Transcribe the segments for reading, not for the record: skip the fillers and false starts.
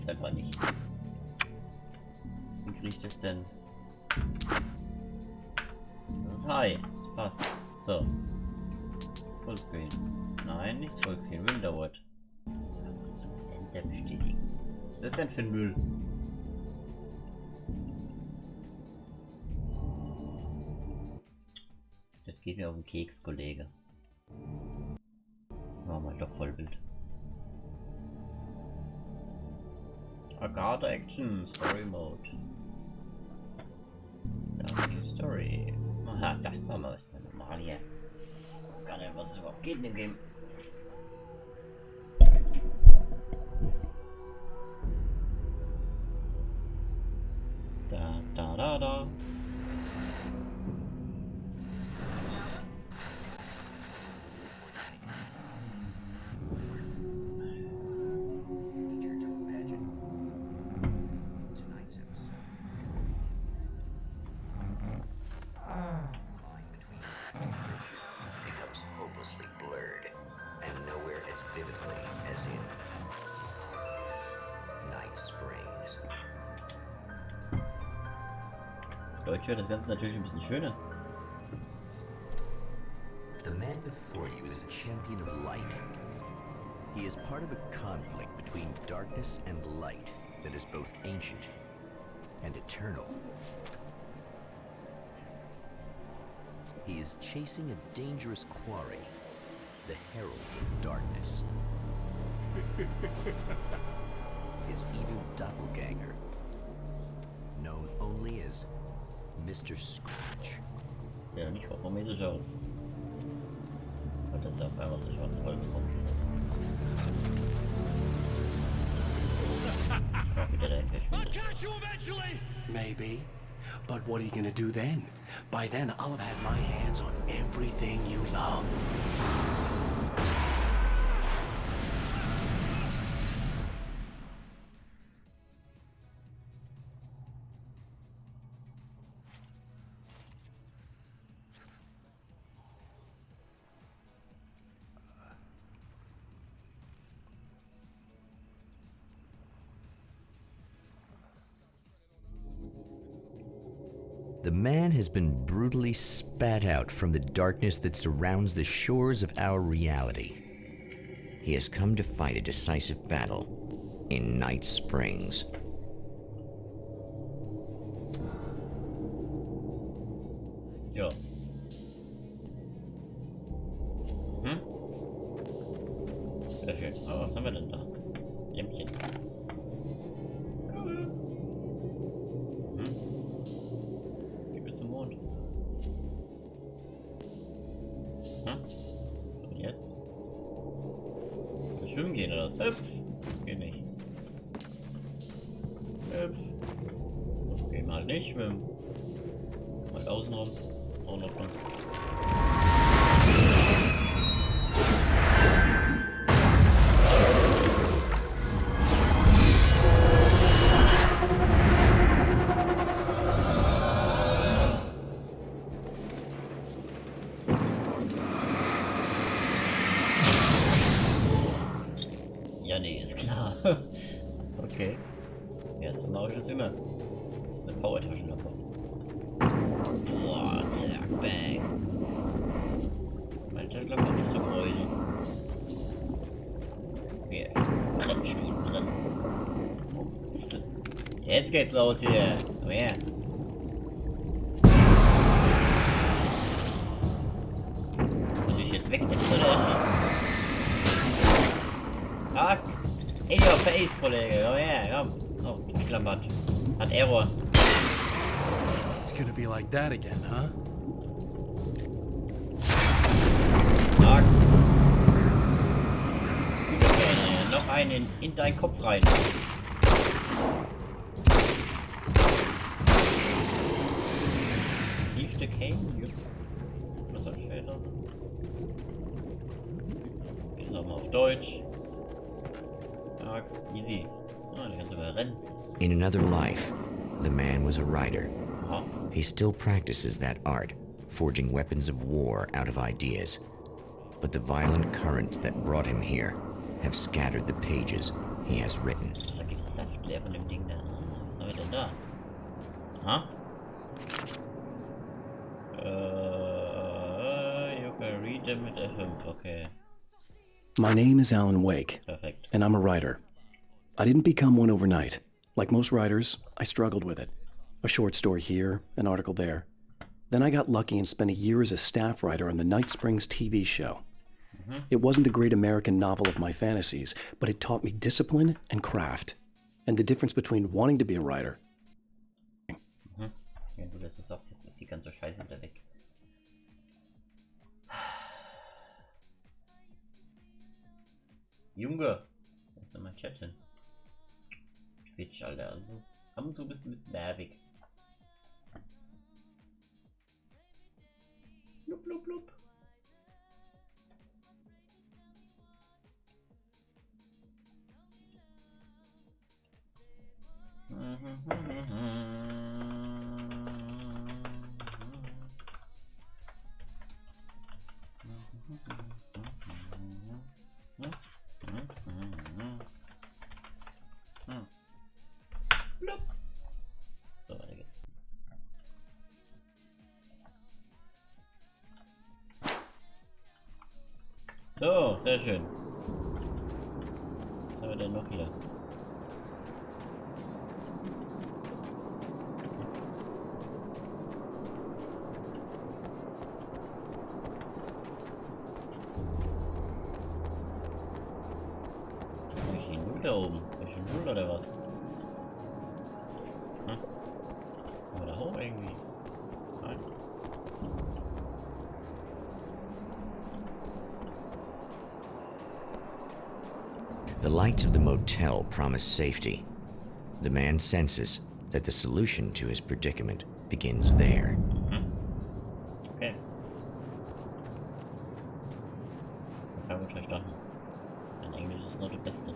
jetzt einfach nicht. Wie krieg ich das denn? Hi, das passt. So. Vollscreen. Nein, nicht Vollscreen. Windows. Enter bestätigen. Was ist denn für ein Müll? Das geht mir auf den Keks, Kollege. Machen wir doch Vollbild. Agatha Action Story Mode. Da die Story. Aha, das war mal was normal hier. Gar nicht, was es überhaupt geht in dem Game. Da. Deutsch wird das Ganze natürlich ein bisschen schöner. The man before you is a champion of light. He is part of a conflict between darkness and light that is both ancient and eternal. He is chasing a dangerous quarry, the herald of darkness. His evil doppelganger, known only as Mr. Scratch. Ja, nicht horrormäßig aus. Und das darf einfach sich was toll bekommen. Auch wieder der I'll catch you eventually! Maybe. But what are you gonna do then? By then, I'll have had my hands on everything you love. The man has been brutally spat out from the darkness that surrounds the shores of our reality. He has come to fight a decisive battle in Night Springs. Ja. Sehr schön. Aber was haben wir denn da? Lämpchen. Bis zum Mond. Und jetzt? Kann schwimmen gehen oder was? Geht nicht. Gehen wir halt nicht schwimmen. Mal außenrum. Auch noch dran. Ja, nee, ist klar. Okay. Erste Maus ist immer eine Powertasche davon. Boah, zack, bang. Mein Taschenlampe hat nicht so Geräusche. Okay, Treppenstuhl drin. Jetzt geht's los hier. Komm her. Muss ich jetzt wegsetzen oder? Ah, in your face, Kollege. Komm her, komm. Oh, klappert. Hat Error. It's gonna be like that again, huh? Stark. Okay, noch einen in deinen Kopf rein. Tiefste Cane? Was soll später? Jetzt nochmal auf Deutsch. Stark, easy. Ah, die kannst du mal rennen. In another life, the man was a writer. Aha. He still practices that art, forging weapons of war out of ideas. But the violent currents that brought him here have scattered the pages he has written. Getestet. haben wir denn da? Aha. You can read them mit F5, okay. My name is Alan Wake, Perfekt. and I'm a writer. I didn't become one overnight. Like most writers, I struggled with it. A short story here, an article there. Then I got lucky and spent a year as a staff writer on the Night Springs TV show. It wasn't a great American novel of my fantasies, but it taught me discipline and craft, and the difference between wanting to be a writer. Ja, du, das ist auch jetzt ist die ganze Scheiße wieder weg. Junge, was ist denn mein Chat hin? Twitch, Alter, also ab und zu bist du ein bisschen nervig. Blub, blub, blub. So, weiter geht's. So, sehr schön. Was haben wir denn noch hier? Da oben. Ist schon null oder was? Hm? Oder da hoch irgendwie? Nein. The lights of the motel promise safety. The man senses that the solution to his predicament begins there. Okay. Ich habe verstanden. Mein Englisch ist noch das Beste.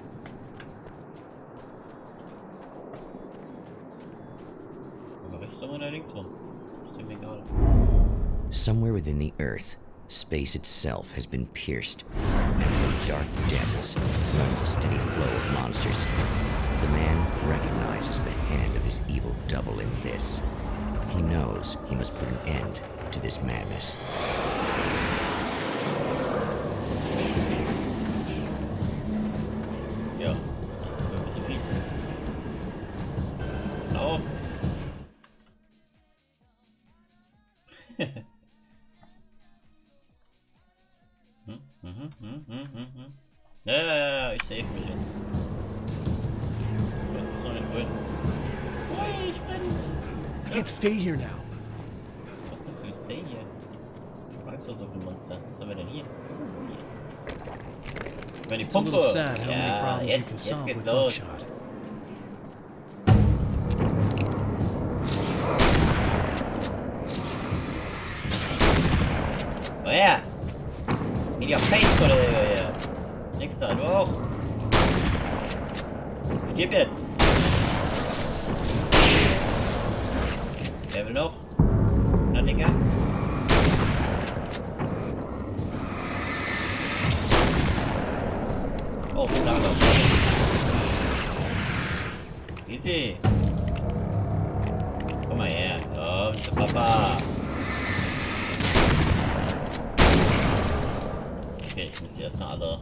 Somewhere within the earth, space itself has been pierced, and from dark depths runs a steady flow of monsters. The man recognizes the hand of his evil double in this. He knows he must put an end to this madness. Ja. Auf. Ja, ich sehe mich jetzt. Das ist noch nicht drin. Ui, ich bin. I can't stay here now. Was kannst du stay hier? Du fragst doch so viele Monster. Was haben wir denn hier? Ich meine, die It's a Pumpe. little sad how many Ja, problems you can jetzt solve geht's with los. buckshot. Oh ja. In your face, Kollege, ja. Nix da, du auch. Gib jetzt. Wer will noch? Na, Digga. Oh, da noch. Easy. Komm mal her. Komm, zu Papa. Okay, ich muss die erstmal alle.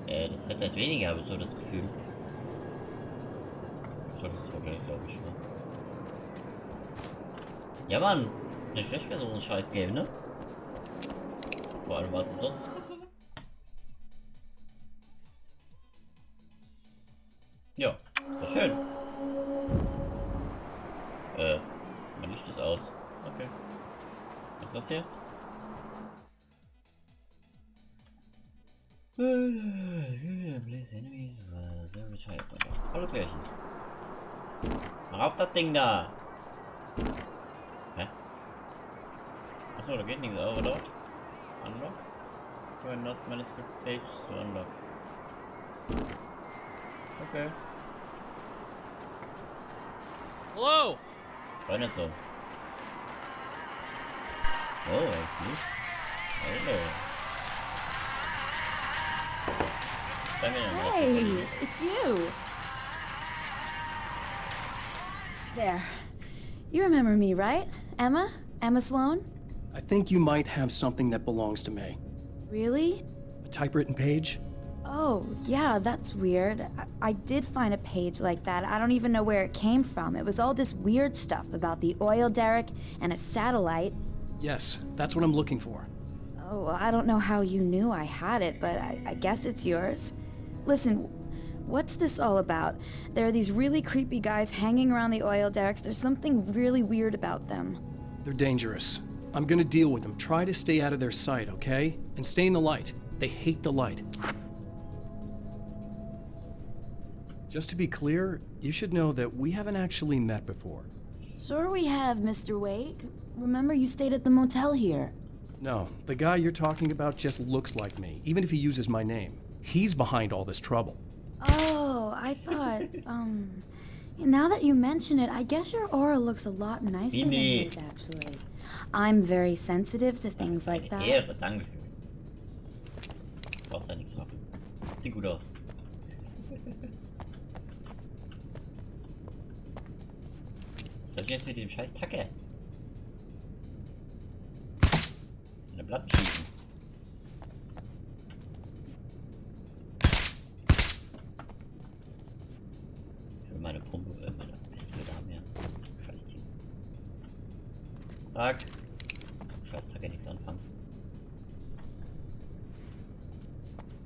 Das wird halt weniger, habe ich so das Gefühl. So, das ist okay, glaube ich. Ne? Ja, Mann. Nicht schlecht für so ein scheiß Game, ne? Vor allem was sonst. Ja, war schön. Mein Licht ist aus. Okay. Was ist das hier? Hallo Kirchen. Mach auf das Ding da! Hä? Achso, da geht nichts auf, oder? Unlock? Join not manuscript page to unlock. Okay. Hello! War nicht so. Oh, gut. Hallo. Hey, it's you. There. You remember me, right? Emma? Emma Sloan? I think you might have something that belongs to me. Really? A typewritten page? Oh, yeah, that's weird. I did find a page like that. I don't even know where it came from. It was all this weird stuff about the oil derrick and a satellite. Yes, that's what I'm looking for. Oh, well, I don't know how you knew I had it, but I guess it's yours. Listen, what's this all about? There are these really creepy guys hanging around the oil derricks. There's something really weird about them. They're dangerous. I'm gonna deal with them. Try to stay out of their sight, okay? And stay in the light. They hate the light. Just to be clear, you should know that we haven't actually met before. Sure we have, Mr. Wake. Remember you stayed at the motel here. No, the guy you're talking about just looks like me, even if he uses my name. He's behind all this trouble. Oh, I thought, now that you mention it, I guess your aura looks a lot nicer than his, actually. I'm very sensitive to things like that. Ehre, Dankeschön. Brauchst da nichts machen. Sieht gut aus. Was ist jetzt mit dem scheiß Tacke? Eine Blatt schießen. Ich will meine Pumpe, meine Pistole haben ja. Scheiß Ding. Sag. Scheiß Tacke nichts anfangen.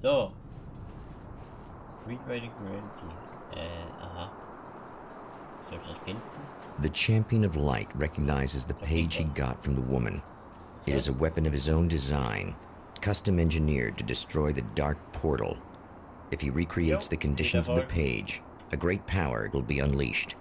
So. Readwriting Reality. Aha. Soll ich das finden? The Champion of Light recognizes the page he got from the woman. It is a weapon of his own design, custom engineered to destroy the dark portal. If he recreates the conditions of the page, a great power will be unleashed.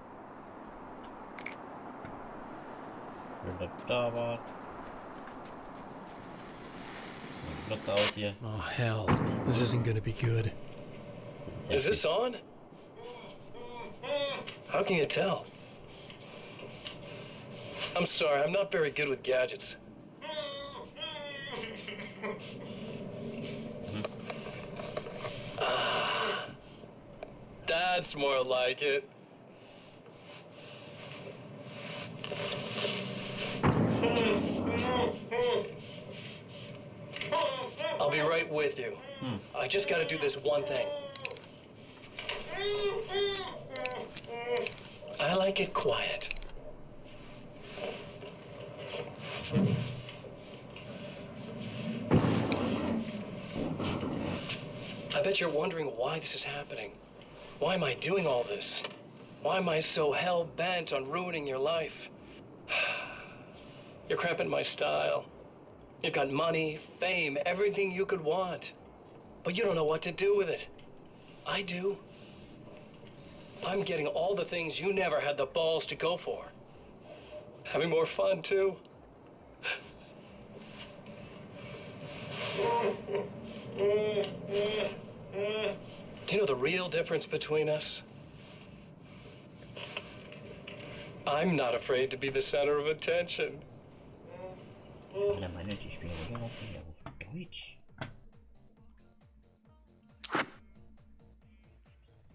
Oh, hell. This isn't gonna be good. Is this on? How can you tell? I'm sorry, I'm not very good with gadgets. That's more like it. I'll be right with you. I just gotta do this one thing. I like it quiet. I bet you're wondering why this is happening. Why am I doing all this? Why am I so hell-bent on ruining your life? You're cramping my style. You've got money, fame, everything you could want. But you don't know what to do with it. I do. I'm getting all the things you never had the balls to go for. Having more fun, too. Do you know the real difference between us? I'm not afraid to be the center of attention. Alter, meine, die spielen immer auf Deutsch.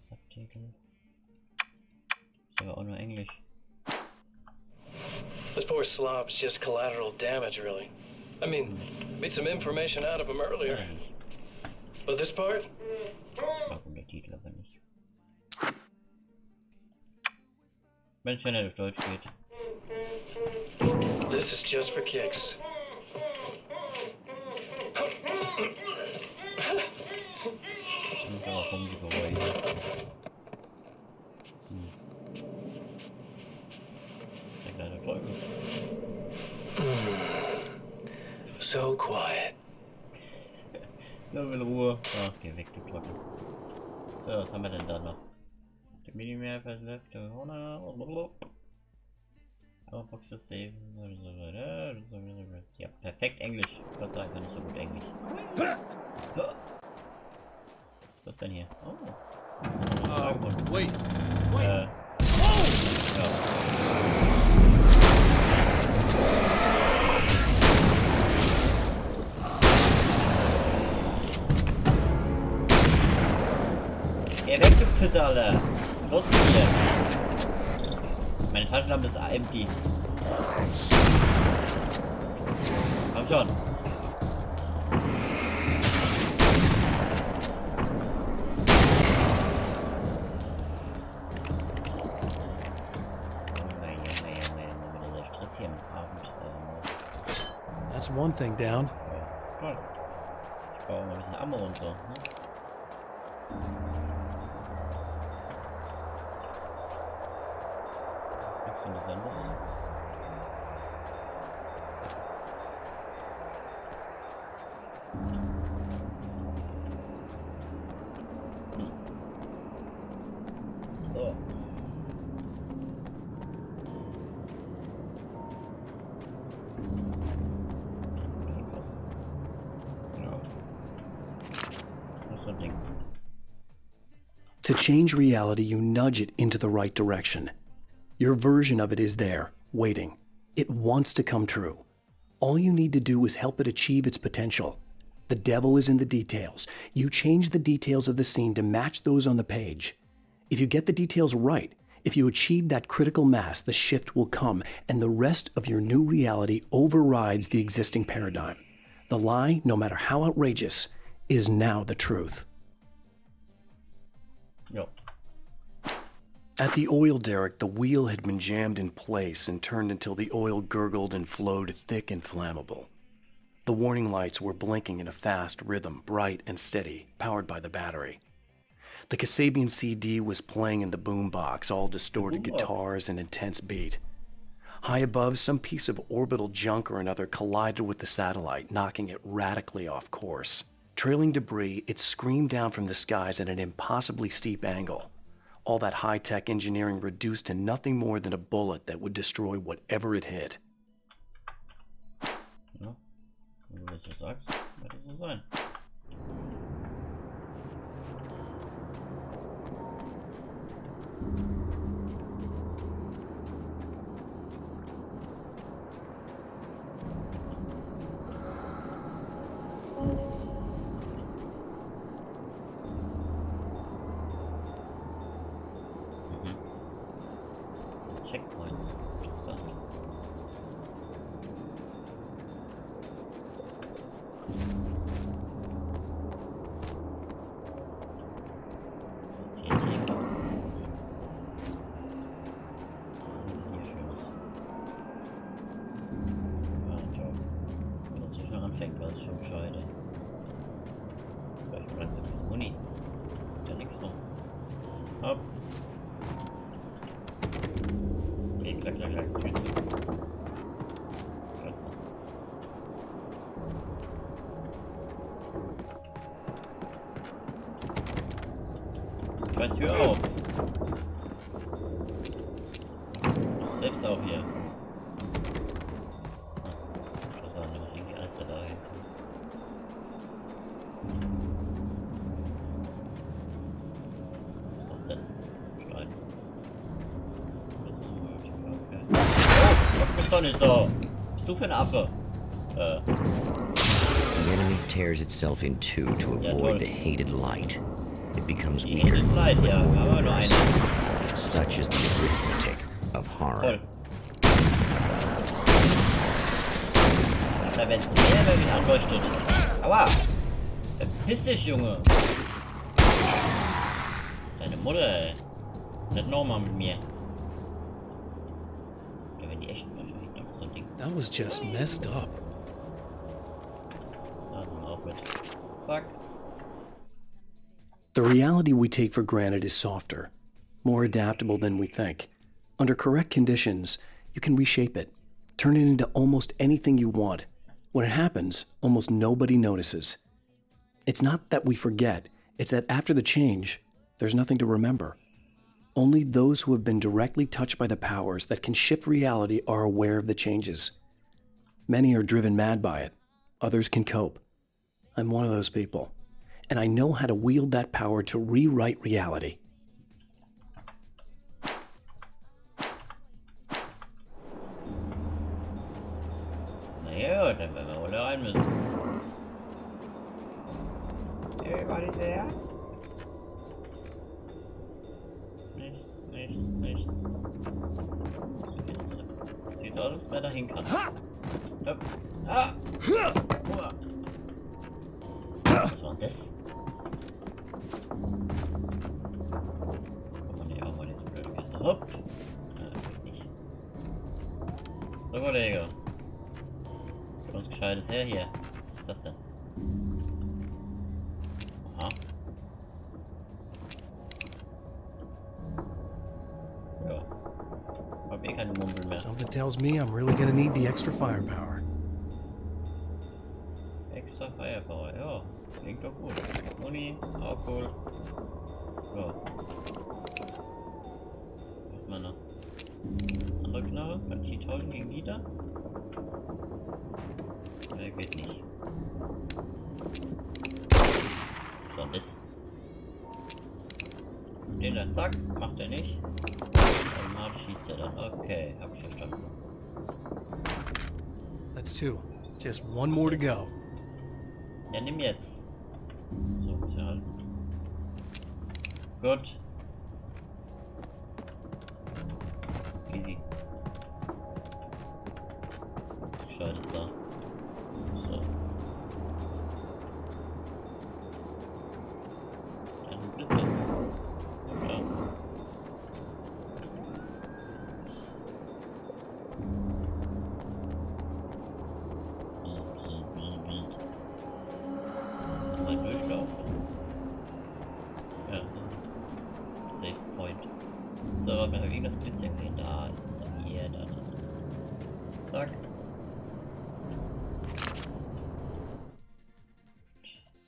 Subtitel. Ist aber auch nur Englisch. This poor slob's just collateral damage, really. I mean, made some information out of him earlier. But this part? Warum der Titel aber nicht? Wenn es ja nicht auf Deutsch geht. This is just for kicks. Und aber rum die Geräusche. Der kleine Teufel. So quiet. Lass in Ruhe. Ach, geh weg, du Glocke. So, was haben wir denn da noch? The Minimap has left the corner. Our box is safe. Ja, perfekt Englisch. Gott sei Dank kann ich so gut Englisch. Was ist denn hier? Oh. Wait. Ja. Geh weg, du Pisse, Alter! Los mit dir! Meine Taschenlampe ist empty. Komm schon. That's one thing down. Toll. Ich brauche mal ein bisschen Ammo und so. Ne? Was für eine Sendung? So. To change reality, you nudge it into the right direction. Your version of it is there, waiting. It wants to come true. All you need to do is help it achieve its potential. The devil is in the details. You change the details of the scene to match those on the page. If you get the details right, if you achieve that critical mass, the shift will come, and the rest of your new reality overrides the existing paradigm. The lie, no matter how outrageous, is now the truth. Jo. At the oil derrick, the wheel had been jammed in place and turned until the oil gurgled and flowed thick and flammable. The warning lights were blinking in a fast rhythm, bright and steady, powered by the battery. The Kasabian CD was playing in the boombox, all distorted guitars and intense beat. High above, some piece of orbital junk or another collided with the satellite, knocking it radically off course. Trailing debris, it screamed down from the skies at an impossibly steep angle. All that high-tech engineering reduced to nothing more than a bullet that would destroy whatever it hit. Ja. Wenn du das so sagst, wird es so sein. Checkpoints. Interessant. Wenn er zu schnell anfängt, war es schon bescheide. Vielleicht bleibt es Muni. Ist ja nichts noch. Hopp. Okay, klack, klack, klack. Tschüss. Scheiß Tür auf. Selbst auch hier. Das war nämlich irgendwie alles da dahin. Was ist das denn? Stein. Okay. Oh, was bist du nicht so? Was bist du für ein Affe? The enemy tears itself in two to avoid the hated light. It becomes Die weaker, hated light, but ja, more aber nur murderous. eine. Such is the arithmetic of horror. Voll. Da wenn's mehr, wenn mich anleuchtet. Aua! Verpiss dich, Junge! Deine Mutter, ey. Nicht nochmal mit mir. Ja, wenn die echt wahrscheinlich noch so ein Ding. That was just messed up. Da sind wir auch mit. Fuck. The reality we take for granted is softer, more adaptable than we think. Under correct conditions, you can reshape it, turn it into almost anything you want. When it happens, almost nobody notices. It's not that we forget, it's that after the change, there's nothing to remember. Only those who have been directly touched by the powers that can shift reality are aware of the changes. Many are driven mad by it, others can cope. I'm one of those people. And I know how to wield that power to rewrite reality. Naja, dann werden wir wohl da rein müssen. War nicht der? Nicht. so aus, wer da hin kann. Hopp. Ah! Uah. Was war denn das? Komm mal, auch mal jetzt blöd Kiste. Hopp! Geht nicht. So, Kollege. Für uns gescheites her hier. Was ist das denn? Aha. Ja. Hab eh keine Mumpel mehr. Something tells me I'm really gonna need the extra firepower. Extra Firepower, ja. Klingt doch gut. Muni, Alkohol. Ja. Was man noch? Andere Knarre? Kann die tauschen gegen die da? Ne, geht nicht. So, das. Den dann zack, macht er nicht. Automatisch schießt er dann. Okay, hab ich verstanden. That's two. Just one more to go. Ja, nimm jetzt. So, muss ja halten. Gut. Easy. Gescheites da. So. Dann Blitze. Ja. Mal durchlaufen. Ja. Safe Point. So, warte mal, irgendwas blitzt irgendwie da. Hier, da. Zack.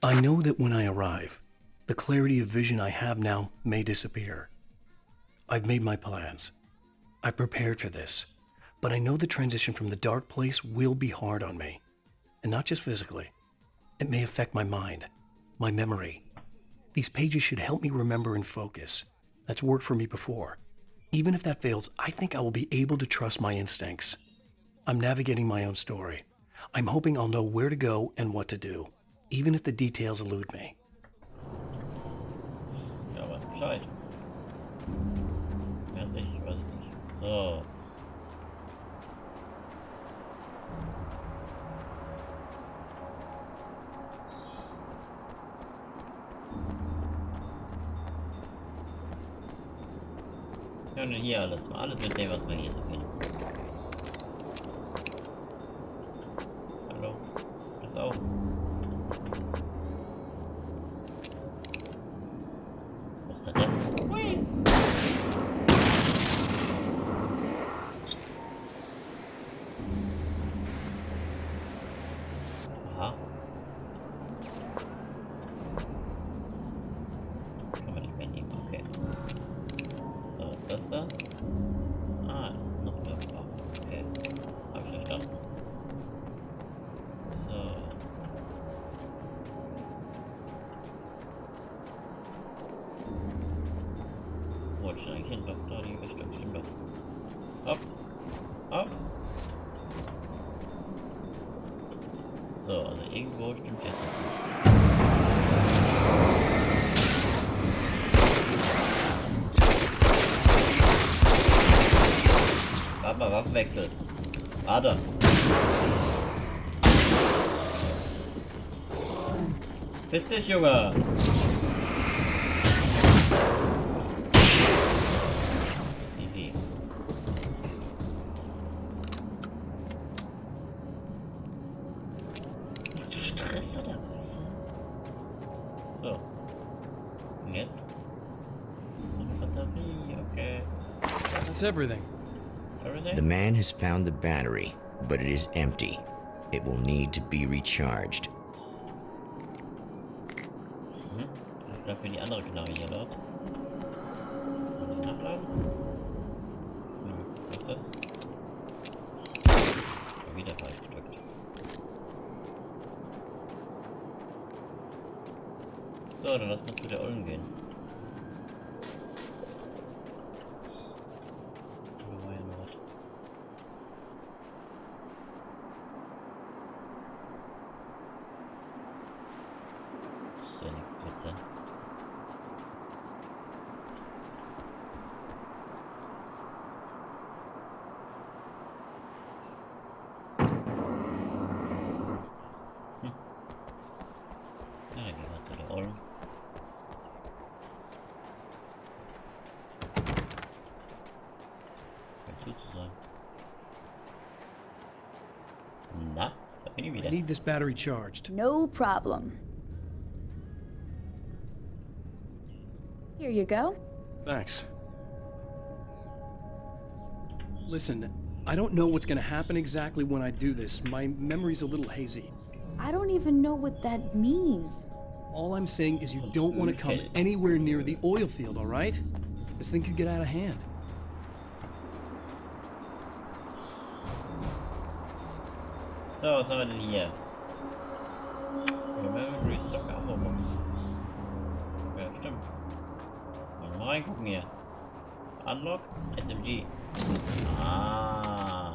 I know that when I arrive, the clarity of vision I have now may disappear. I've made my plans. I prepared for this. But I know the transition from the dark place will be hard on me. And not just physically. It may affect my mind, my memory. These pages should help me remember and focus. That's worked for me before. Even if that fails, I think I will be able to trust my instincts. I'm navigating my own story. I'm hoping I'll know where to go and what to do, even if the details elude me. Ja, aber Bescheid. Mehr als ich weiß es nicht. So. Ja, und hier alles. Mal alles mitnehmen, was wir hier so finden. Hallo? Das auch. Was ist das? Hui! Aha. Kann man nicht mehr nehmen, okay. So, das da? Ah, noch mehr Farbe. Okay. Hab ich verstanden. So. Wo ist eigentlich hin? Doch, da die Richtung stimmt doch. Hopp. Hopp. So, also irgendwo stimmt jetzt nicht. Warte mal, Waffenwechsel. Warte. Piss dich, Junge. Easy. Bist du Stress oder was? So. Und jetzt? Batterie, okay. That's everything. Everything? The man has found the battery, but it is empty. It will need to be recharged. Ich glaube für die andere Knarre hier dort. Muss ich nachladen? Was ist das? Schon wieder falsch gedrückt. So, dann lass mal zu der Ollen gehen. Da war ja noch was. Ist ja nichts bitte. Nie I wieder. need this battery charged. No problem. Here you go. Thanks. Listen, I don't know what's gonna happen exactly when I do this. My memory's a little hazy. I don't even know what that means. All I'm saying is you don't want to come anywhere near the oil field, all right? This thing could get out of hand. So, was haben wir denn hier? Remember Restock Ammo-Box. Ja, stimmt. Mal reingucken hier. Unlock SMG. Ah.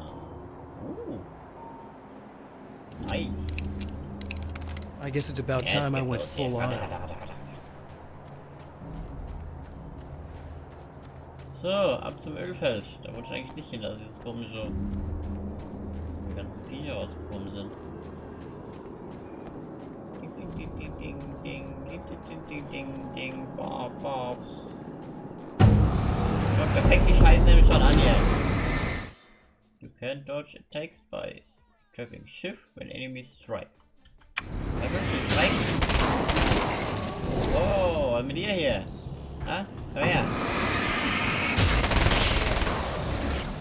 Nice. I guess it's about time I went full on. So, ab zum Ölfeld. Da wollte ich eigentlich nicht hin, dass dieses komische die ganzen Viecher rausgekommen sind. Ding, ding, ding, ding, ding, ding, ding, ding, ding, ding, ding, bob, bob. Ja, perfekt, die scheißen nämlich schon an hier. You can dodge attacks by pressing shift when enemies strike. Da wird die strike. Oh, was mit dir hier? Ah, komm her.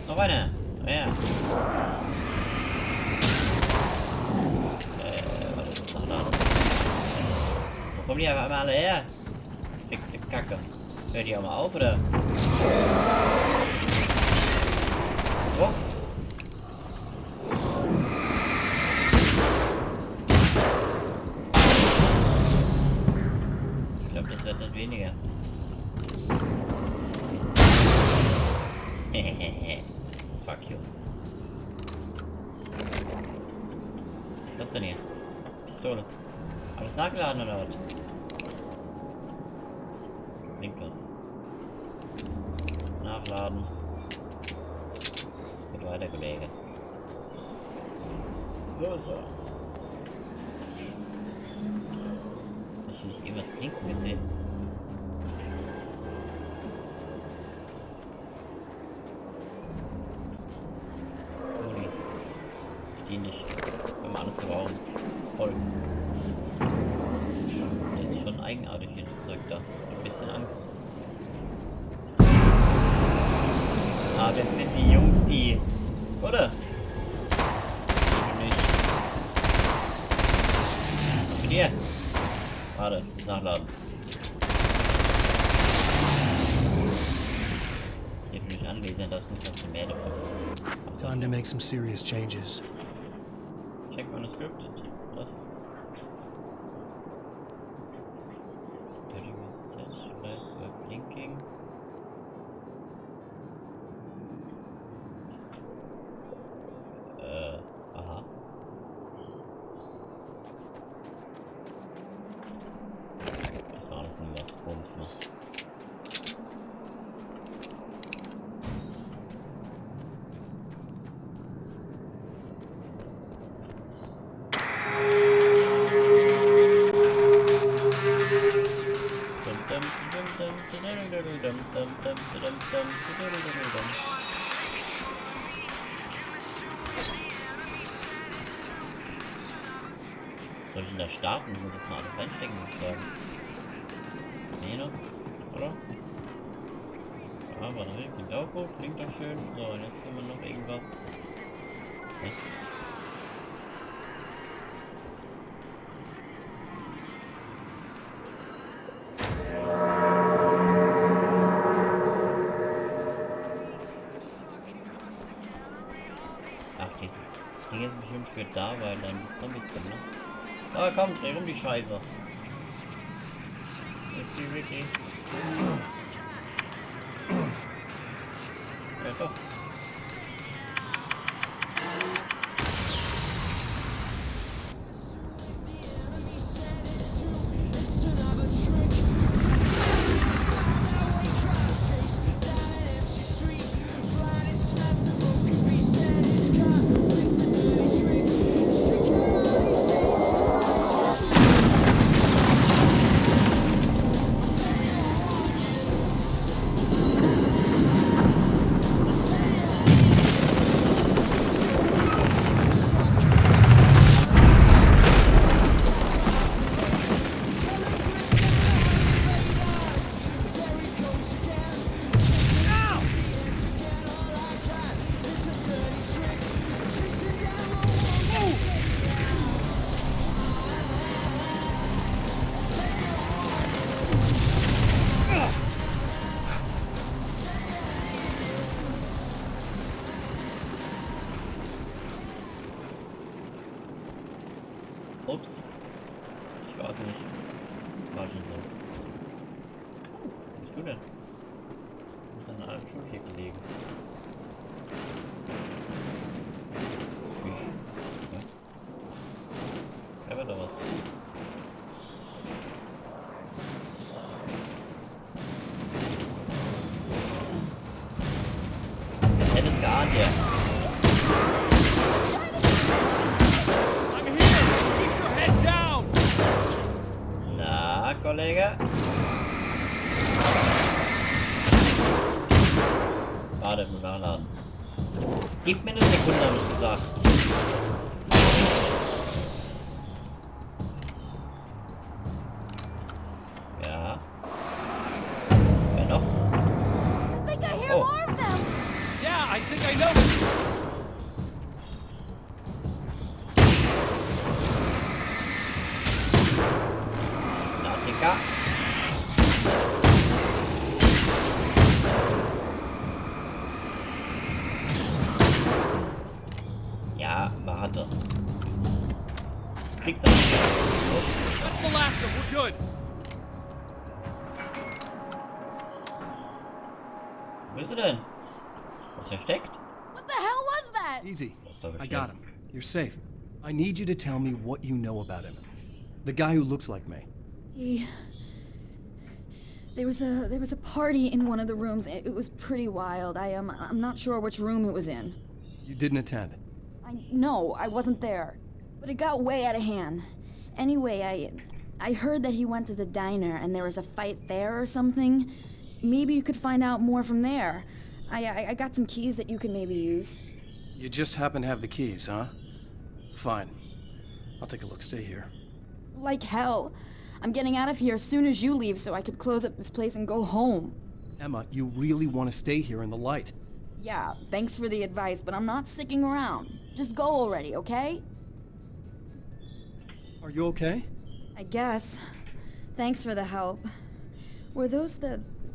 Noch einer. Komm her. Was ist das noch da? Wo kommen die einfach alle her? Fickte Kacke. Hört die auch mal auf, oder? Oh. Ich glaube, das wird nicht weniger. Fuck you. Was ist das denn hier? Pistole. Alles nachgeladen oder was? Linke. Nachladen. Geht weiter, Kollege. So. Hast du nicht irgendwas Linken gesehen? Juli. Die nicht. Wenn wir alles brauchen. Voll. Das ist schon eigenartig hier das Zeug da. Ein bisschen Angst. Ah, das sind die Jungs, die. Oder? Nicht. Was mit dir? Warte, nachladen. Ich will mich anlesen, das ist noch mehr davon. Time to make some serious changes. Check Manuscripted. Was? Blinking. Aha. Das war alles nur was komisch macht. Soll ich denn da starten? Ich muss das mal alles reinstecken, würde ich sagen. Nee, noch? Oder? Ja, warte, klingt auch gut, klingt auch schön. So, und jetzt haben wir noch irgendwas. Okay. Ach, das Ding ist bestimmt für da, weil dann die Zombies kommen, ne? Ah, komm, dreh rum die Scheiße. Ist die wirklich? Ja, doch. du denn? Du bist an einem Stuhl hier gelegen. Ja, aber doch was. Das hätte es gar nicht. I'm here! Keep your head down! Na, Kollege? Warte, nur nachladen. Gib mir eine Sekunde, habe ich gesagt. Ja. Wer noch? I think I hear Oh. more of them. Yeah, I think I noticed. Na, Dicker. Ja, warte. Krieg das. That's the last of them. We're good. Wo ist er denn? Was versteckt? What the hell was that? Easy. Doch, I got him. You're safe. I need you to tell me what you know about him. The guy who looks like me. There was a party in one of the rooms. It was pretty wild. I'm not sure which room it was in. You didn't attend. No, I wasn't there. But it got way out of hand. Anyway, I heard that he went to the diner and there was a fight there or something. Maybe you could find out more from there. I got some keys that you could maybe use. You just happen to have the keys, huh? Fine. I'll take a look. Stay here. Like hell. I'm getting out of here as soon as you leave so I could close up this place and go home. Emma, you really want to stay here in the light. Yeah, thanks for the advice, but I'm not sticking around. Just go already, okay? Are you okay? I guess. Thanks for the help. Were those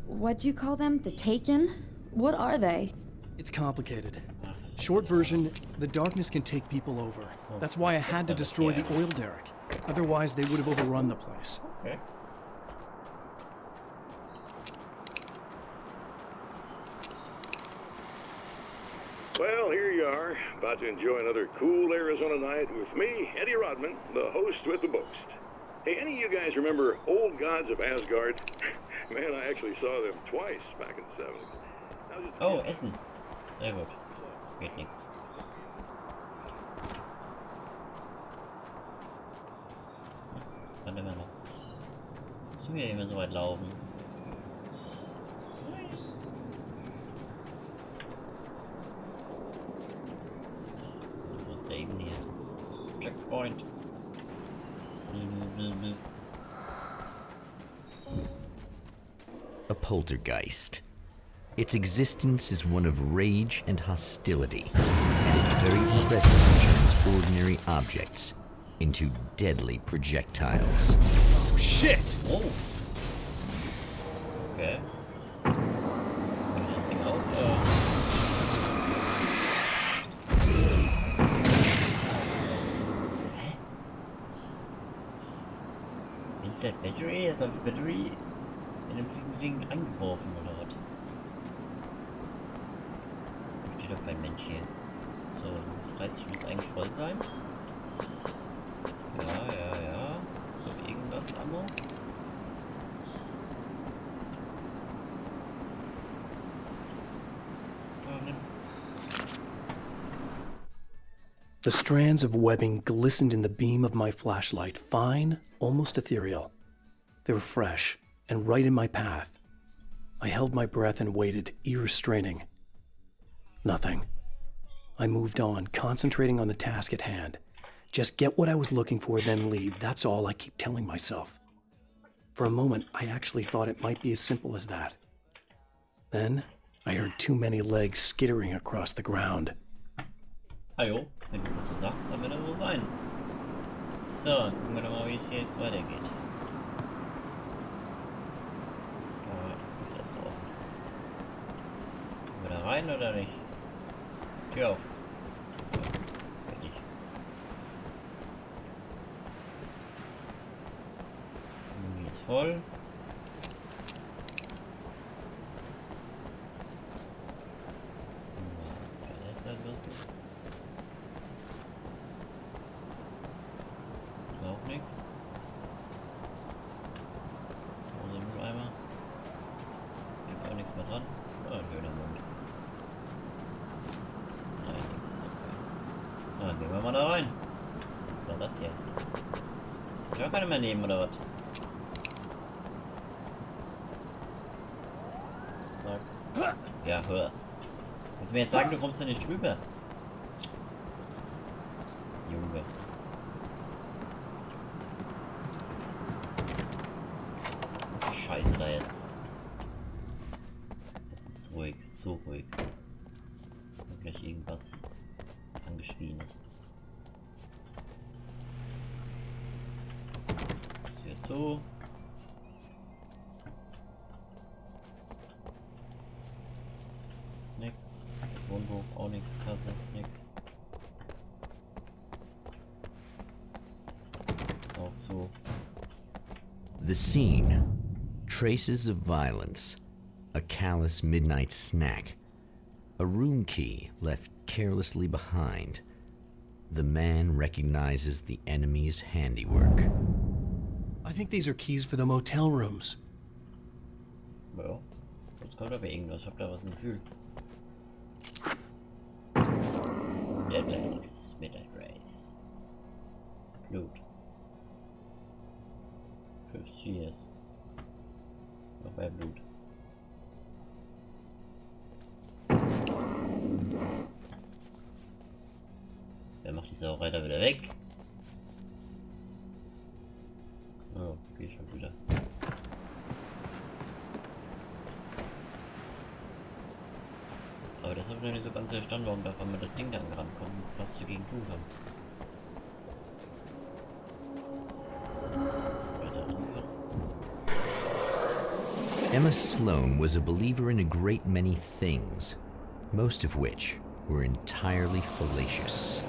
what'd you call them? The Taken? What are they? It's complicated. Short version, the darkness can take people over. That's why I had to destroy the oil derrick. Otherwise, they would have overrun the place. Okay. Well, here you are, about to enjoy another cool Arizona night with me, Eddie Rodman, the host with the boast. Hey, any of you guys remember Old Gods of Asgard? Man, I actually saw them twice back in the 70s. I was just a Oh, kid. Essen. Sehr gut. Geht nicht. Warte mal noch. Müssen wir immer so weit laufen? Was ist da eben hier? Checkpoint. A poltergeist. Its existence is one of rage and hostility, and its very presence turns ordinary objects into deadly projectiles. Oh, shit! Oh. Okay. Kann ich das Ding auf? Hä? Instant Battery? Ist das Battery in dem Ding angeworfen oder was? Steht doch kein Mensch hier. So, das heißt, ich muss eigentlich voll sein. Ja. So, irgendwas Ammo. The strands of webbing glistened in the beam of my flashlight, fine, almost ethereal. They were fresh and right in my path. I held my breath and waited, ears straining. Nothing. I moved on, concentrating on the task at hand. Just get what I was looking for, then leave. That's all I keep telling myself. For a moment, I actually thought it might be as simple as that. Then, I heard too many legs skittering across the ground. Hallo, wenn du das so sagst, dann wird er so sein. So, gucken wir doch mal, wie es hier jetzt weitergeht. Da ist das offen. Gehen wir da rein oder nicht? Tür auf. Fertig. Irgendwie ist voll. gehen wir mal da rein. Was war das hier? Ich will keine mehr nehmen, oder was? Sag. Ja, hör. Willst du mir jetzt sagen, du kommst da nicht drüber? Junge. Was ist Scheiße da jetzt? Das ist ruhig, so ruhig. Und gleich irgendwas angeschrien ist. Das hier ist so. Nix. Wohnbuch, auch nix. Kasse, nix. Auch so. The scene. Traces of violence. A callous midnight snack. A room key left carelessly behind. The man recognizes the enemy's handiwork. I think these are keys for the motel rooms. Ja. Jetzt kommt aber irgendwas. Ich hab da was im Gefühl. Deadlight. Midnight Race. Blut. 50 Years. Noch mehr Blut. Wer macht die Sauerei da wieder weg? Oh, geh schon wieder. Aber das habe ich noch nicht so ganz verstanden, warum da man das Ding dann rankommt und was dagegen tun kann. Emma Sloan was a believer in a great many things, most of which were entirely fallacious.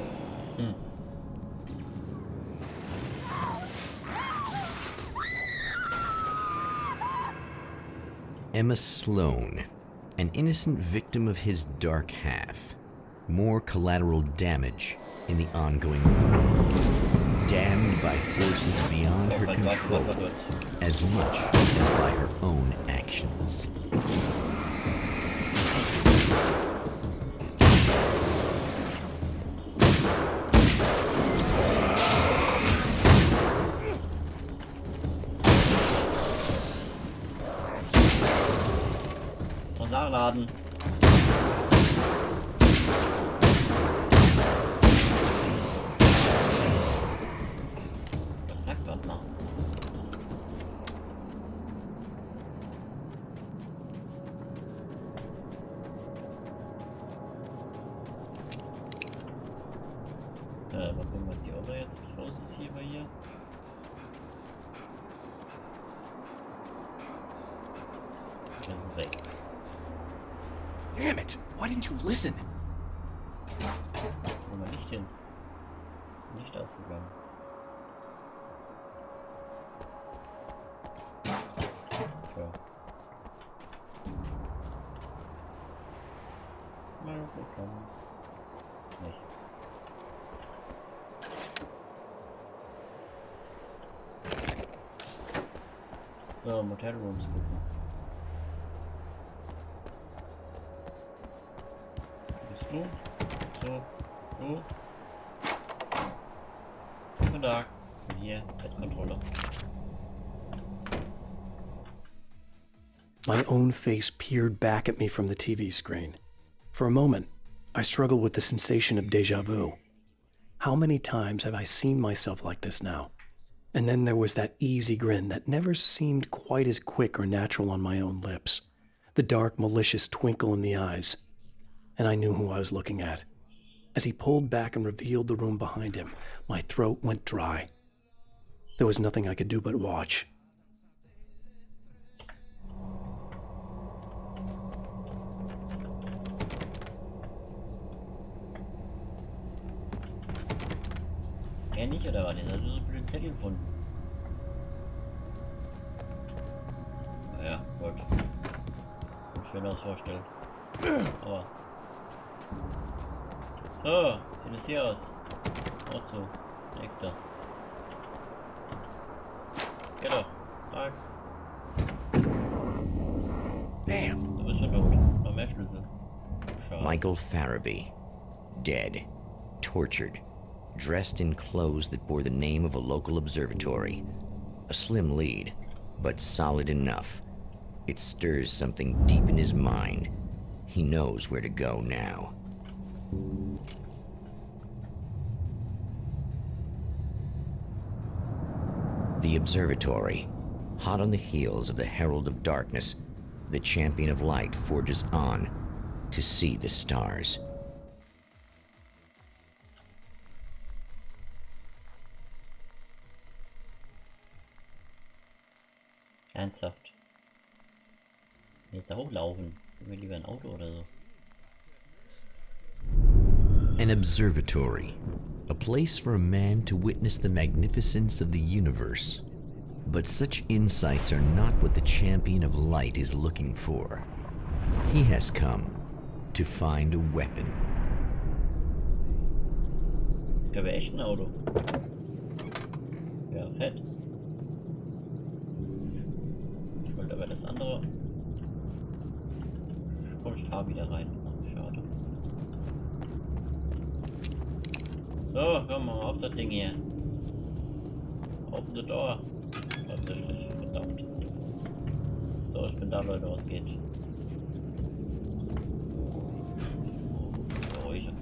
Emma Sloan, an innocent victim of his dark half. More collateral damage in the ongoing war. Damned by forces beyond her control, as much as by her own actions. Und nachladen. Mal gucken, was die Order jetzt los ist hier bei ihr. Dann weg. Damn it! Why didn't you listen? Wo man nicht hin? Nicht ausgegangen. Tja. Mal willkommen. Nicht. So, Motel Rooms gucken. Bist du? So. Du? Guten Tag. Hier, Bettcontroller. My own face peered back at me from the TV screen. For a moment, I struggled with the sensation of déjà vu. How many times have I seen myself like this now? And then there was that easy grin that never seemed quite as quick or natural on my own lips. The dark, malicious twinkle in the eyes. And I knew who I was looking at. As he pulled back and revealed the room behind him, my throat went dry. There was nothing I could do but watch. Er nicht, oder was? Jetzt hast du so blöd Zettel gefunden. Naja, gut. Sieht schön aus vorstellen. Aber. So, sieht es hier aus. Auch so. Nächster. Geht doch. Tag. Damn. Du bist schon tot. Noch mehr Schlüssel. Schade. Michael Farabee, dead, tortured, dressed in clothes that bore the name of a local observatory. A slim lead, but solid enough. It stirs something deep in his mind. He knows where to go now. The observatory. Hot on the heels of the Herald of Darkness, the champion of light forges on to see the stars. Ernsthaft. Jetzt da hochlaufen. Mir lieber ein Auto oder so. An observatory. A place for a man to witness the magnificence of the universe. But such insights are not what the champion of light is looking for. He has come to find a weapon. Ich glaube echt ein Auto. Ja, fett. Ich wollte aber das andere. Komm, ich fahr wieder rein. Ach, schade. So, komm mal auf das Ding hier. Open the door. Tatsächlich, verdammt. So, ich bin da, Leute, was geht. Ruhig.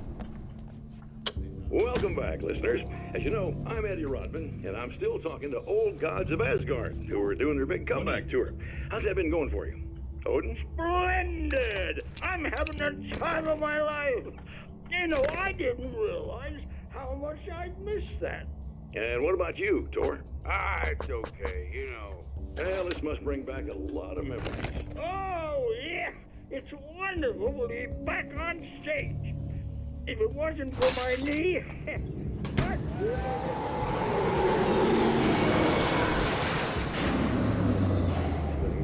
Welcome back, listeners. As you know, I'm Eddie Rodman, and I'm still talking to old gods of Asgard, who are doing their big comeback tour. How's that been going for you? Odin? Splendid! I'm having the time of my life. You know, I didn't realize how much I'd missed that. And what about you, Tor? Ah, it's okay, you know. Well, this must bring back a lot of memories. Oh, yeah. It's wonderful to be back on stage. If it wasn't for my knee...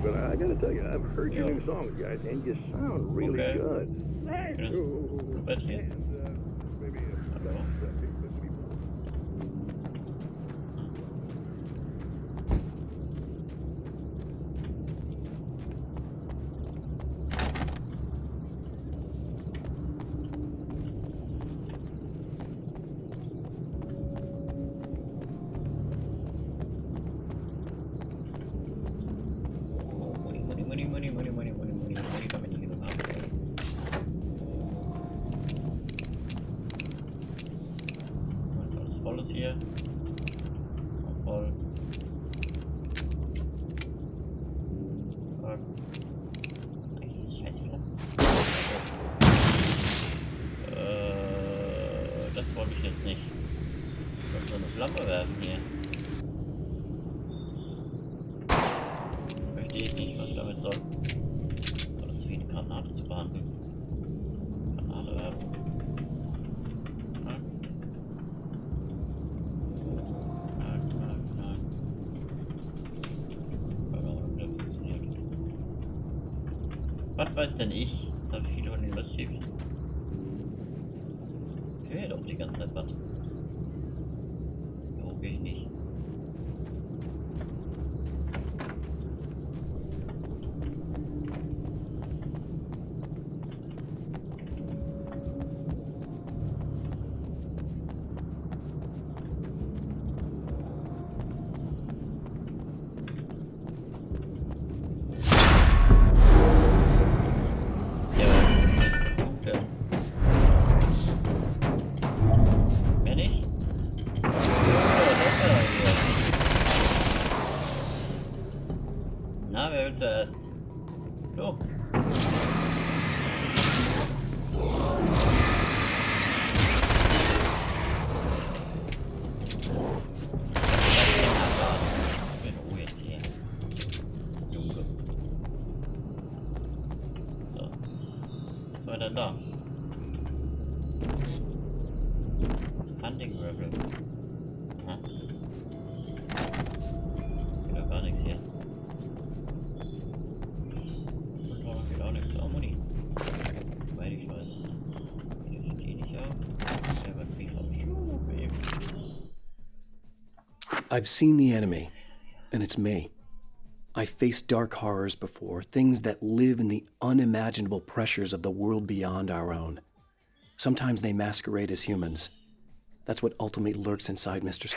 But I gotta tell you, I've heard your new songs, guys, and you sound really Okay. good. Thank you. Was hier? Maybe Hallo? Money kann man nicht genug haben. Alles volles hier. Voll. Das wollte ich jetzt nicht. Ich wollte so eine Flamme werfen hier. Verstehe ich nicht, was ich damit soll. Aber das ist wie eine Granate zu behandeln. Granate werfen. Knack. Knack, knack, knack. Warum das funktioniert. Was weiß denn ich, dass viele von den Lustig ich will doch die ganze Zeit was. So gehe ich nicht. Na, wer will zuerst? So. Ich bin Ruhe jetzt hier. Junge. So. Was war denn da? Hunting Rifle. Aha. Geht doch gar nichts hier. Geht auch nichts. Auch Muni. Weil ich weiß. Die nicht haben. Der wird mich auf mich. I've seen the enemy, and it's me. I've faced dark horrors before, things that live in the unimaginable pressures of the world beyond our own. Sometimes they masquerade as humans. That's what ultimately lurks inside Mr.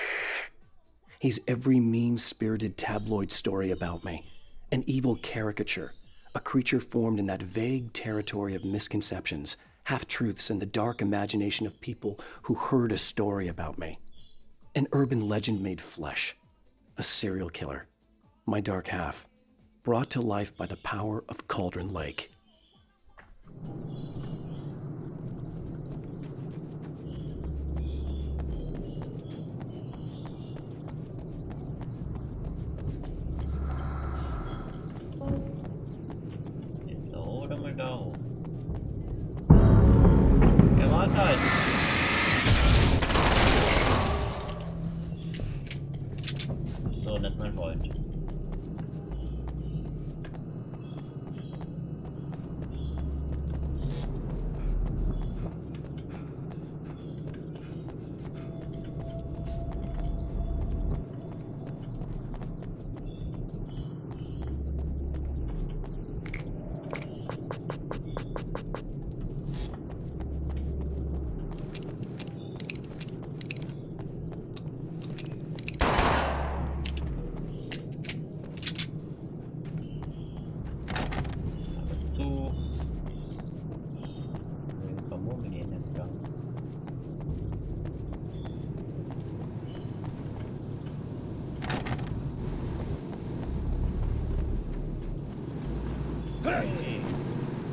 He's every mean-spirited tabloid story about me, an evil caricature, a creature formed in that vague territory of misconceptions, half-truths, and the dark imagination of people who heard a story about me. An urban legend made flesh, a serial killer, my dark half, brought to life by the power of Cauldron Lake. So, das ist mein Freund.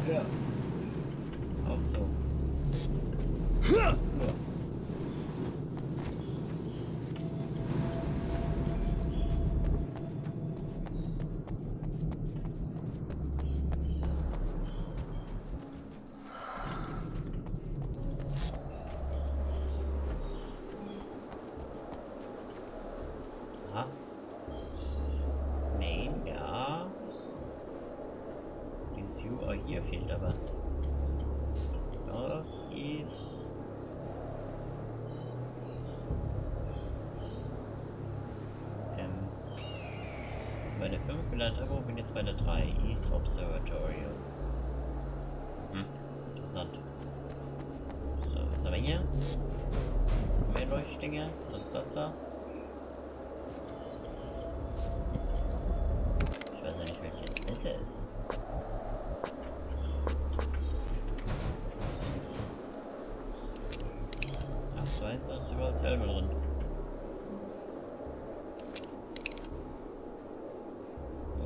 Ja. Auch so. Ja. Aha. Nee, ja. Hier fehlt aber. Ja, hier. Bei der 5 gelandet, aber bin jetzt bei der 3. East Observatory. Interessant. So, was haben wir hier? Mehr Leuchtdinger. Was ist das da? Ich weiß ja nicht, welche Nette ist. Da ist überall selber drin.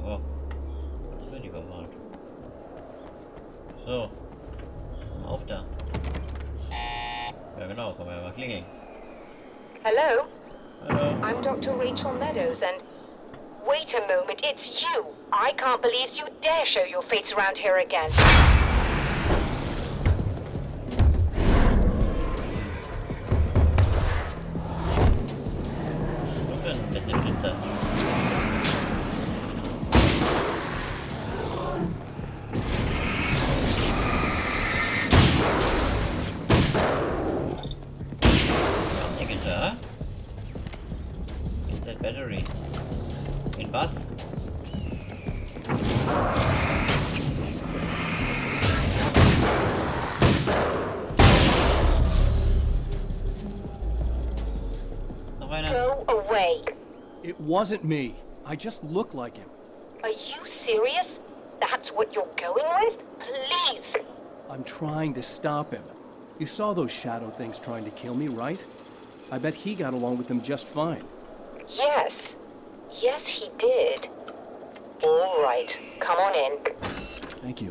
Oh, das wird überfahren. So, komm auf da. Ja genau, komm mal klingeln. Hello? Hello? I'm Dr. Rachel Meadows and... Wait a moment, it's you! I can't believe you dare show your face around here again. Battery. In was? Noch einer? Go away. It wasn't me. I just look like him. Are you serious? That's what you're going with? Please. I'm trying to stop him. You saw those shadow things trying to kill me, right? I bet he got along with them just fine. Yes. Yes, he did. All right. Come on in. Thank you.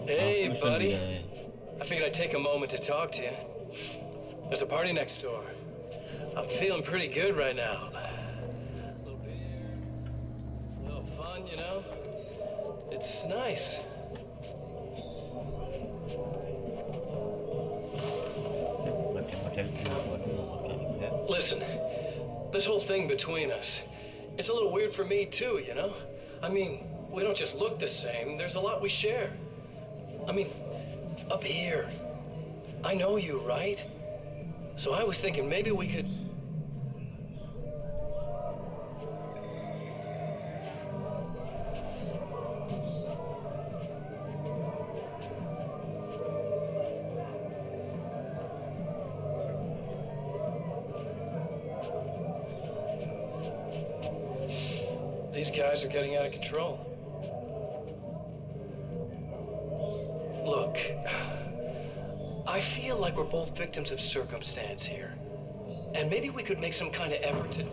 Hey, buddy. I figured I'd take a moment to talk to you. There's a party next door. I'm feeling pretty good right now. A little beer, a little fun, you know? It's nice. Listen, this whole thing between us, it's a little weird for me too, you know? I mean, we don't just look the same, there's a lot we share. I mean, up here, I know you, right? So I was thinking maybe we could... These guys are getting out of control. Look, I feel like we're both victims of circumstance here. And maybe we could make some kind of effort to...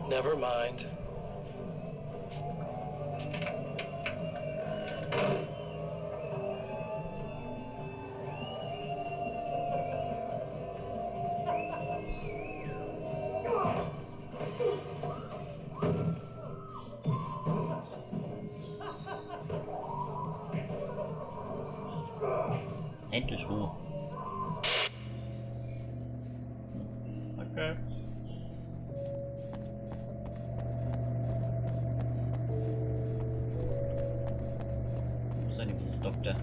Never mind. Endlich Ruhe. Okay. Doctor.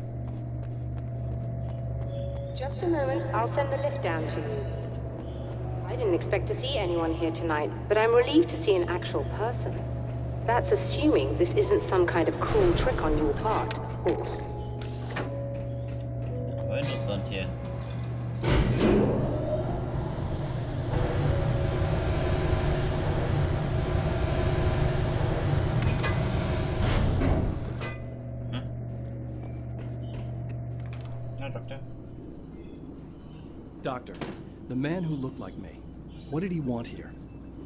Just a moment, I'll send the lift down to you. I didn't expect to see anyone here tonight, but I'm relieved to see an actual person. That's assuming this isn't some kind of cruel trick on your part, of course. War interessant hier. Doctor, the man who looked like me, what did he want here?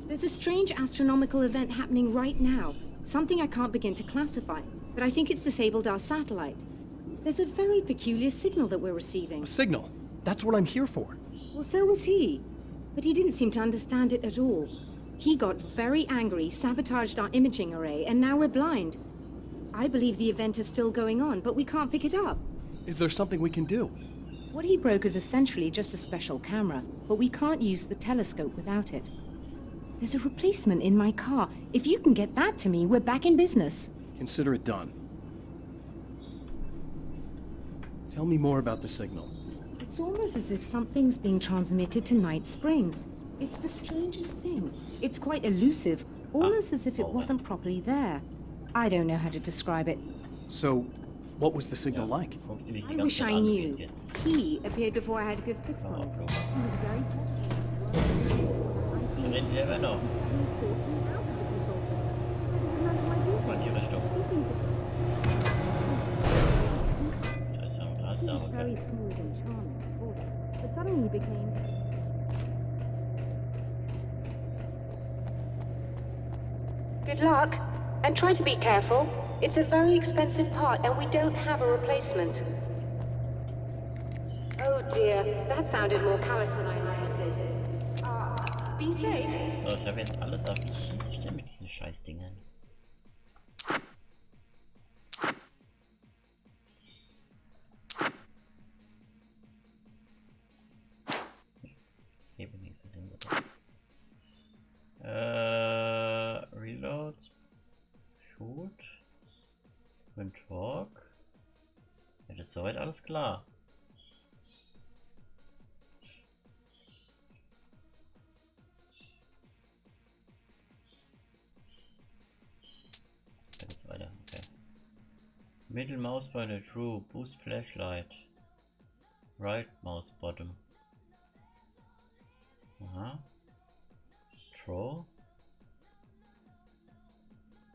There's a strange astronomical event happening right now. Something I can't begin to classify, but I think it's disabled our satellite. There's a very peculiar signal that we're receiving. A signal? That's what I'm here for. Well, so was he. But he didn't seem to understand it at all. He got very angry, sabotaged our imaging array, and now we're blind. I believe the event is still going on, but we can't pick it up. Is there something we can do? What he broke is essentially just a special camera, but we can't use the telescope without it. There's a replacement in my car. If you can get that to me, we're back in business. Consider it done. Tell me more about the signal. It's almost as if something's being transmitted to Night Springs. It's the strangest thing. It's quite elusive, almost as if it wasn't properly there. I don't know how to describe it. So, what was the signal like? I wish I knew. He appeared before I had a good fix on it. He was very Reden wir aber noch. Guck mal in die Richtung. very smooth and charming before that, but suddenly he became... Good luck, and try to be careful. It's a very expensive part, and we don't have a replacement. Oh dear, that sounded more callous than I intended. Be safe. So, ich habe jetzt alles auf die Schiene mit diesen Scheißdingern. Hebe nächstes hin, bitte. Reload. Shoot. Twin Talk. Ja, das ist soweit alles klar. Jetzt weiter, okay. Middle mouse button, true, boost flashlight. Right mouse bottom. Aha. Throw.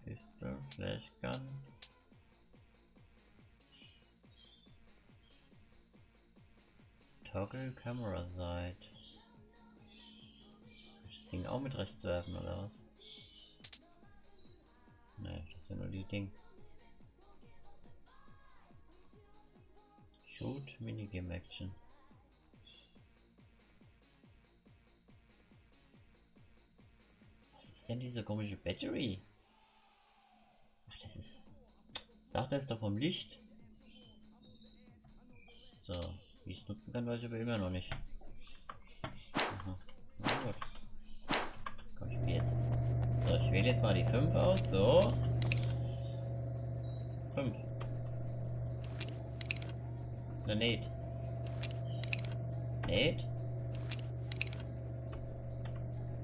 Pistol, flash gun. Toggle camera side. Das Ding auch mit rechts werfen oder was? Ne, das sind nur die Dinge. Shoot, Minigame Action. denn diese komische Battery? Ach, das ist... Ich dachte, das ist doch vom Licht. So, wie ich es nutzen kann, weiß ich aber immer noch nicht. Aha. Na gut. Komm, ich spiele jetzt. So, ich wähle jetzt mal die 5 aus. So. 5. Na, Nate. Nate?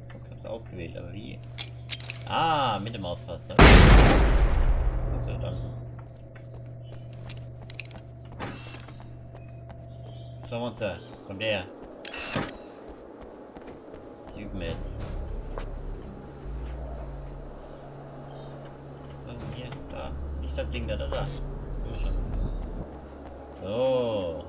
Ich hab's aufgewählt, aber wie? Ah, mit dem Maustaster. Okay, dann. So, Monster. Kommt her. Das üben wir jetzt. Oh, hier, da. Nicht das Ding da. So.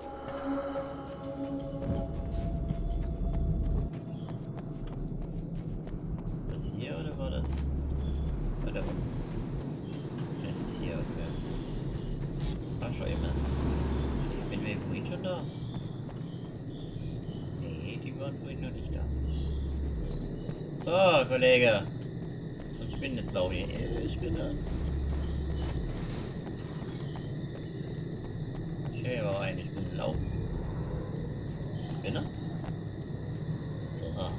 Das hier oder war das? War da unten? Das ist hier, okay. Ach, schon immer. Bin wir vorhin schon da? Nee, die waren vorhin noch nicht da. So, Kollege. Ich bin jetzt blau hier. Ich bin da. Okay, aber eigentlich bin ich laufen. Spinner? So, ah.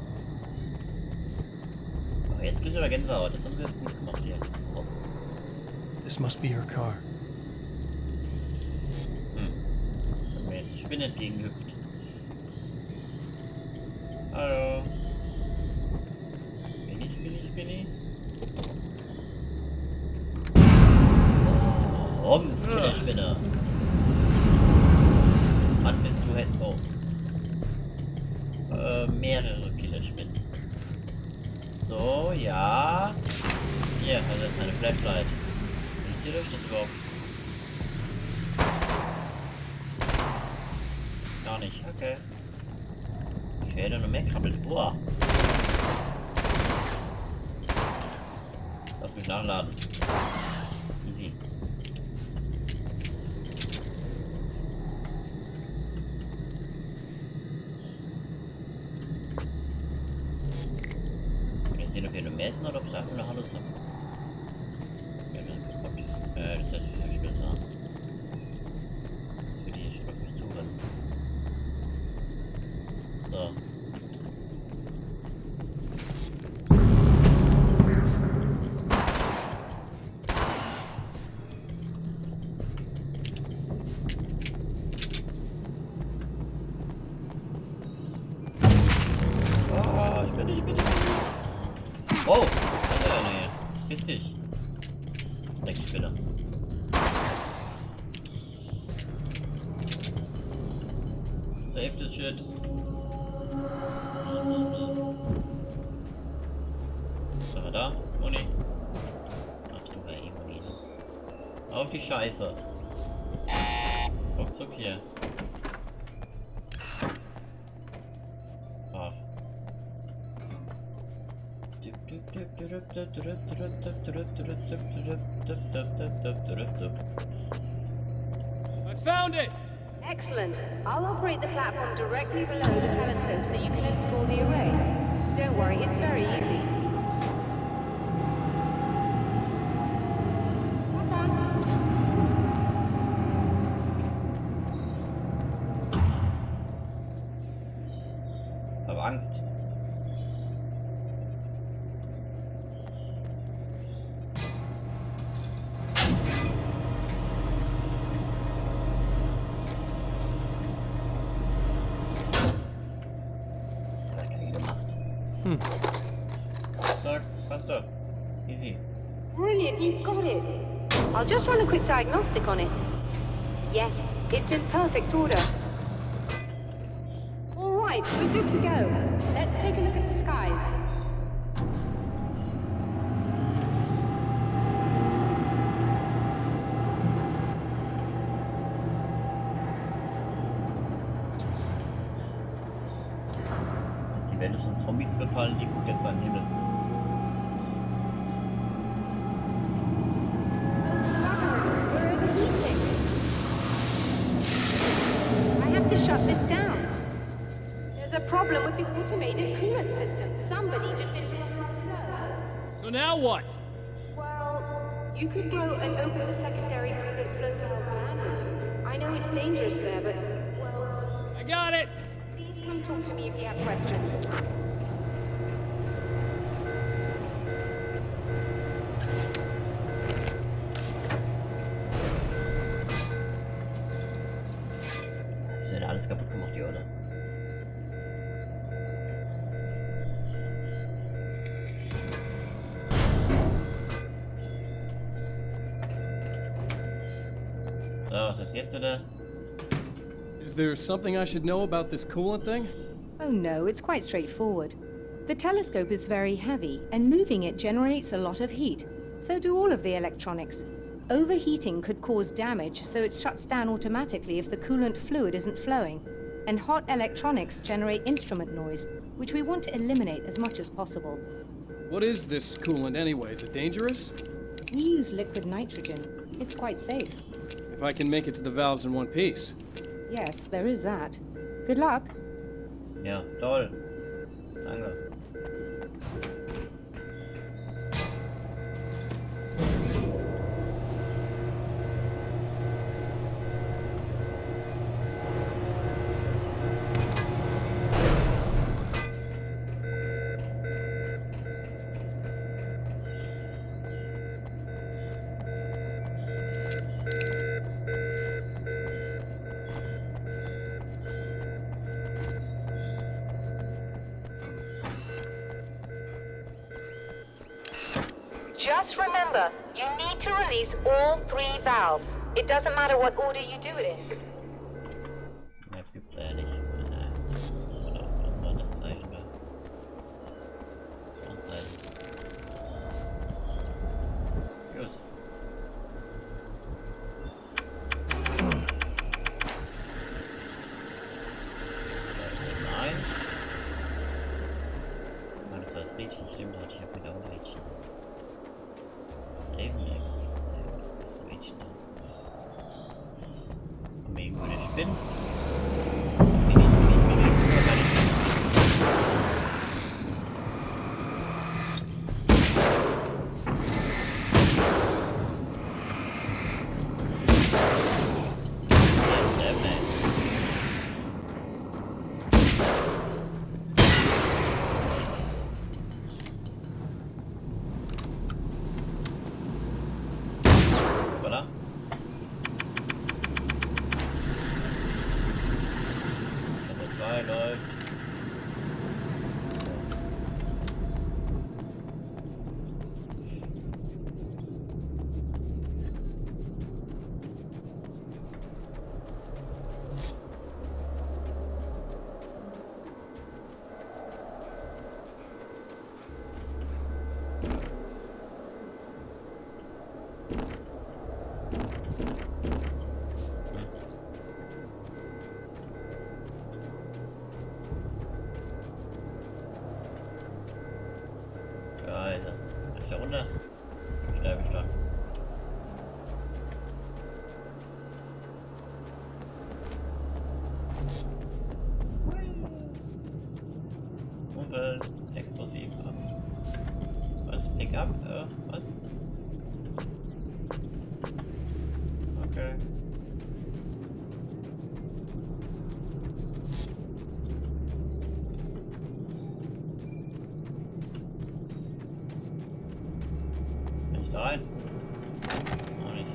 Aber jetzt kriegst du aber Gänsehaut. Das haben wir jetzt gut gemacht hier. Oh. This must be your car. Das hat mir jetzt die Spinne entgegengehüpft. Hallo. Spinny. Warum ist der Spinner? Mann, bist du halt auch. Mehrere Killerspinnen. So, ja. Hier, also jetzt eine Flashlight. Ist hier durch das überhaupt? Gar nicht, okay. Ich werde nur mehr krabbeln. Boah. Lass mich nachladen. Easy. Jetzt sehen, ob wir nur messen oder ob es einfach nur Hallo sagen. Ja, das ist kaputt. Das heißt, ich will sagen. Für die ich schon auf mich zuhören. So. Oh! Alter, nee. Piss dich. Dreckspinner. Save this shit. Was war da? Moni. Ach du Moni. Auf die Scheiße. Ruckzuck hier. Ach. I found it! Excellent. I'll operate the platform directly below the telescope so you can install the array. Don't worry, it's very easy. Hab Angst. Zack, passt doch. Easy. Brilliant, you got it. I'll just run a quick diagnostic on it. Yes, it's in perfect order. All right, we're good to go. Let's take a look at the skies. Die Welt ist von Zombies befallen, die guckt jetzt beim Himmel. I have to shut this down. There's a problem with the automated coolant system. Somebody just interrupted the flow. So now what? Well, you could go and open the secondary coolant flow valve manually. I know it's dangerous there, but, well... I got it! Please come talk to me if you have questions. Ist ja alles kaputt gemacht hier, oder? So, was ist jetzt wieder? Is there something I should know about this coolant thing? Oh no, it's quite straightforward. The telescope is very heavy, and moving it generates a lot of heat. So do all of the electronics. Overheating could cause damage, so it shuts down automatically if the coolant fluid isn't flowing. And hot electronics generate instrument noise, which we want to eliminate as much as possible. What is this coolant anyway? Is it dangerous? We use liquid nitrogen. It's quite safe. If I can make it to the valves in one piece. Yes, there is that. Good luck. Ja, toll. Danke. Just remember, you need to release all 3 valves. It doesn't matter what order you do it in. Das gibt's ja nicht. Nein. Oder was soll das Zeichen da? Zeichen. Gut. Nein. Ich meine, das Rädchen stimmt, hatte ich ja wieder ein Rädchen. Eben nicht. Das Rädchen da. Haben wir irgendwo eine Spinne? Voilà. Nummer 2 läuft. Alter, ist da runter? Sterbe ich da. Umwelt, explosiv ab. Was? Pick up? Was? Okay. Nicht rein. Auch nicht.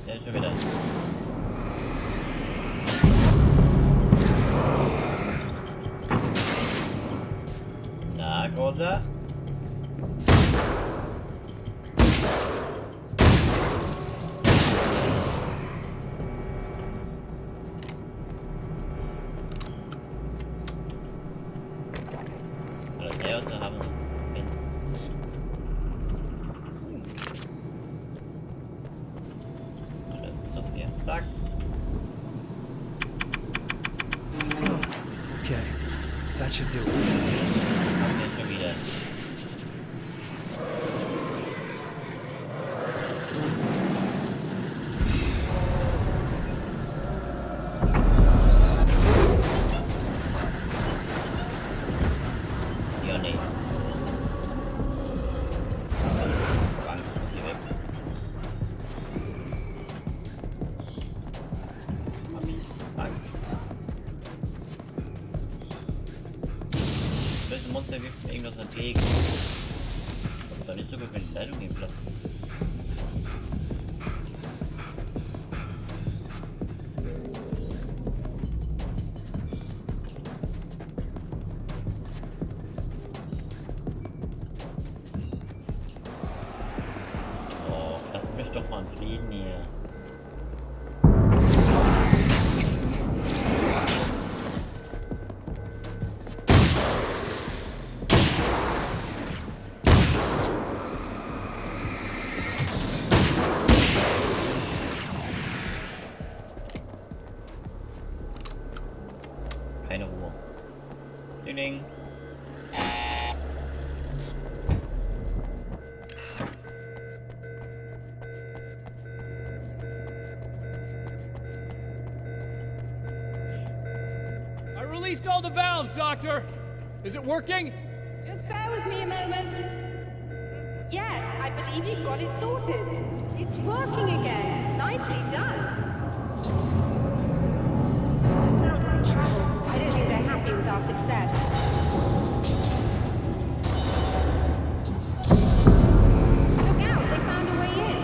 Der ist schon wieder. Na, großer. Alles her und dann haben wir hin. Alles ist auf hier. Zack. Okay, that should do it. Haben wir schon wieder. Monster wirft mir irgendwas entgegen. Aber da nicht sogar, wenn die Leitung eben platzen. Oh, lass mich doch mal in Frieden hier. Keine Ruhe. Ding ding. I released all the valves, Doctor! Is it working? Just bear with me a moment. Yes, I believe you've got it sorted. It's working again. Nicely done. Sounds like trouble. I don't think they're happy with our success. Look out, they found a way in.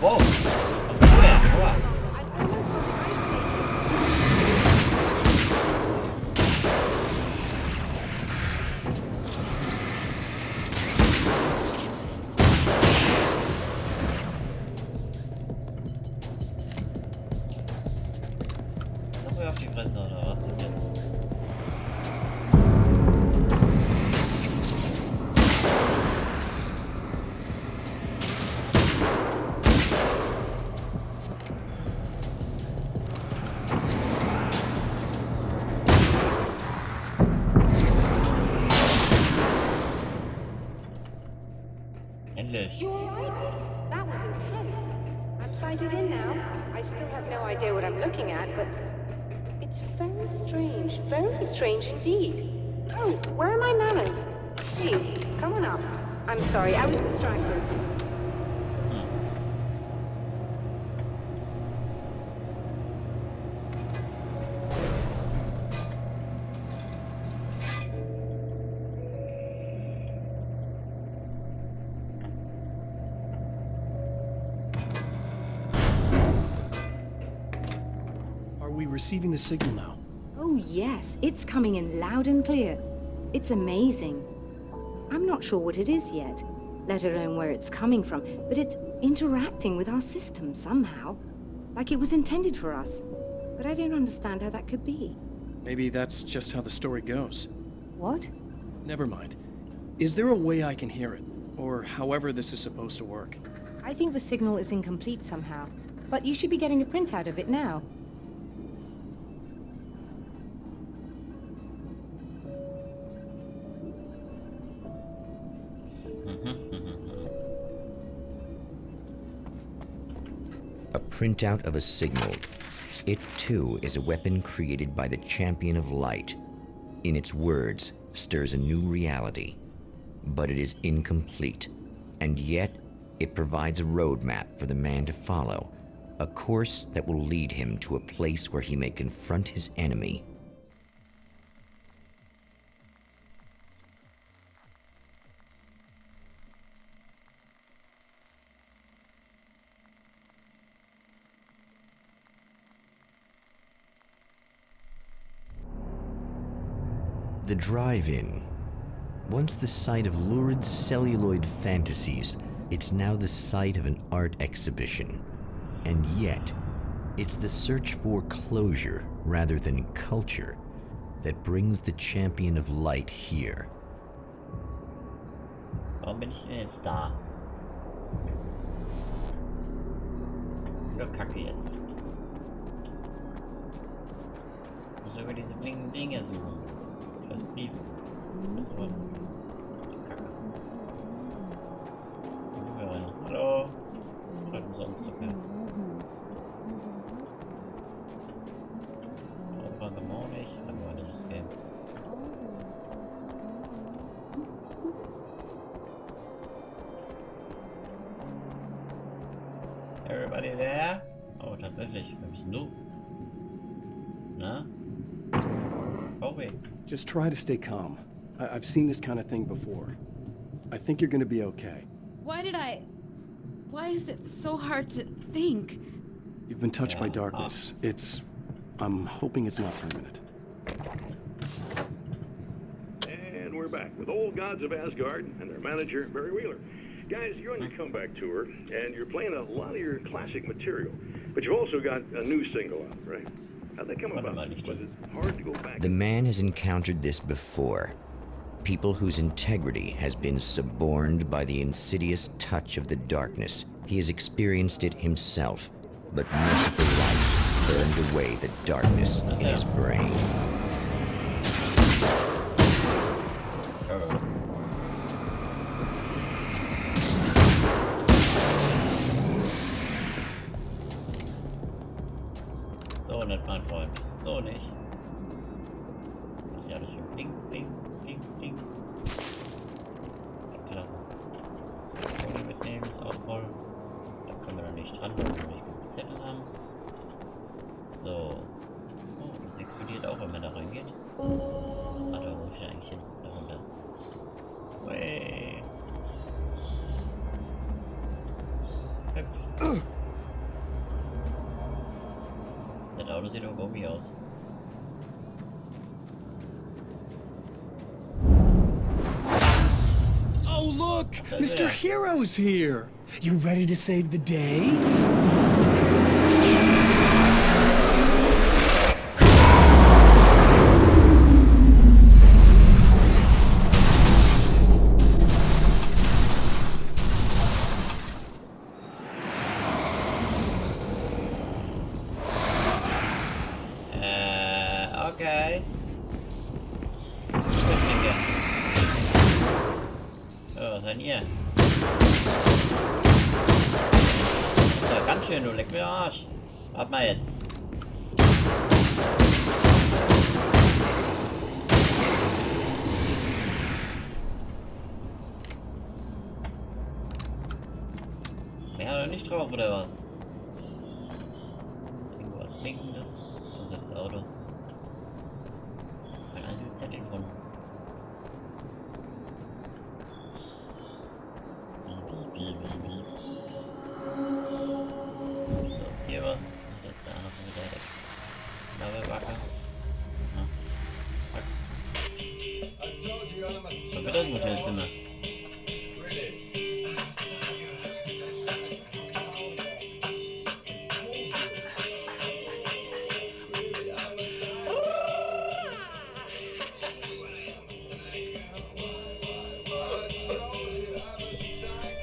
Wow! Was ist das denn? Wow. I've almost got it isolated. Doch auf die Fresse, oder was ist jetzt? Endlich. You alright? That was intense. I'm sighted in now. I still have no idea what I'm looking at, but it's very strange indeed. Oh, where are my manners? Please, come on up. I'm sorry, I was distracted. Are we receiving the signal now? Oh, yes, it's coming in loud and clear. It's amazing. I'm not sure what it is yet, let alone where it's coming from, but it's interacting with our system somehow, like it was intended for us. But I don't understand how that could be. Maybe that's just how the story goes. What? Never mind. Is there a way I can hear it? Or however this is supposed to work? I think the signal is incomplete somehow, but you should be getting a printout of it now. A printout of a signal. It too is a weapon created by the champion of light. In its words, stirs a new reality. But it is incomplete, and yet it provides a roadmap for the man to follow, a course that will lead him to a place where he may confront his enemy. The drive-in. Once the site of lurid celluloid fantasies, it's now the site of an art exhibition. And yet, it's the search for closure rather than culture that brings the champion of light here. Warum bin ich denn jetzt da? Oder Kacke jetzt. Ich muss über diese blinkenden Dinge suchen. Das Brief. Das war Kacke. Hallo. Was denn sonst so viel? Aufwand am auch nicht. Dann war das Game. Wirklich, wer bist denn du? Na? VW. Just try to stay calm. I've seen this kind of thing before. I think you're gonna be okay. Why is it so hard to think? You've been touched by darkness. I'm hoping it's not permanent. And we're back with old gods of Asgard and their manager, Barry Wheeler. Guys, you're on your comeback tour, and you're playing a lot of your classic material. But you've also got a new single out, right? How'd that come about? Was it hard to go back? The man has encountered this before. People whose integrity has been suborned by the insidious touch of the darkness. He has experienced it himself, but merciful light burned away the darkness in his brain. So nicht, mein Freund. So nicht. Das ist ja alles schön. Ding, ding, ding, ding. Klasse. Ohne mitnehmen ist auch voll. Da können wir noch nicht dran, weil wir nicht genug Zettel haben. So. Oh, das explodiert auch, wenn man da reingeht. Ah, da muss ich ja eigentlich hin. Da runter. Wey. Das Auto sieht doch irgendwie aus. Oh, look! Mr. Hero's here! You ready to save the day? Okay. Was seid ihr? Ja, ganz schön, du leck mir den Arsch. Warte mal jetzt. Mehr nicht drauf, oder was? Irgendwas Blinkendes. Und das Auto. Ein altes Telefon. Hier was. Jetzt da noch wieder weg. Da Wacke. So wird das Hotelzimmer.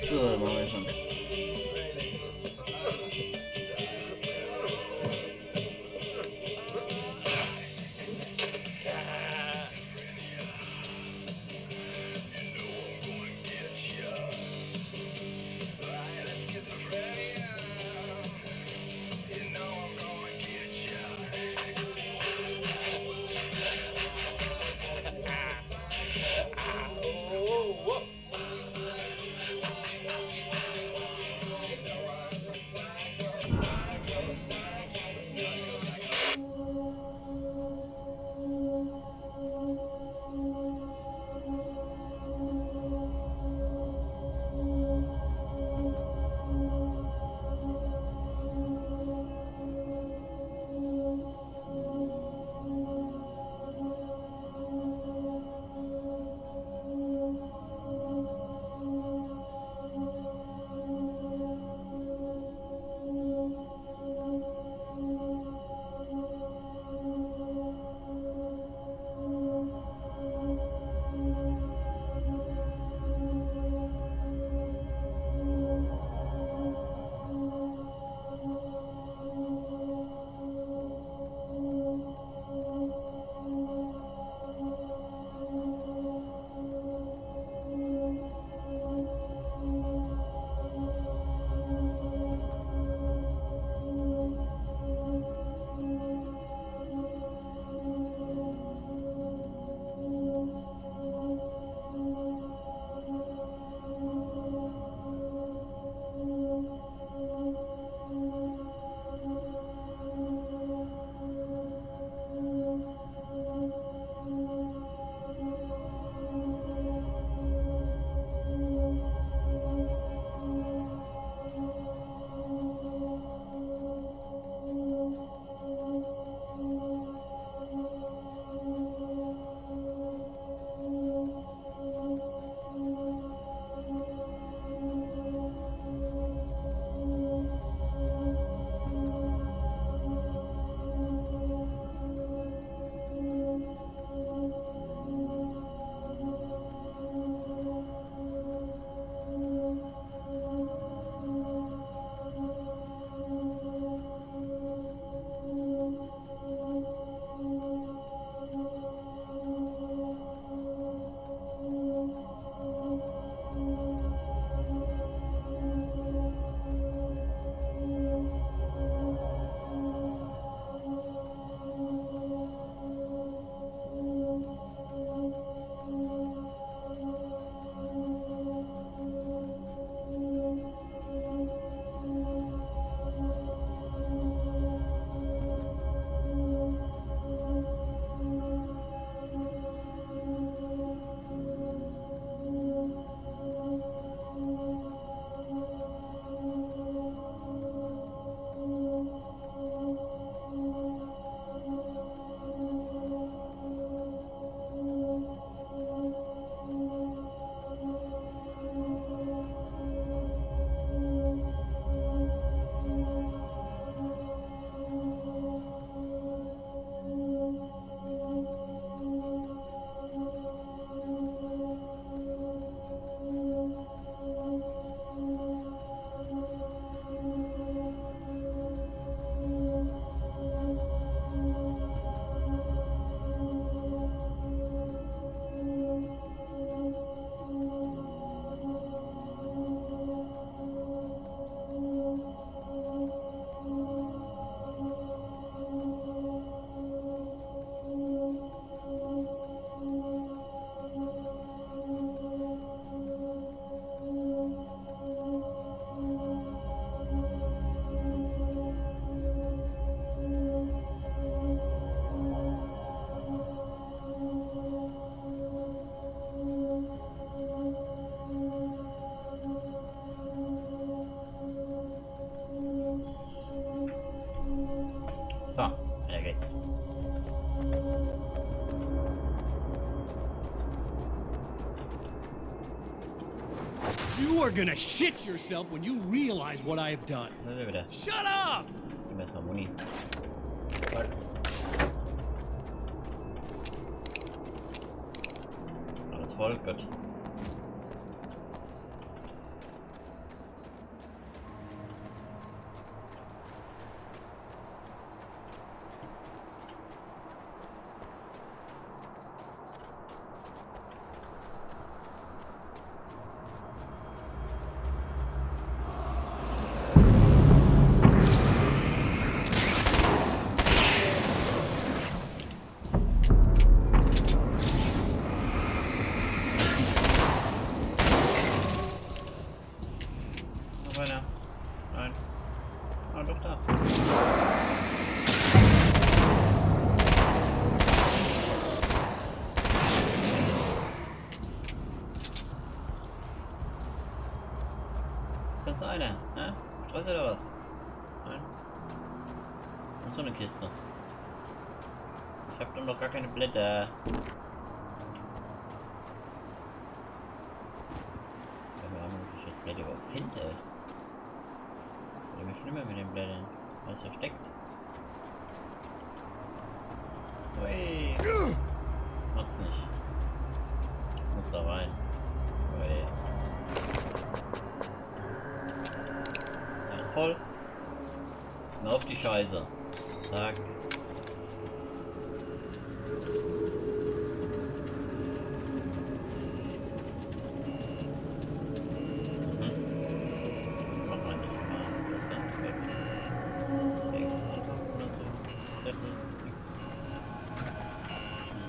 So, machen wir schon. So, weiter geht's. You are gonna shit yourself when you realize what I have done. Shut up! Gib mir erstmal Muni. Voll. Alles voll, gut. Weiter. Nein. Ah, doch da. Das ist einer, ne? Stress oder was? Nein. Und so eine Kiste. Ich hab doch noch gar keine Blätter. Wir haben das Blätter überhaupt hinter. Immer schlimmer mit den Blättern. Was versteckt. Ui. Macht's nicht. Muss da rein. Ui. Ja, voll. Und auf die Scheiße. Zack.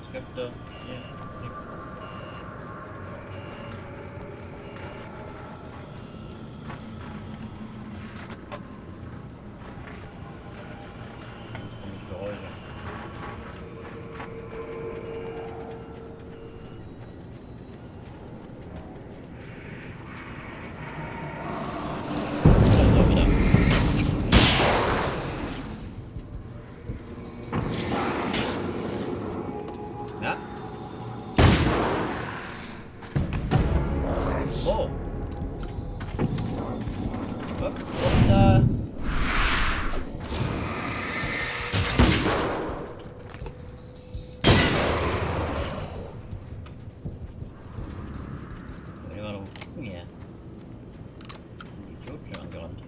Skripte. Hier. Geräusche. Ja? Oh. Hopp, runter. Ich war noch gucken hier. Die Idiot schon angerannt.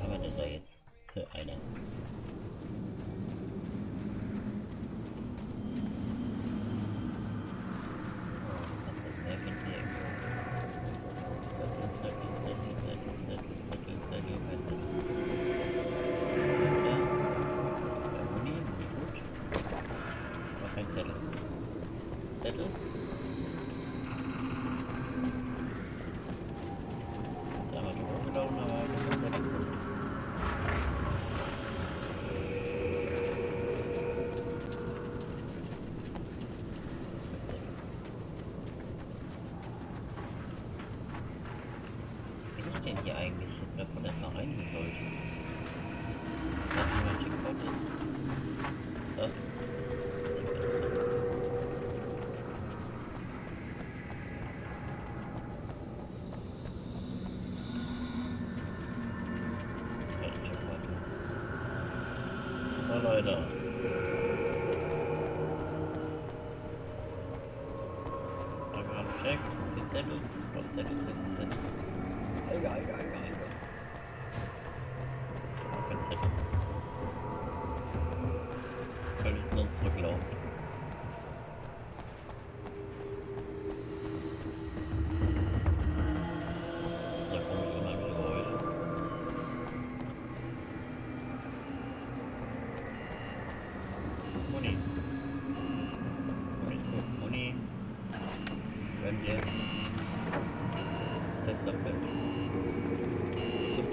Aber das war jetzt für einer. Zettel? Da war die hochgelaufen, aber das ist ja nicht gut. Was ist denn hier eigentlich? Ich hab davon erstmal reingehen sollte. Das ist mein Checkpoint ist. Das. Leute. Einmal check, den Zettel. Was Zettel. Egal. Auch kein Zettel. Kann ich sonst zurücklaufen. Da komme ich immer wieder Geräusche. Muni. Muni ist gut. Muni. Wenn wir.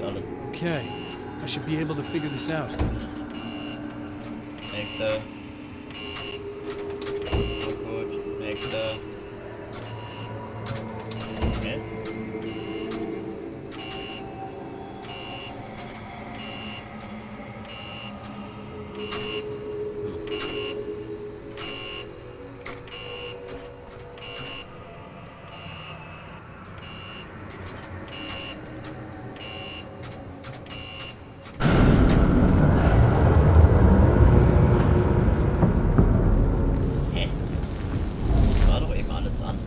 alles. Okay, I should be able to figure this out. Nächste. Gut, nächste. Okay. War doch eben alles an.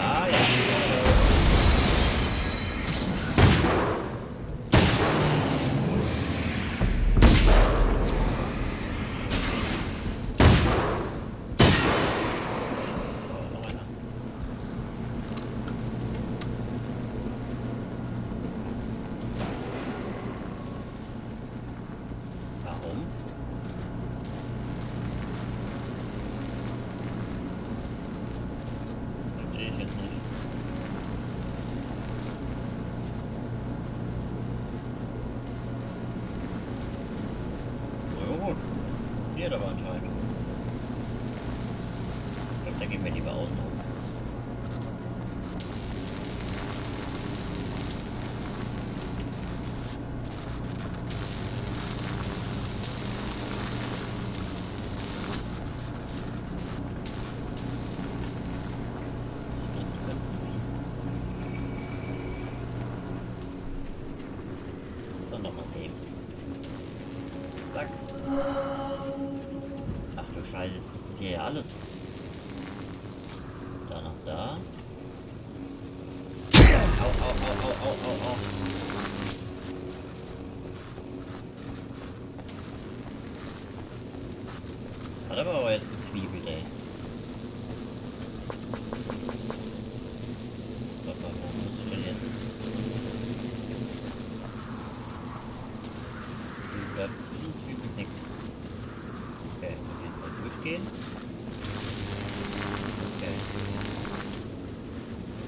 Ah ja. Oh, noch einer. Warum? Verstehe ich jetzt nicht. So gut. Hier aber anscheinend. Ich glaube, da gehen wir lieber außen rum. Dann nochmal nehmen. Zack. Ach du Scheiße, das ist hier ja alles. Da nach da. Au, au, au, au, au, au, au. Hat aber jetzt eine Zwiebel, ey. Papa, wo musst du denn jetzt? Da Zwiebel nix. Okay, muss jetzt mal durchgehen. Okay.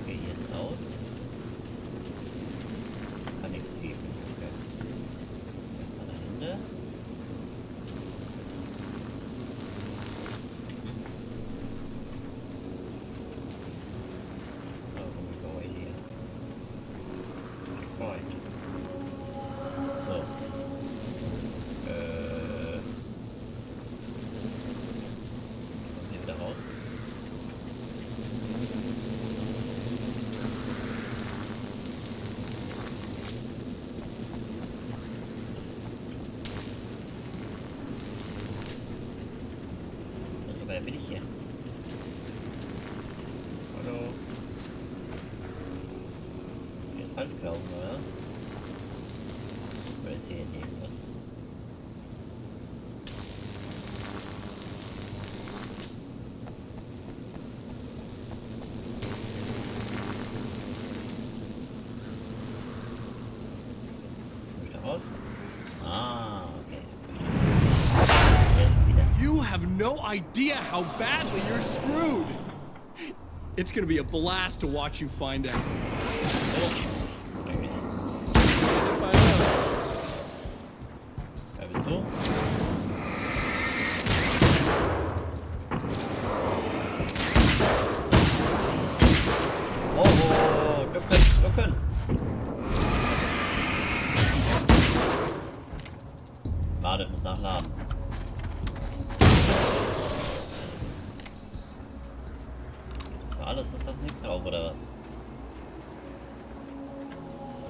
Okay, jetzt aus. Kann nichts geben. Okay. Jetzt an der Hände. So, wo go hier? Right. So. Hier wieder raus. Also, wer bin ich hier? Hallo? Hier ist halt glauben, oder? Oder ist hier irgendwas? Wieder raus? Ah, okay. Jetzt wieder. You have no idea how badly you're screwed! It's gonna be a blast to watch you find out. By those. Wer bist du? Oh, oh, ducken. Warte, ich muss nachladen. Für alles ist das nichts drauf, oder was?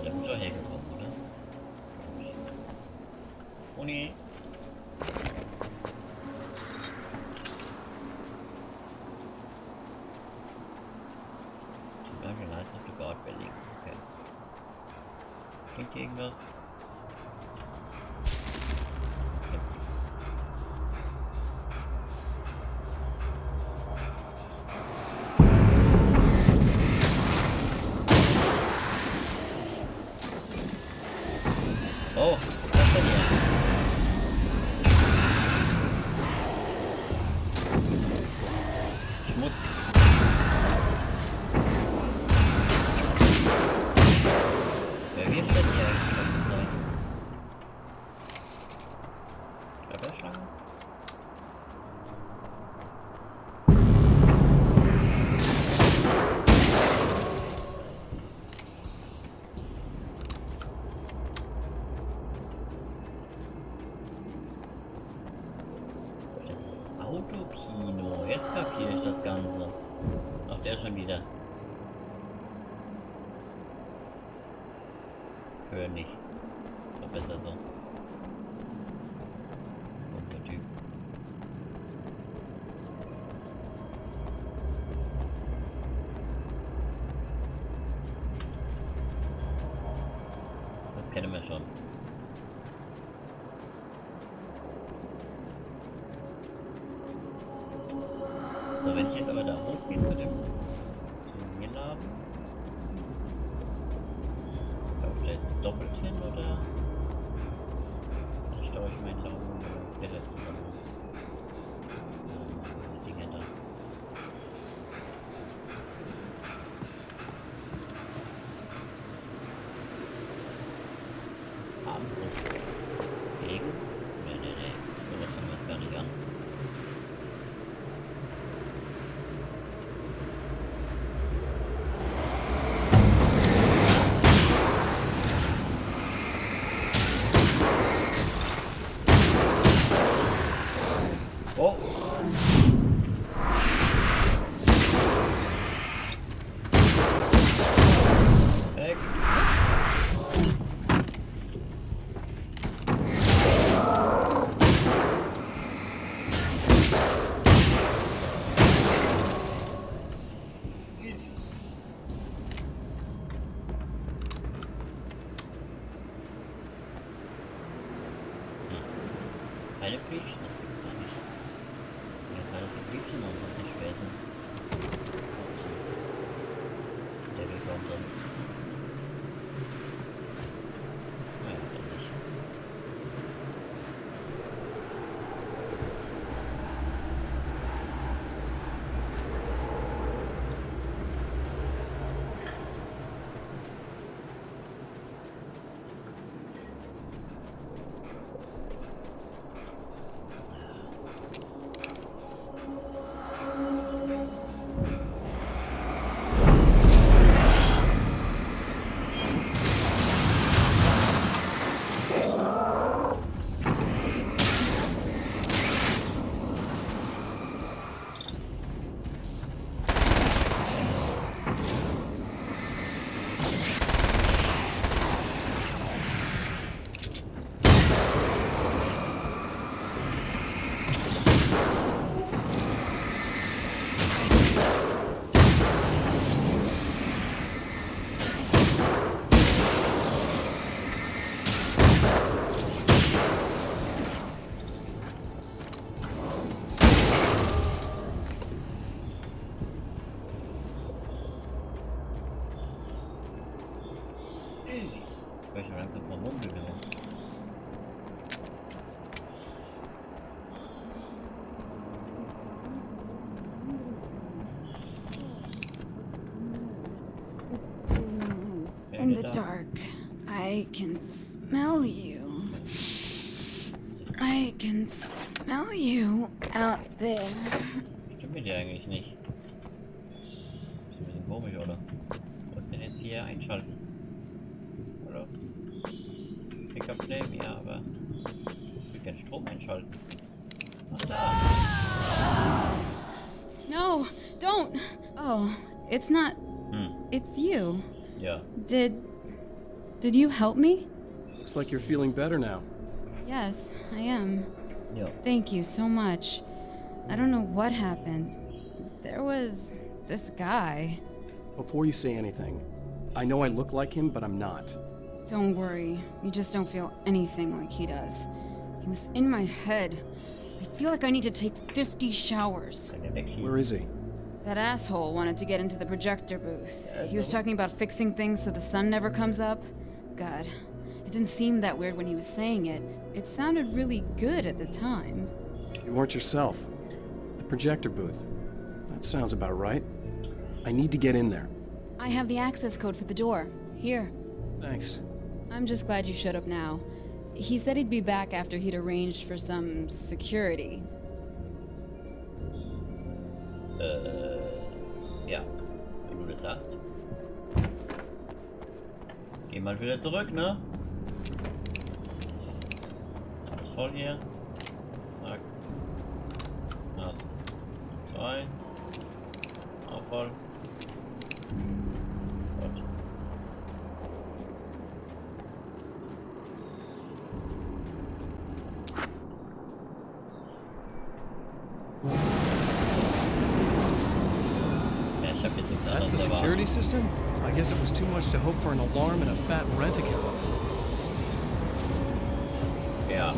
Der muss doch hergekommen, oder? Oh nee. Danke, nice of the God building. Okay. Klingt irgendwas? Oh, was ist denn hier? Schmutz. Wer Höhe nicht. War besser so. Guter Typ. Das kennen wir schon. So, wenn ich jetzt aber da hochgehe zu dem Souvenirladen, glaube ich, da jetzt doppelt hin oder staue ich meinen Laden oder der letzte verloren? Die Dinge da. Abendbrust. Gegen? Nee. Sowas haben wir jetzt gar nicht an. Oh! Weg! Keine Fisch, das gibt's gar nicht. Ja, keine Fischchen und was nicht schwer sind. Der Weg war umsonst. Naja, dann nicht. Ich weiß schon langsam vom Mundbewegung. In the dark, I can smell you. I can smell you out there. Stimmt mit dir eigentlich nicht. Ist ein bisschen komisch, oder? Was denn jetzt hier einschalten? Oder? Pick up Flame, ja, aber ich will gerne Strom einschalten. Ach da! No, don't. Oh, it's not. It's you. Ja. Did you help me? Looks like you're feeling better now. Yes, I am. Ja. Thank you so much. I don't know what happened. There was this guy. Before you say anything, I know I look like him, but I'm not. Don't worry. You just don't feel anything like he does. He was in my head. I feel like I need to take 50 showers. Where is he? That asshole wanted to get into the projector booth. He was talking about fixing things so the sun never comes up. God, it didn't seem that weird when he was saying it. It sounded really good at the time. You weren't yourself. The projector booth. That sounds about right. I need to get in there. I have the access code for the door. Here. Thanks. I'm just glad you showed up now. He said he'd be back after he'd arranged for some security. Ja, wie du das sagst. Geh mal wieder zurück, ne? Alles voll hier. Zack. Na, 2. Auch voll. Gut. 1. security system? I guess it was too much to hope for an alarm and a fat rent-a-car. Ja.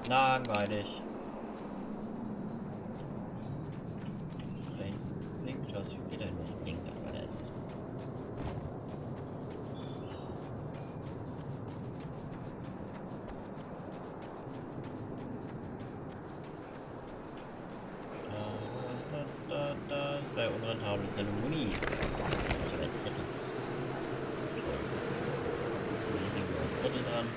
Langweilig. Links, was wieder nicht links, aber das ist. Da ist bei unserer Tafel Zeremonie. Dritte dran.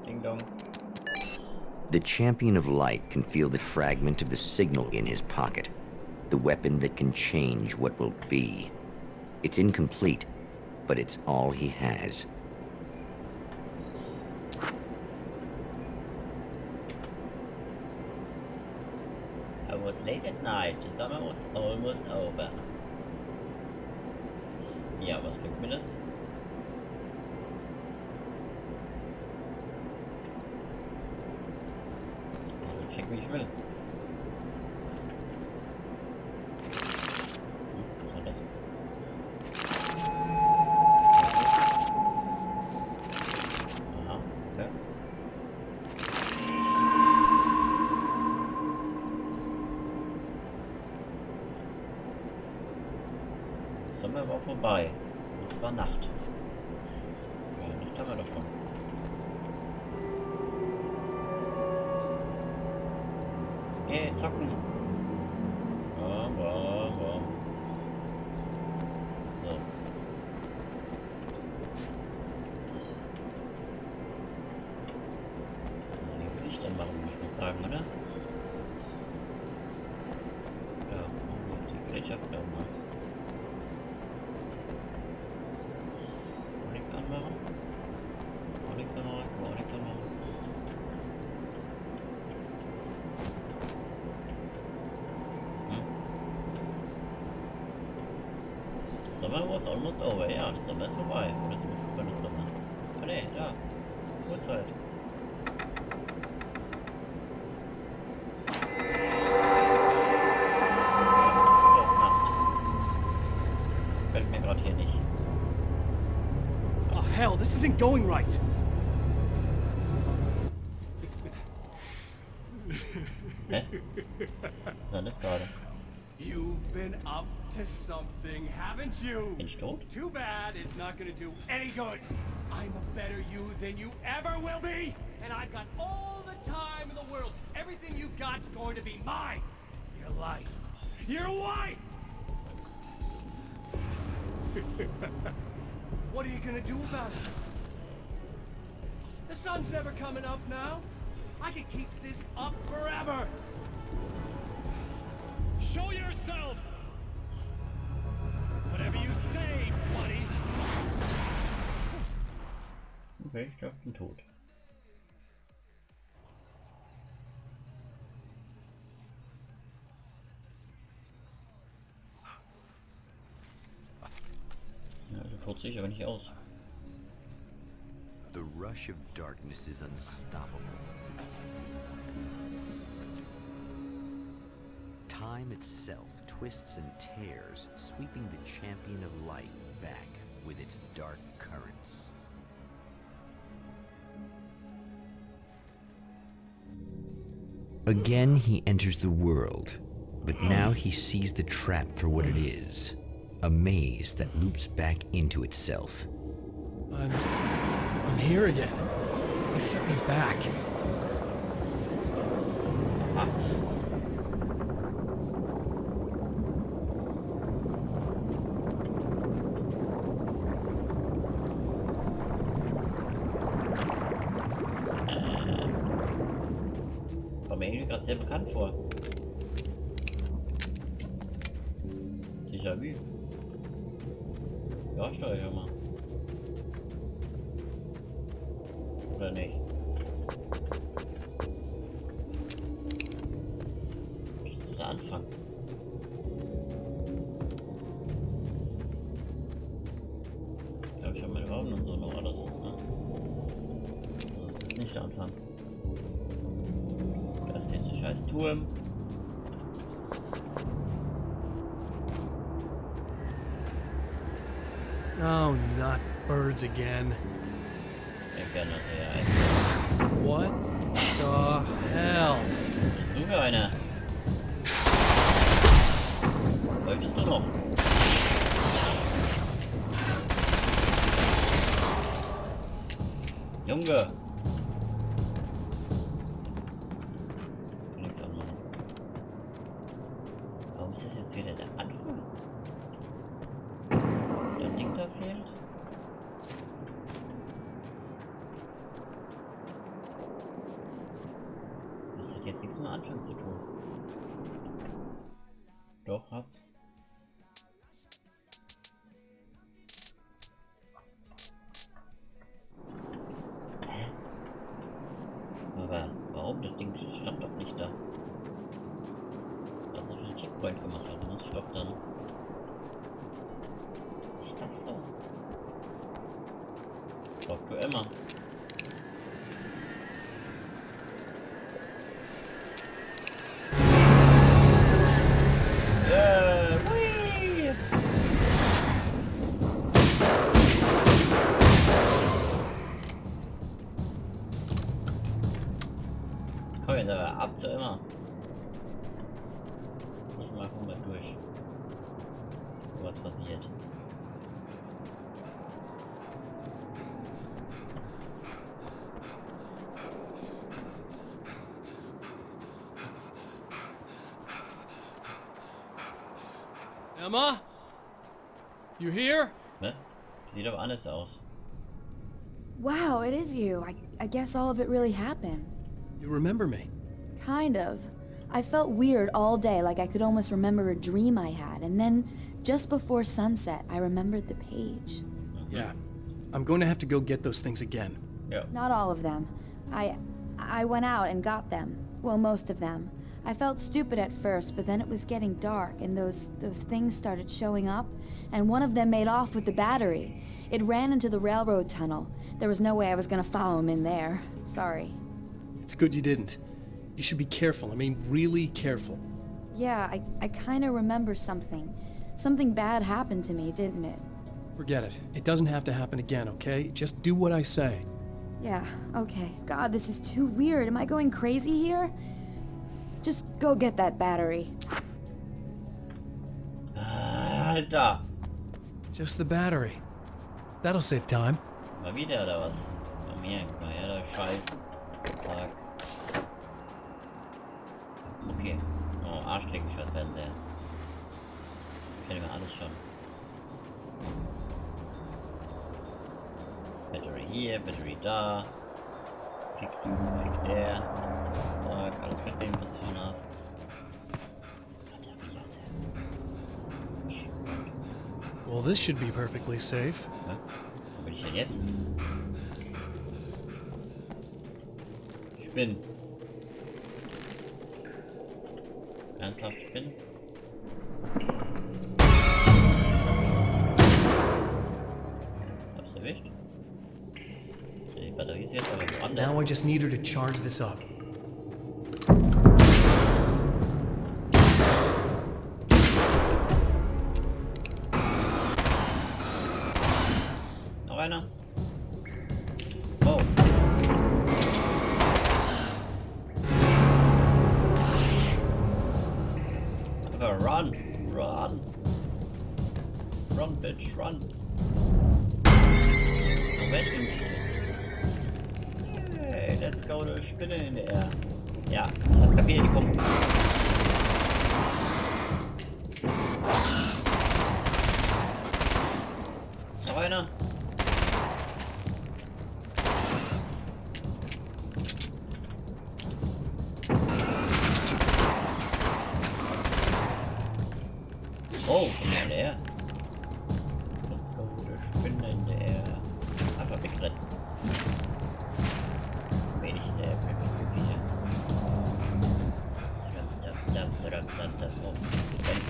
Ding dong. The champion of light can feel the fragment of the signal in his pocket, the weapon that can change what will be. It's incomplete, but it's all he has. I was late at night. The summer was almost over. Ja, was bringt mir das? Check, wie ich will. Was war das? Aha, okay. Sommer war vorbei. Und es war Nacht. Licht haben wir doch schon. Hey, zocken. So. Wie will ich denn machen, muss ich mal sagen, oder? Ja, machen wir die Gesellschaft da mal. Nichts anmachen. Nichts anmachen. Summer was almost over, ja, das Sommer ist vorbei. Oder zumindest über das Sommer. Ah ne, da. Uhrzeit. Fällt mir gerade hier nicht. Oh, hell, this isn't going right. Hä? Was war das gerade? You've been up to something, haven't you? Bin ich tot? Too bad it's not gonna do any good. I'm a better you than you ever will be, and I've got all the time in the world. Everything you've got's going to be mine. Your life. Your wife! What are you gonna do about it? The sun's never coming up now. I can keep this up forever. Show yourself! Whatever you say, buddy! Okay, ich glaube, ich bin tot. Ja, so tot sehe ich aber nicht aus. The rush of darkness is unstoppable. Time itself twists and tears, sweeping the champion of light back with its dark currents. Again, he enters the world, but now he sees the trap for what it is, a maze that loops back into itself. I'm here again. He sent me back. Kommt mir irgendwie gerade sehr bekannt vor. Déjà-vu. Ja, steuer ich mal. Oder nicht? Das ist der Anfang. Ich glaube, ich habe meine Waffen und so noch alles. Ne? Das ist nicht der Anfang. Das ist jetzt der scheiß Turm. Oh, not birds again. Ich kenne das ja eigentlich. What the hell? Was bist du für einer? Wolltest du noch? Junge! Nichts anmachen. Warum ist das jetzt wieder der Anfang? Das Ding da fehlt? Das hat jetzt nichts mit Anfang zu tun. Doch, hat's. Aber warum? Das Ding stand doch nicht da. Das ist ein Checkpoint gemacht, also muss ich doch dann. Ist das so? Doch du immer. Hui! Komm jetzt aber ab zu immer. Ich mach mal durch. Was passiert? Emma? You here? Ne? Sieht aber anders aus. Wow, it is you. I guess all of it really happened. You remember me? Kind of. I felt weird all day, like I could almost remember a dream I had, and then, just before sunset, I remembered the page. Yeah. I'm going to have to go get those things again. Ja. Not all of them. I went out and got them. Well, most of them. I felt stupid at first, but then it was getting dark, and those things started showing up, and one of them made off with the battery. It ran into the railroad tunnel. There was no way I was gonna follow him in there. Sorry. It's good you didn't. You should be careful. I mean, really careful. Yeah, I kinda remember something. Something bad happened to me, didn't it? Forget it. It doesn't have to happen again, okay? Just do what I say. Yeah, okay. God, this is too weird. Am I going crazy here? Just go get that battery. Alter! Just the battery. That'll save time. Mal wieder oder was? Bei mir, ja, der Scheiß. Tag. Okay. Oh, Arschlecken für Fernseher. Ich kenne mir alles schon. Battery hier, Battery da. Fix du, fix der. Tag, alles verstehen, was ich schon habe. Well, this should be perfectly safe. Ja? Wo bin ich denn jetzt? Ich bin. Ernsthaft, ich bin. Hab's erwischt? Die Batterie ist jetzt aber woanders. Now I just need her to charge this up. Noch einer? Oh. Aber run! Run! Run, bitch, run! Moment, hey, let's go, eine Spinne in der Air. Ja, ich hab kapiert, die kommen. Noch einer? Oh, in der Air. Let's go, eine Spinne in der Air. Einfach wegrennen. Wenig in der Air,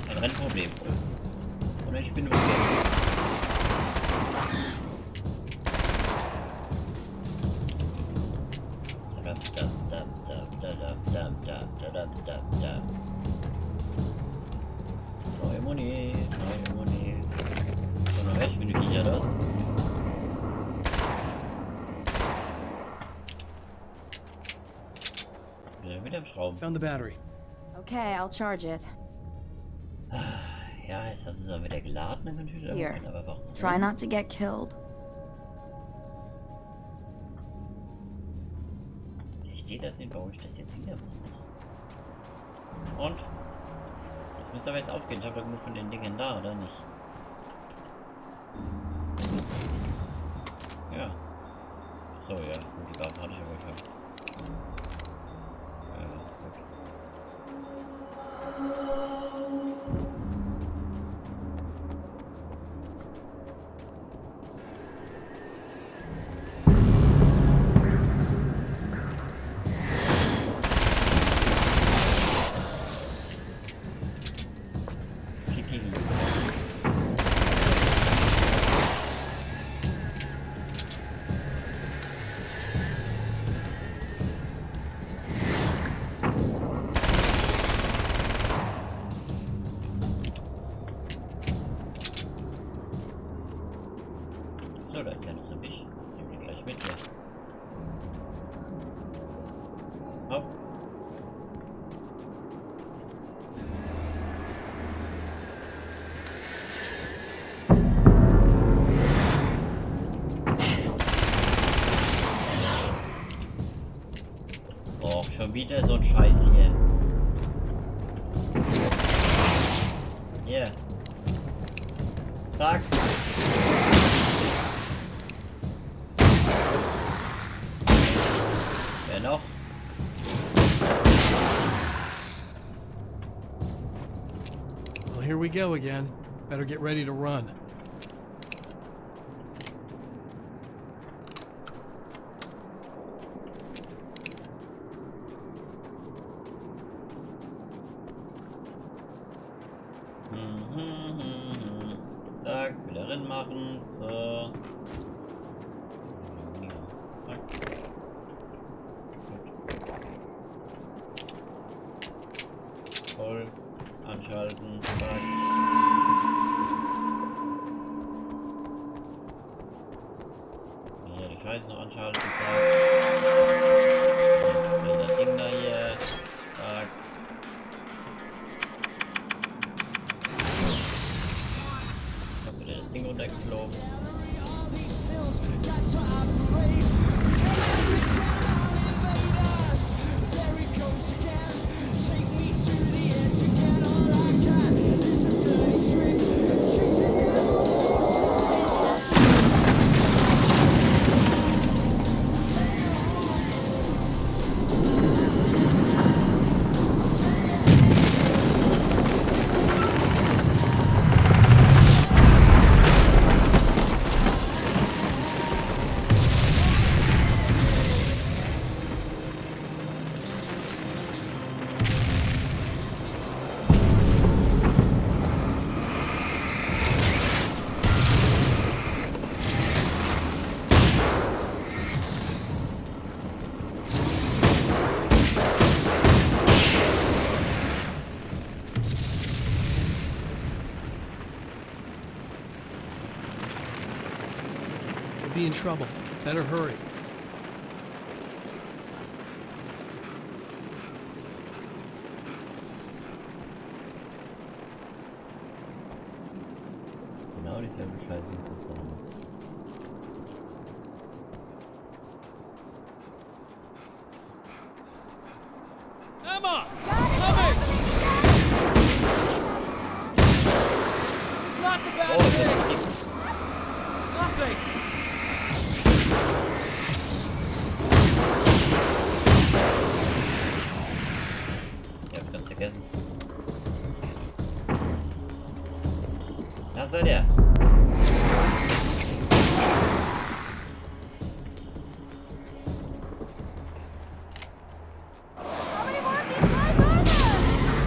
ein Rennproblem. Oder ich bin Neue Muni, neue Muni. So, noch welche Minuten ja das? Wieder am Schrauben. Found the battery. Okay, I'll charge it. Ja, jetzt hast du es dann wieder geladen, dann kannst du wieder Here. aber warum? Try not to get killed. Ich stehe das nicht, warum ich das jetzt wieder mache. Und? Das müsste aber jetzt aufgehen. Ich habe doch genug von den Dingen da, oder nicht? Ja. So, ja. Gut, die Waffen hatte ich aber schon. Ja, gut. So, da kennst du mich. Nimm die gleich mit mir. Hopp. Oh, schon wieder so ein Scheiß hier. Hier. Zack. Wer noch? Well, here we go again. Better get ready to run. Zack, wieder rein machen. So. Zack. Voll. Anschalten. Zack. Hier die Scheiße noch anschalten. Zack. Das Ding da hier. Zack. Das Ding runtergeflogen. Be in trouble. Better hurry. Genau dieselbe Scheiße zusammen. Emma! Coming! This is not the bad thing! Nothing! Ich hab das vergessen. Was soll der?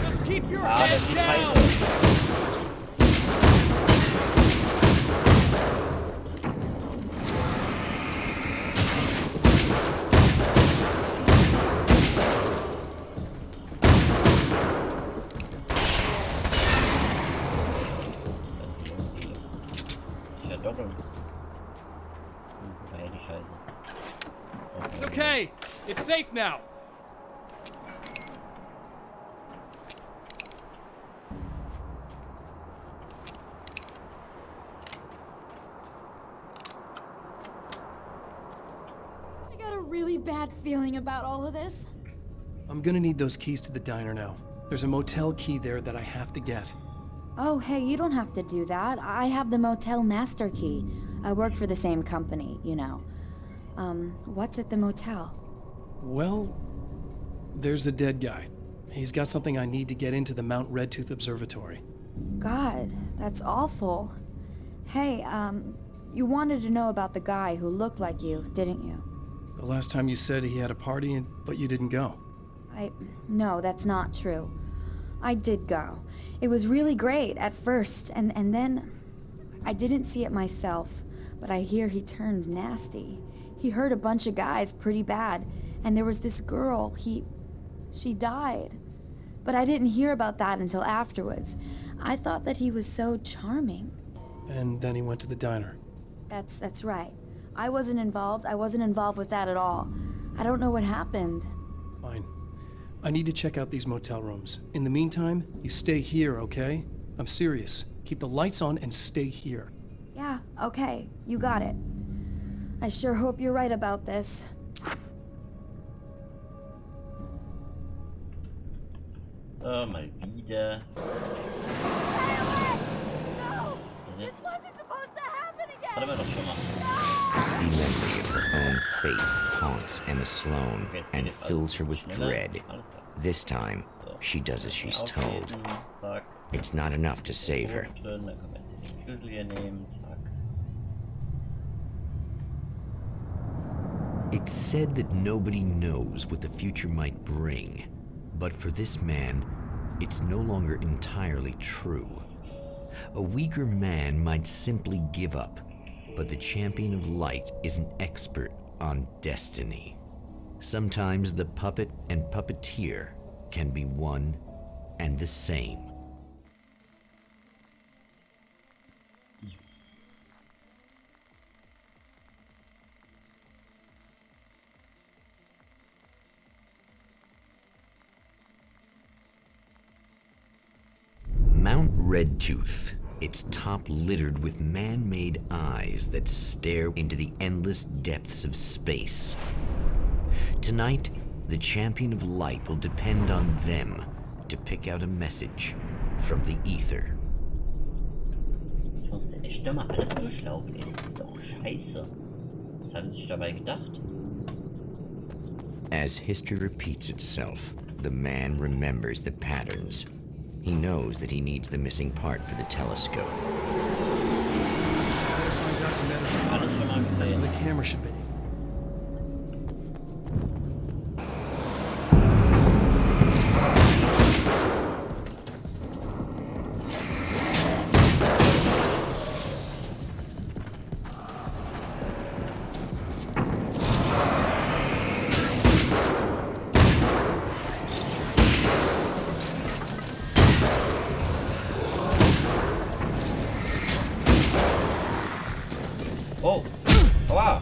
Just keep your Ah, das head ist down! scheiße. It's okay! It's safe now! I got a really bad feeling about all of this. I'm gonna need those keys to the diner now. There's a motel key there that I have to get. Oh, hey, you don't have to do that. I have the motel master key. I work for the same company, you know. What's at the motel? Well, there's a dead guy. He's got something I need to get into the Mount Redtooth Observatory. God, that's awful. Hey, you wanted to know about the guy who looked like you, didn't you? The last time you said he had a party, but you didn't go. No, that's not true. I did go. It was really great at first, and then I didn't see it myself, but I hear he turned nasty. He hurt a bunch of guys pretty bad, and there was this girl, she died. But I didn't hear about that until afterwards. I thought that he was so charming. And then he went to the diner. That's right. I wasn't involved with that at all. I don't know what happened. Fine. I need to check out these motel rooms. In the meantime, you stay here, okay? I'm serious. Keep the lights on and stay here. Yeah, okay. You got it. I sure hope you're right about this. So, mal wieder. This wasn't supposed to happen again. Warte mal doch schon mal. The memory of her own fate haunts Emma Sloan and fills her with dread. This time, she does as she's told. It's not enough to save her. It's said that nobody knows what the future might bring, but for this man, it's no longer entirely true. A weaker man might simply give up, but the champion of light is an expert on destiny. Sometimes the puppet and puppeteer can be one and the same. Mount Redtooth, its top littered with man-made eyes that stare into the endless depths of space. Tonight, the champion of light will depend on them to pick out a message from the ether. Ich musste echt doch mal alles durchlaufen, ey. Das ist doch scheiße. Was haben sie sich dabei gedacht? As history repeats itself, the man remembers the patterns. He knows that he needs the missing part for the telescope. That's where the camera should be. Oh! Wow!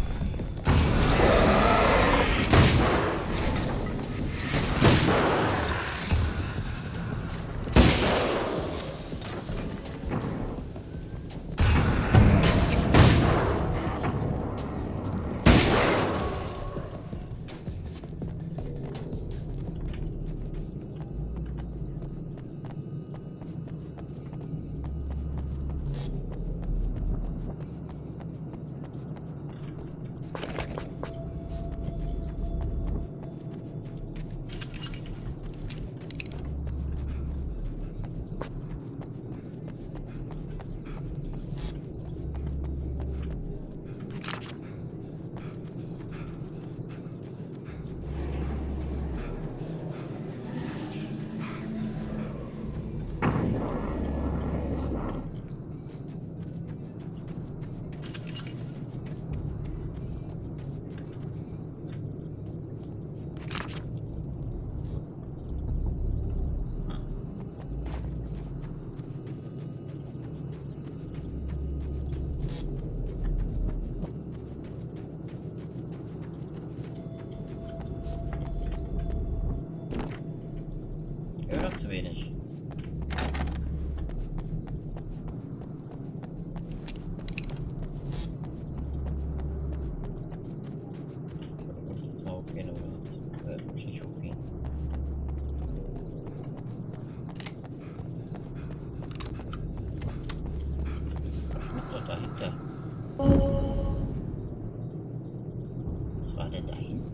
Ja, noch zu wenig. Hochgehen, oder? Muss nicht hochgehen. Was ist doch dahinter? Was war denn dahinter?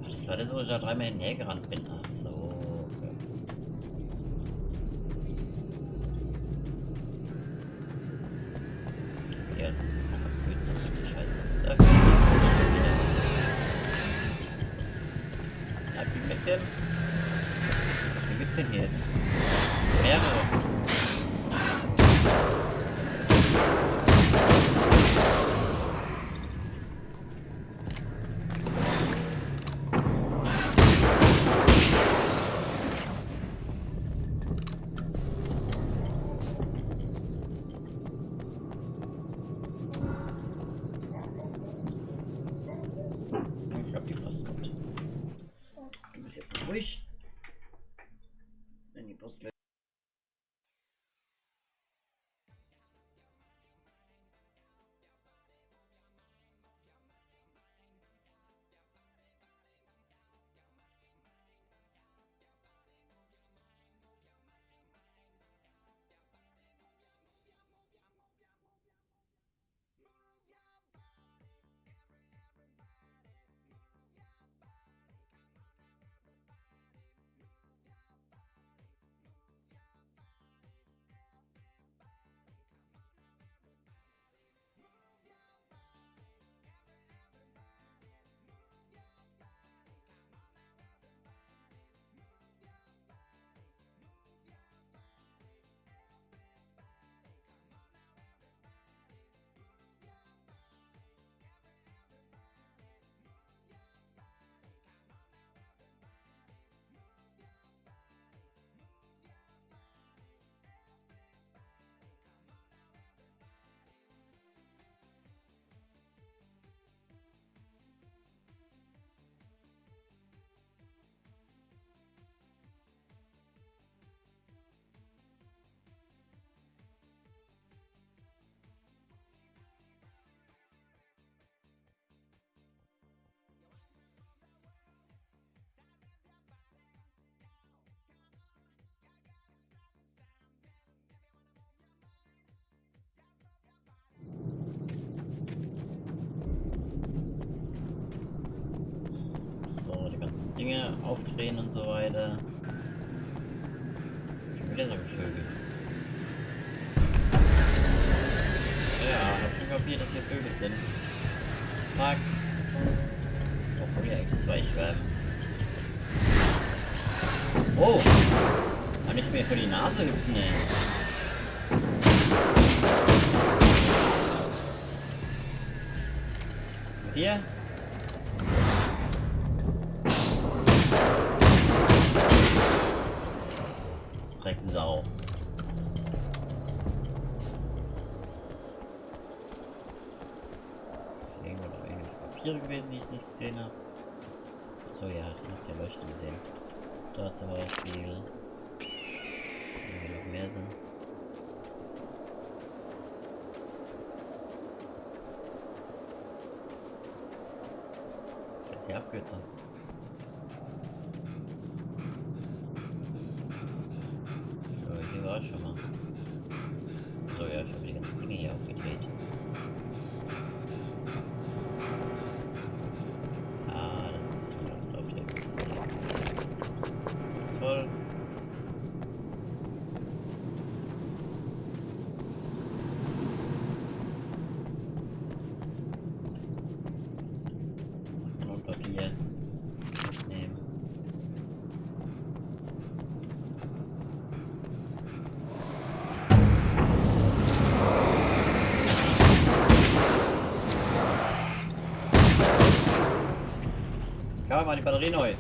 Das war das, wo ich da dreimal hinterhergerannt bin. Ach so. Okay. Ja, Scheiße. Na, wie mit dem? Wie gibt's denn hier? Mehrere. Dinge aufdrehen und so weiter. Schon wieder so ein Vögel. Ja, hab schon kapiert, dass hier Vögel sind. Fuck. Obwohl ja extra zwei schwärmen. Oh! Kann ich mir vor die Nase hüpfen, ey. Hier? Drecksau. Irgendwo noch irgendwelche Papiere gewesen, die ich nicht gesehen habe. So ja, ich muss ja leuchten gesehen. Da zum Beispiel. Noch mehr sind. Das ist die Abkürzung. So, hier war ich schon mal. So ja, ich habe die ganzen Dinge hier aufgedreht. Ah, das ist toll. Und Papier nehmen. Ja, mal die Batterie neu.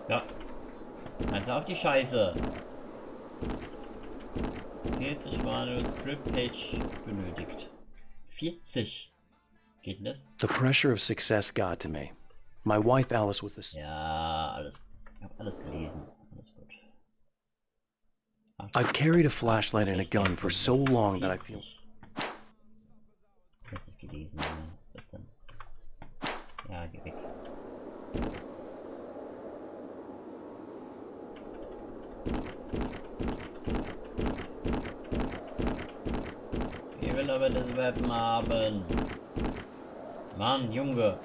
Ja. Also auf die Scheiße. 40 war nur Script-Page benötigt. 40. Geht denn das? The pressure of success got to me. My wife Alice was the... Ja, alles. Ich hab alles gelesen. Alles gut. Ach, I've carried a flashlight and a gun for so long that I feel... ich hab nicht gelesen. Was denn? Ja, geh weg. Ich will aber das Wappen haben. Mann, Junge.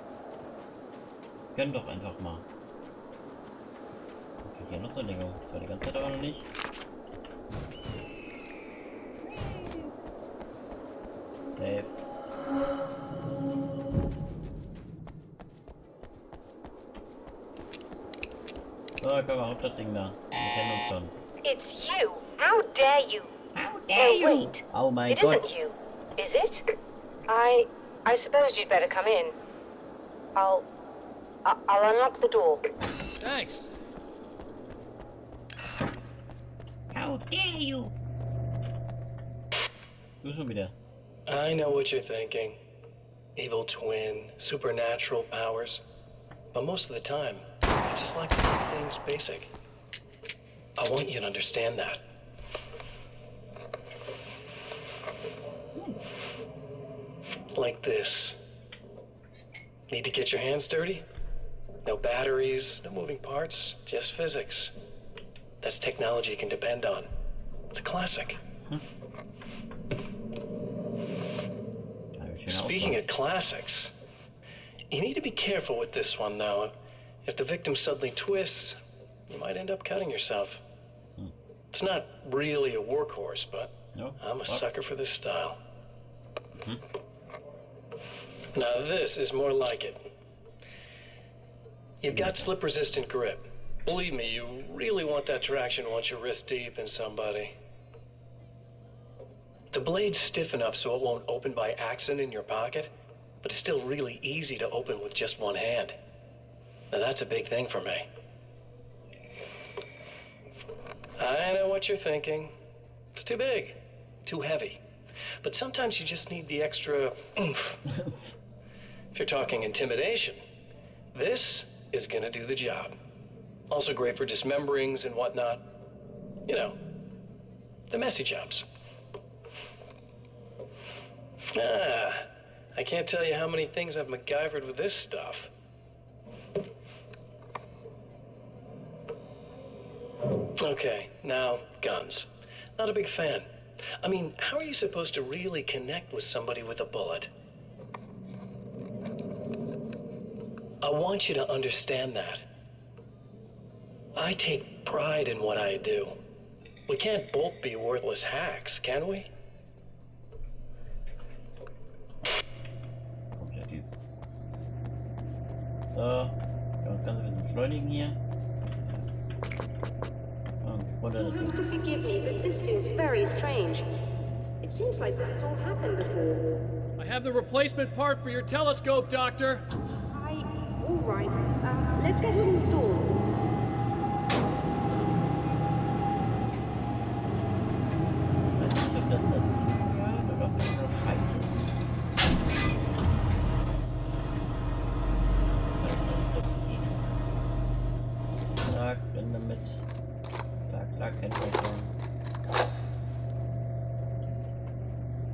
Gönn doch einfach mal. Okay, hier noch so ein Ding. Das war die ganze Zeit aber noch nicht. Safe. So, komm mal auf das Ding da. Wir kennen uns schon. It's you! How dare you! How Oh, wait. Oh mein It Gott. isn't you, is it? I suppose you'd better come in. I'll unlock the door. Thanks. How dare you! Du schon wieder. I know what you're thinking. Evil twin, supernatural powers. But most of the time, I just like to keep things basic. I want you to understand that. Like this. Need to get your hands dirty? No batteries, no moving parts, just physics. That's technology you can depend on. It's a classic. Speaking of classics, you need to be careful with this one, though. If the victim suddenly twists, you might end up cutting yourself. It's not really a workhorse, but I'm a sucker for this style. Now this is more like it. You've got slip-resistant grip. Believe me, you really want that traction once you're wrist deep in somebody. The blade's stiff enough so it won't open by accident in your pocket, but it's still really easy to open with just one hand. Now that's a big thing for me. I know what you're thinking. It's too big, too heavy. But sometimes you just need the extra oomph. If you're talking intimidation, this is gonna do the job. Also great for dismemberings and whatnot. You know, the messy jobs. I can't tell you how many things I've MacGyvered with this stuff. Okay, now, guns. Not a big fan. I mean, how are you supposed to really connect with somebody with a bullet? I want you to understand that. I take pride in what I do. We can't both be worthless hacks, can we? Der Typ. So, das Ganze ein bisschen beschleunigen hier. You'll have to forgive me, but this feels very strange. It seems like this has all happened before. I have the replacement part for your telescope, Doctor. All right. Let's get it installed.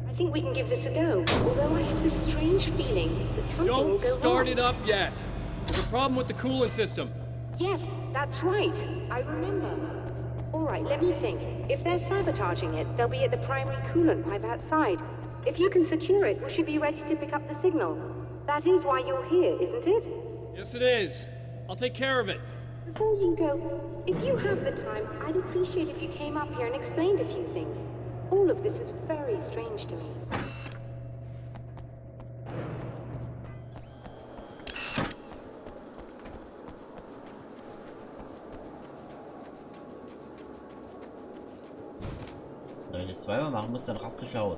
I think we can give this a go, although I have this strange feeling that something will Don't go start wrong. it up yet. There's a problem with the coolant system. Yes, that's right. I remember. All right, let me think. If they're sabotaging it, they'll be at the primary coolant pipe outside. If you can secure it, we should be ready to pick up the signal. That is why you're here, isn't it? Yes, it is. I'll take care of it. Before you go, if you have the time, I'd appreciate if you came up here and explained a few things. All of this is very strange to me. Wenn ich das zweimal machen muss, dann raste ich aus.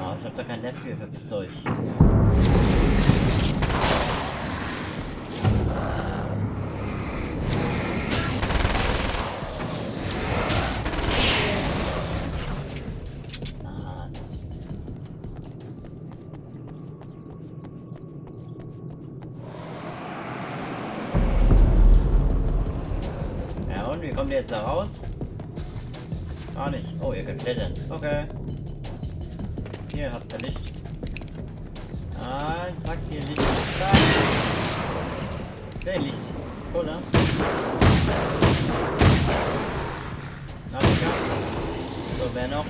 Oh, ich hab da kein Netz für, verpisst euch. Ja und, wie kommt ihr jetzt da raus? Gar nicht. Oh, ihr könnt klettern. Okay. Hier habt ihr Licht. Ah, zack, hier Licht. Zack. Sehr Licht. Oder? Na, lecker. So, wer noch?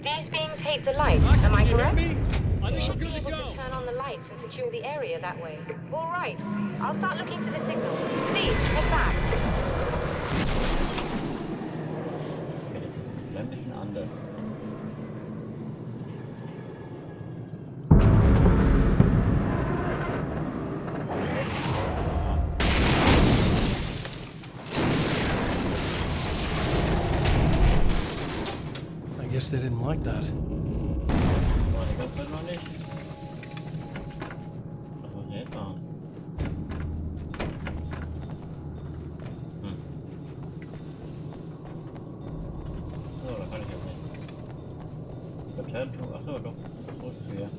These beings hate the light, am I correct? Me? I You think we're should be good to able go. to turn on the lights and secure the area that way. All right. I'll start looking for the signal. Please, head back. Okay, das ist ein bisschen anders. I guess they didn't like that. Boah, die kommt noch nicht. Was muss ich jetzt machen? So, da kann ich jetzt nicht. Return to, achso, doch. So ist es hier.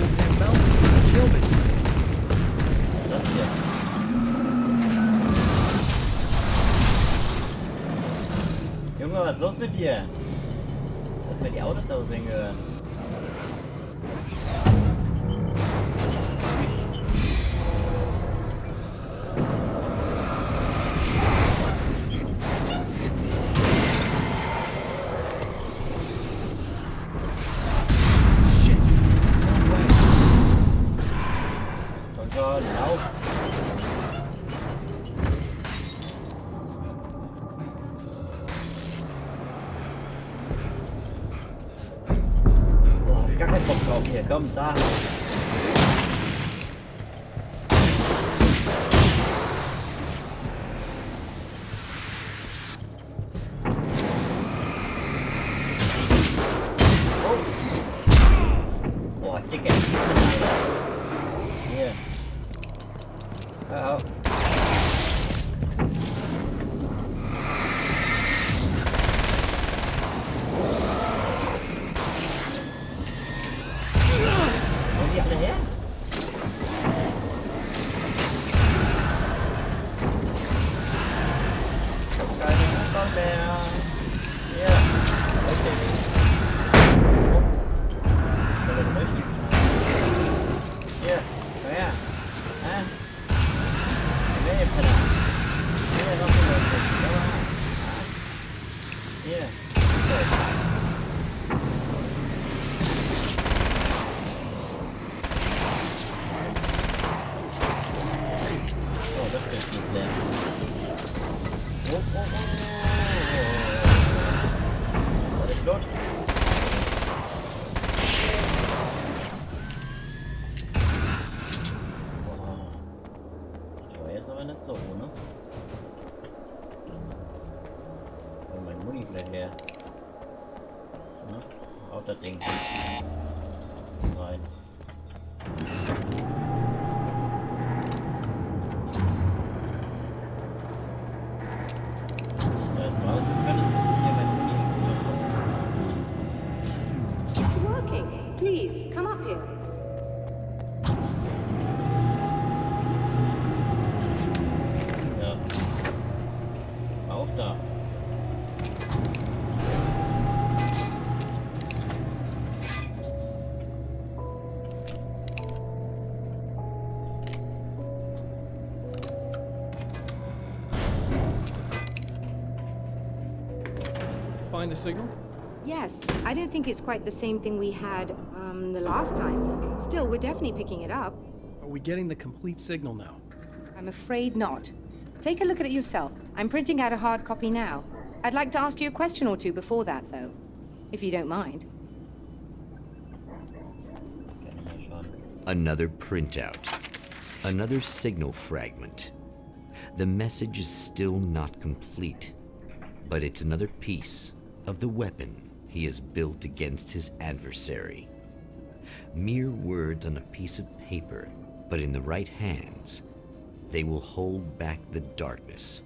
They bounced and killed me. Das hier. Junge, was ist los mit dir? Lass mir die Autos da aussehen gehören. Shit. No way. Oh Gott. Bock drauf hier, komm, da. Boah, dicke. Hier. Hör auf. Wo die alle her? Keine Antwort mehr. Hier. Okay. Hier, komm her. Hä? Wer hier, Penner? Hier, noch ein Leute. Komm mal. Hier. Oh, das ist nicht leer. Oh, oh, oh. Was ist los? Aber nicht so, ne? Und mein Muni gleich her. Ne? Auf das Ding. Rein. It's working. Please, come up here. Ja. Auch da. Find the signal? Yes, I don't think it's quite the same thing we had, the last time. Still, we're definitely picking it up. Are we getting the complete signal now? I'm afraid not. Take a look at it yourself. I'm printing out a hard copy now. I'd like to ask you a question or two before that, though, if you don't mind. Another printout. Another signal fragment. The message is still not complete, but it's another piece of the weapon he has built against his adversary. Mere words on a piece of paper, but in the right hands, they will hold back the darkness.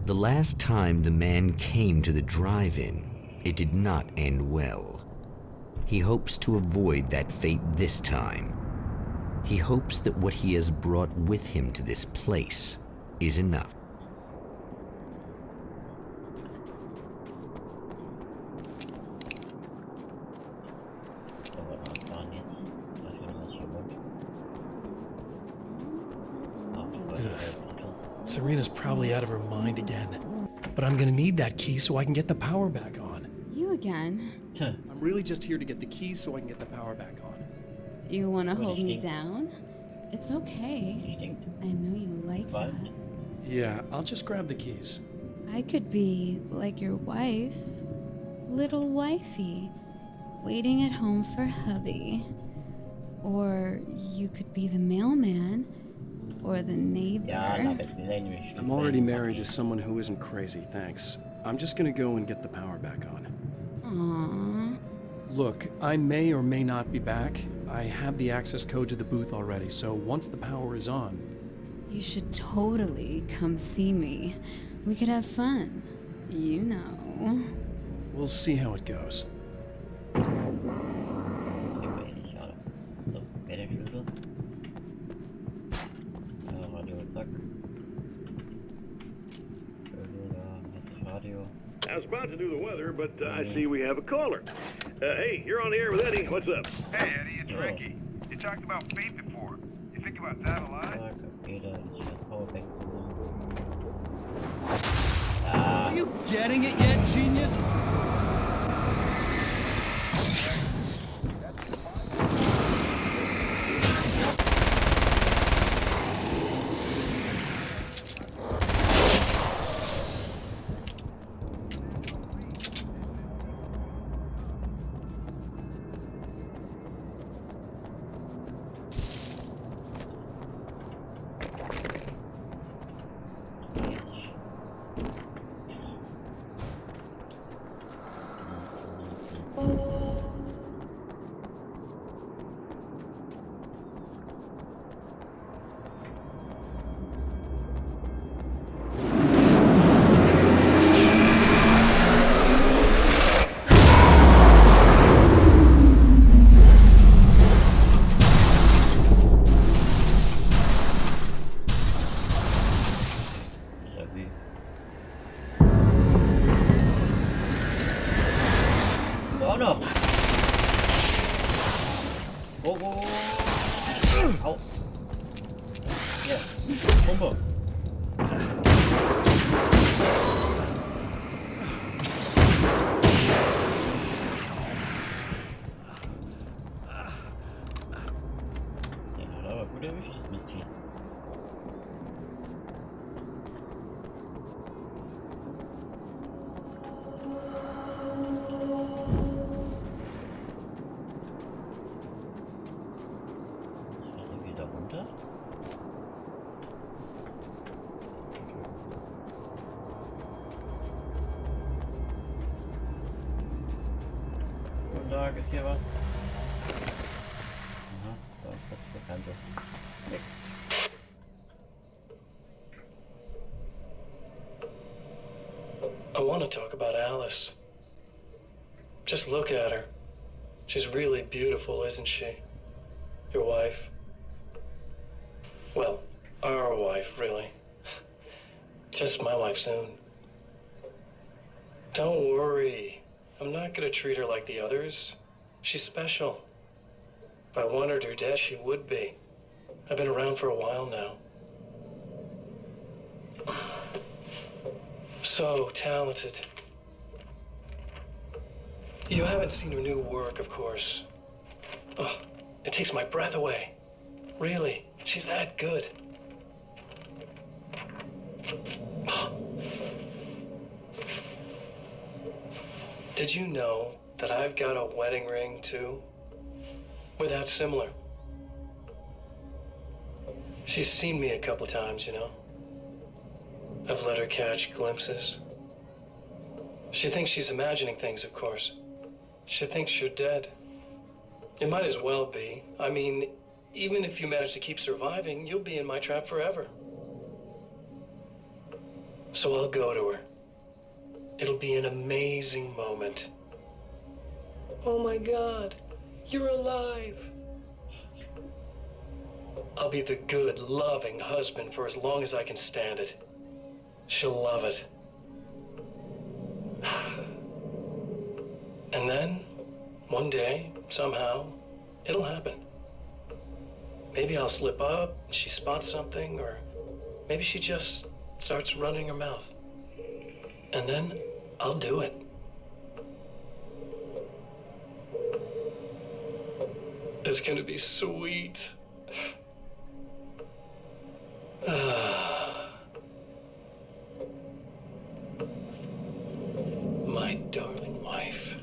The last time the man came to the drive-in, it did not end well. He hopes to avoid that fate this time. He hopes that what he has brought with him to this place is enough. Serena's probably out of her mind again. But I'm gonna need that key so I can get the power back on. You again? I'm really just here to get the keys so I can get the power back on. Do you want to hold me down? It's okay. I know you like that. Yeah, I'll just grab the keys. I could be like your wife, little wifey, waiting at home for hubby. Or you could be the mailman, or the neighbor. I'm already married to someone who isn't crazy, thanks. I'm just gonna go and get the power back on. Aww. Look, I may or may not be back. I have the access code to the booth already, so once the power is on... You should totally come see me. We could have fun. You know. We'll see how it goes. I was about to do the weather, but I see we have a caller. Hey, you're on the air with Eddie. What's up? Hey, Eddie, it's Ricky. You talked about fate before. You think about that a lot? Are you getting it yet, genius? noch. Oh. Au. Hier. Pumpe. Den hat er aber gut erwischt, das Mädchen. Da ist hier was. Aha, da ist das Bekannte. Nix. I want to talk about Alice. Just look at her. She's really beautiful, isn't she? Your wife. Well, our wife, really. Just my wife soon. Don't worry. I'm not gonna treat her like the others. She's special. If I wanted her dead, she would be. I've been around for a while now. So talented. You haven't seen her new work, of course. Oh, it takes my breath away. Really, she's that good. Did you know that I've got a wedding ring, too? We're that similar. She's seen me a couple times, you know. I've let her catch glimpses. She thinks she's imagining things, of course. She thinks you're dead. It might as well be. I mean, even if you manage to keep surviving, you'll be in my trap forever. So I'll go to her. It'll be an amazing moment. Oh my God, you're alive. I'll be the good, loving husband for as long as I can stand it. She'll love it. And then, one day, somehow, it'll happen. Maybe I'll slip up, and she spots something, or maybe she just starts running her mouth. And then, I'll do it. It's gonna be sweet. My darling wife.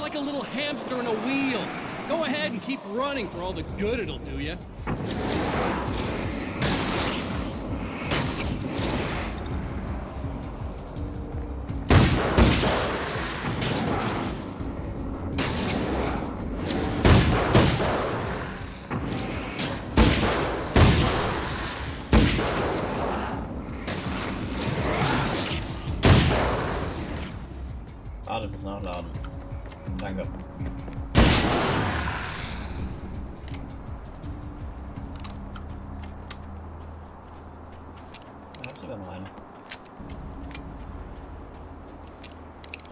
Like a little hamster in a wheel. Go ahead and keep running for all the good it'll do you. Alles muss nachladen. Danke. Da hab sogar noch eine.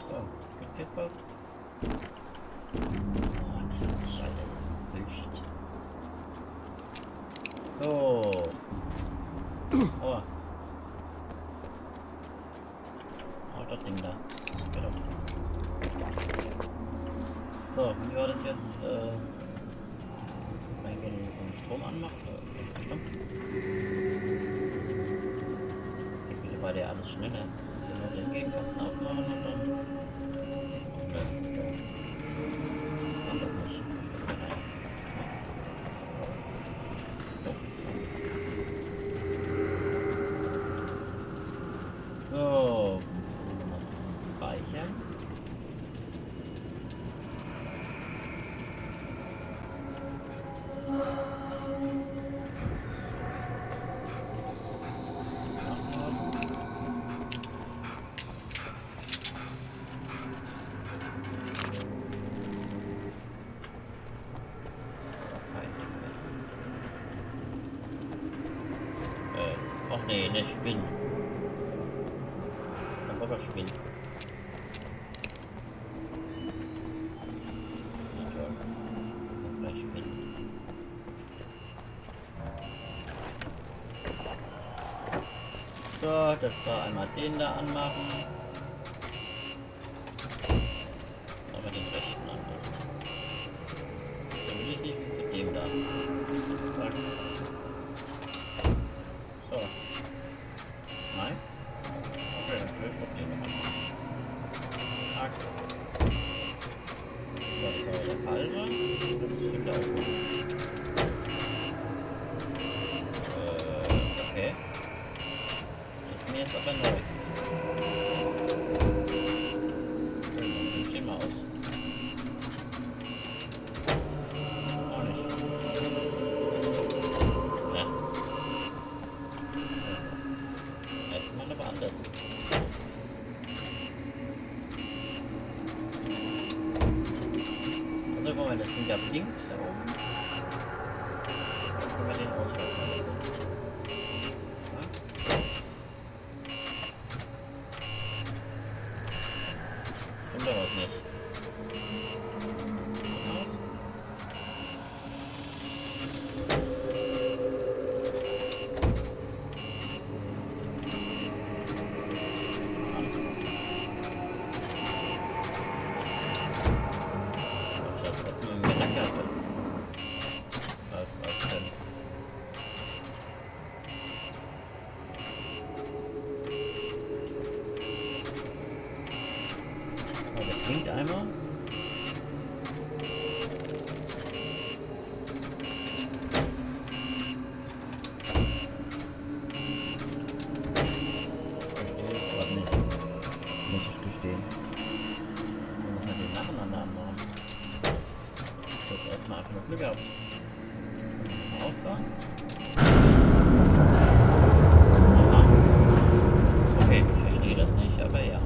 So, gibt's jetzt was? Scheiße. So. Oh. Auch das Ding da. Genau. So, wie war das jetzt? Wenn ich den Strom anmache? Bitte war der alles schneller. Wenn wir den Gegenkasten aufmachen und dann. Okay. Kann das nicht. So. Speichern. Spinnen. Kein Bock auf Spinnen. Nicht toll. Und gleich Spinnen. So, das war einmal den da anmachen. Aber den rechten anmachen. Dann will ich nicht mit dem da. So. Nein? Okay, dann will ich den noch anmachen. Zack. Das war der falsche. Das stimmt auch noch. Okay. Mir jetzt aber neu. Steh mal aus. Auch nicht. Ja. Jetzt mal aber anders. Also Moment, das Ding da blinkt da oben. Dann können wir den ausschalten. Oder was nicht? Das hat nur einen Gedanke. Was denn? Klingt einmal. Was nicht. Muss ich gestehen. Dann muss man den nacheinander anmachen. Ich habe erstmal einfach nur Glück gehabt. Aufbauen. Aha. Okay, ich verstehe das nicht, aber ja.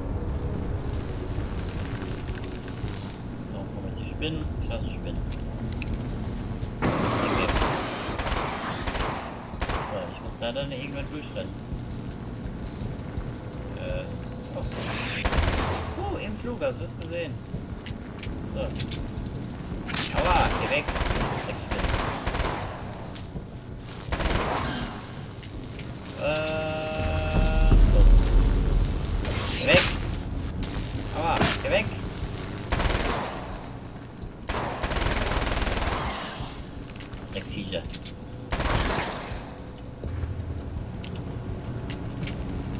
Spinnen, klasse Spinnen. So, ich muss da dann irgendwann durchrennen. Oh. Im Flug, hast du es gesehen. So. Aua, geh weg. Wegspinnen. So. Geh weg. Aua, geh weg. Viecher.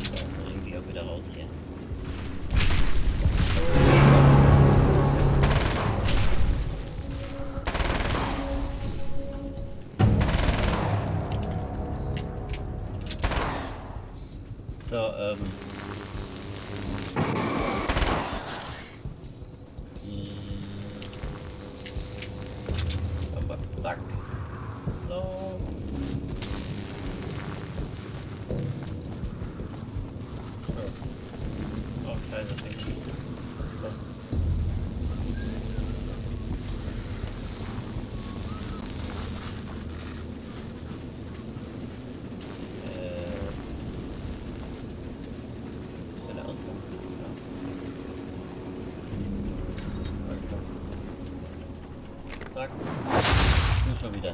So, irgendwie auch wieder raus hier. So, zack. So. Oh, scheiße, das Ding. So. Ist der Ausgang? Ja. Zack.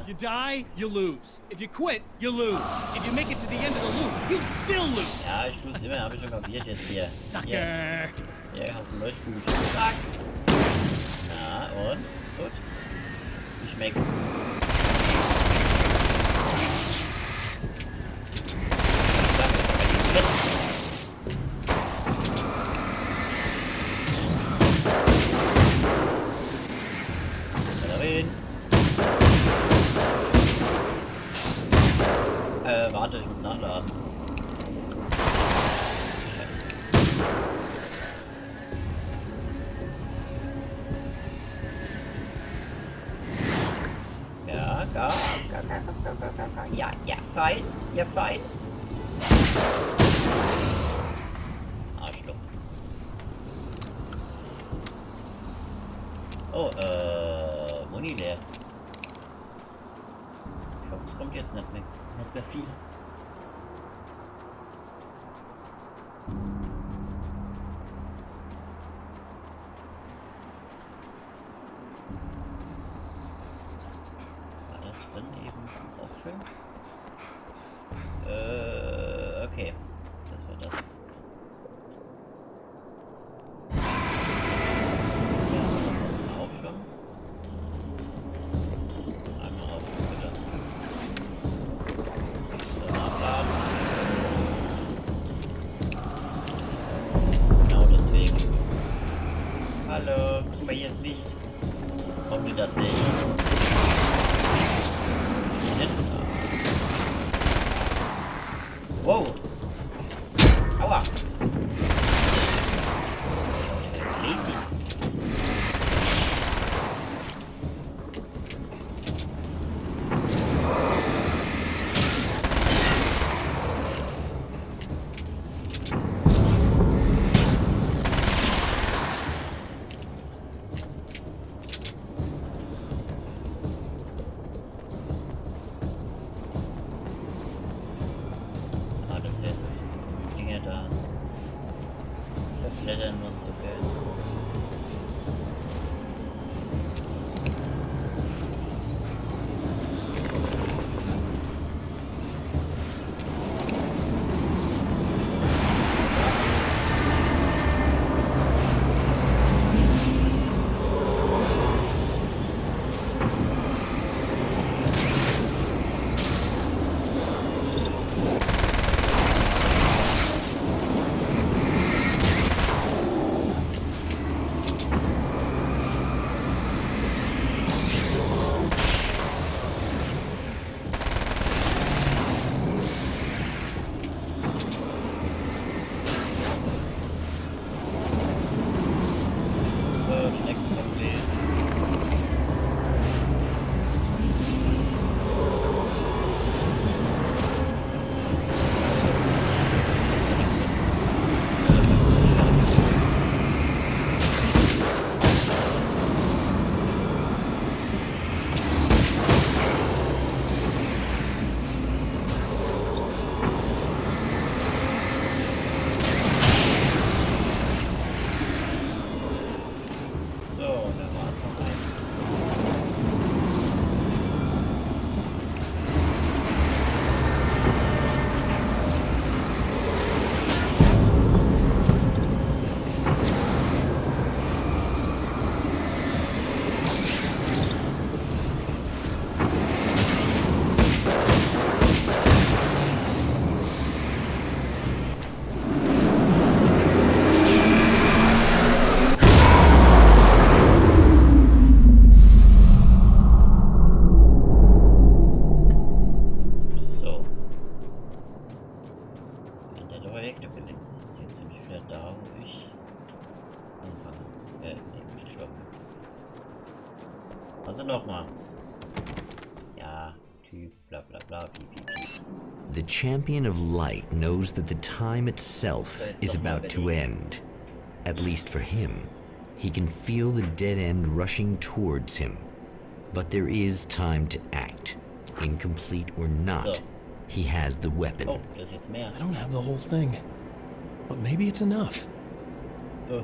You die, you lose. If you quit, you lose. If you make it to the end of the loop, you still lose. Ja, ich lose immer, habe ich schon kapiert jetzt hier. Sucker. Ja, hast du läuft gut. Zack. Na, und? Gut. Ich schmeckt. Warte, ich muss nachladen. Ja, ja, fein, ja, fein. Arschloch. Oh, Muni leer. Ich hoffe, es kommt jetzt nicht mehr viel. aber hier ist Licht. Kommt die das nicht? Wow! Aua! Crazy. Also nochmal. Ja, Typ, bla bla bla, piep. The champion of light knows that the time itself is about to end. At least for him. He can feel the dead end rushing towards him. But there is time to act. Incomplete or not, he has the weapon. Oh, das ist jetzt mehr. I don't have the whole thing. But maybe it's enough. Oh.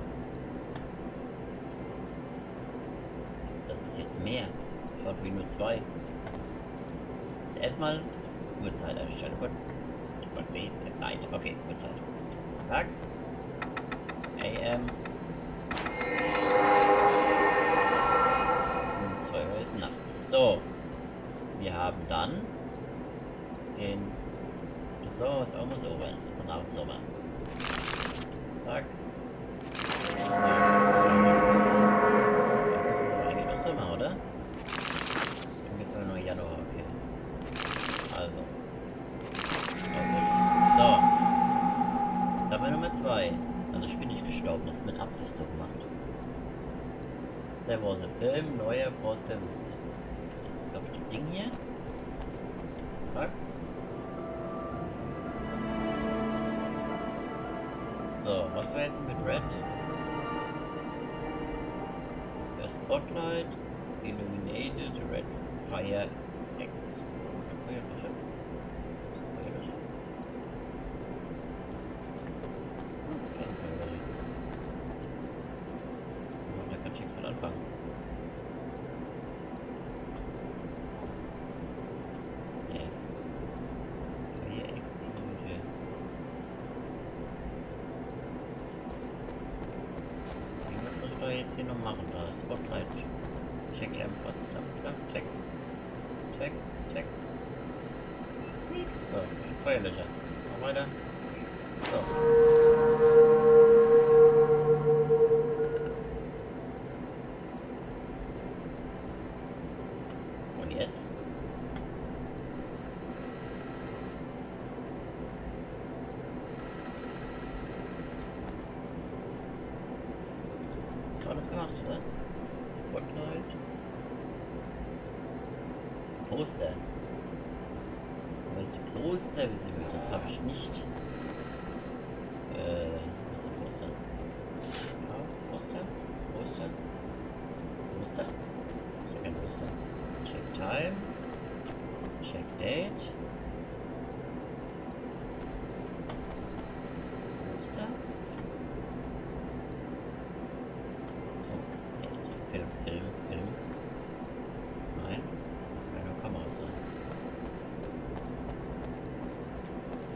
Das ist jetzt mehr. Ich fand wie nur 2. Erstmal Uhrzeit einstellen. Gott, Night. Okay, Uhrzeit. Tag. AM. 2 Uhr ist Nacht. So. Wir haben dann den Sommer, was auch mal so rein. Nach dem Sommer. Zack. Eigentlich noch Sommer, oder? Und jetzt nur Januar, okay. Also. So. Dabei Nummer 2. Also ich bin nicht gestorben, das ist mit Absicht so gemacht. There was a film, neuer Poster. Ich glaube, das Ding hier. Zack. So, was war jetzt mit Red? Der Spotlight, Illuminated, Red Fire X. Feuerlöscher. Feuerlöscher. Kein Feuerlöscher. Da kann ich nichts mit anfangen. Nee. Fire X, Illuminated. Was soll ich jetzt hier noch machen? Da ist Spotlight. Check was check. Check. So, Feuerlöscher. Noch weiter. So. gemacht, was? Spotlight. Poster. Aber die Poster wissen wir, das habe ich nicht. Poster. Ja, Poster. Poster. Poster. Second Poster. Check time. Check date. Poster. So, jetzt Film. Nein. Keine Kamera sein.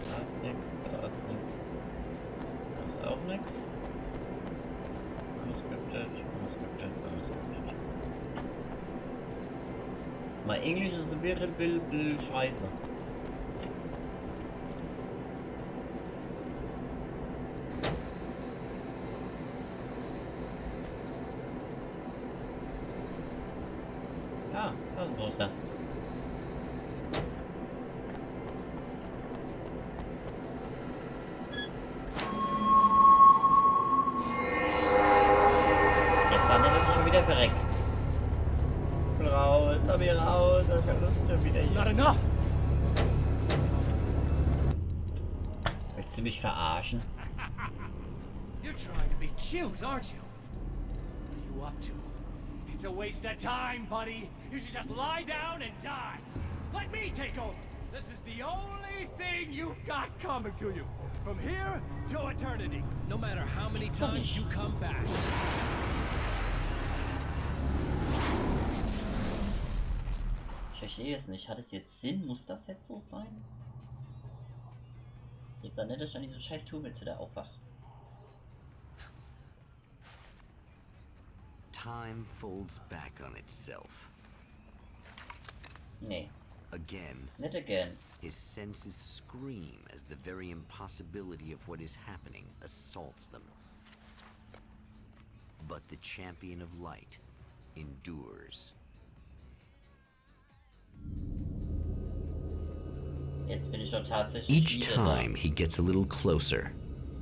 Da ist nichts. Das ist auch nichts. Unscripted. My English is a little scheiße. Ja, das ist ein Poster. Jetzt war der schon wieder verreckt. Raus, da bin ich raus, da kann das schon wieder hier. Not enough. Willst du mich verarschen? You're trying to be cute, aren't you? What are you up to? It's a waste of time, buddy. You should just lie down and die. Let me take over. This is the only thing you've got coming to you. From here to eternity. No matter how many times you come back. Ich verstehe es nicht. Hat es jetzt Sinn? Muss das jetzt so sein? Jetzt war nicht, dass ich an diesem scheiß Turmwitze da aufwacht. Time folds back on itself. Nee. Again. Not again. His senses scream as the very impossibility of what is happening assaults them. But the champion of light endures. Jetzt bin ich doch tatsächlich Each wieder time he gets a little closer.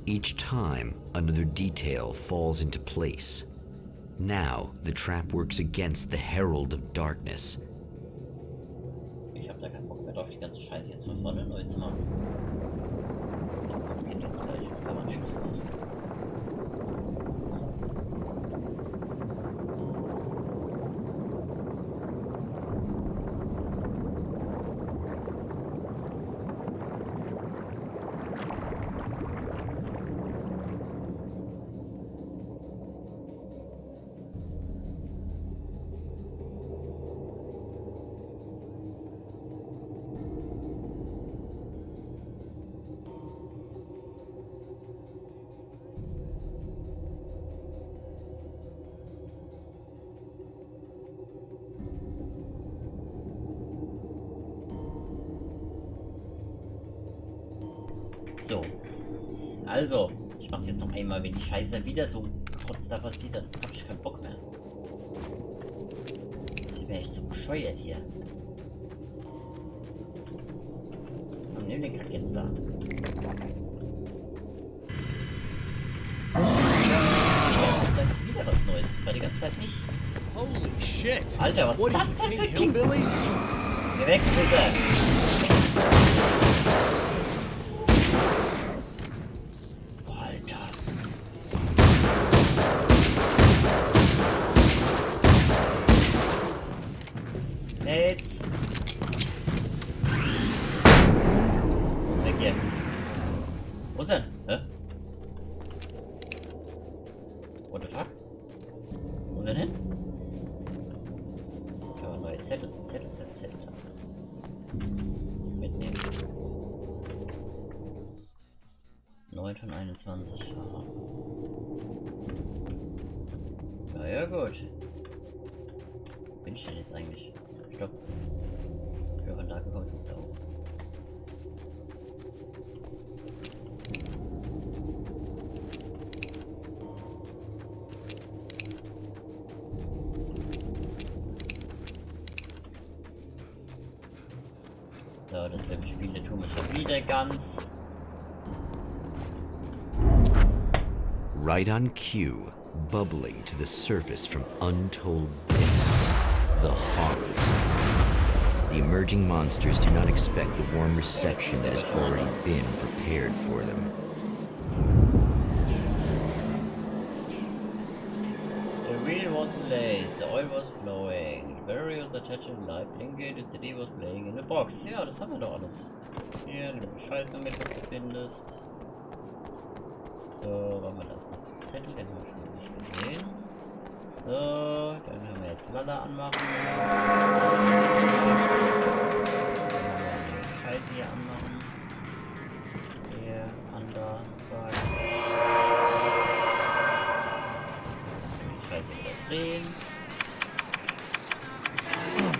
Each time another detail falls into place. Now the trap works against the herald of darkness. Ich hab da keinen Bock mehr drauf, die ganze Scheiße jetzt von vorne neu zu machen. Das geht jetzt gleich, kann man nichts machen. So. Also, ich mach jetzt noch einmal, wenn die Scheiße wieder so kurz da passiert, dann hab ich keinen Bock mehr. Ich bin echt so bescheuert hier. Und nimm den Kack jetzt da. Das ist wieder was Neues. Das war die ganze Zeit nicht. Holy shit! Alter, was What ist are das you, denn big für hillbilly? Geh weg, bitte! Alter. Jetzt. Weg hier. Wo ist denn? Hä? What the fuck? Wo denn hin? Ich habe neue Zettel. Mitnehmen. 9 von 21. Aha. Ja gut. Bin ich denn jetzt eigentlich? Stopp. Hörenlage kommt jetzt auch. So, das im Spiel der Turm ist schon wieder ganz. Right on cue, bubbling to the surface from untold depths, the horrors. The emerging monsters do not expect the warm reception that has already been prepared for them. The wheel was late, the oil was flowing, the barrier was attached to the light blinking, the CD was playing in the box. Ja, das haben wir doch alles. Hier, wenn du Bescheid damit was du findest. So, wollen wir das? Zettel, den haben wir schon nicht gesehen. So, dann haben wir jetzt Lala anmachen. Dann haben wir den Bescheid hier anmachen. Hier, Under, Scheiße wieder drehen.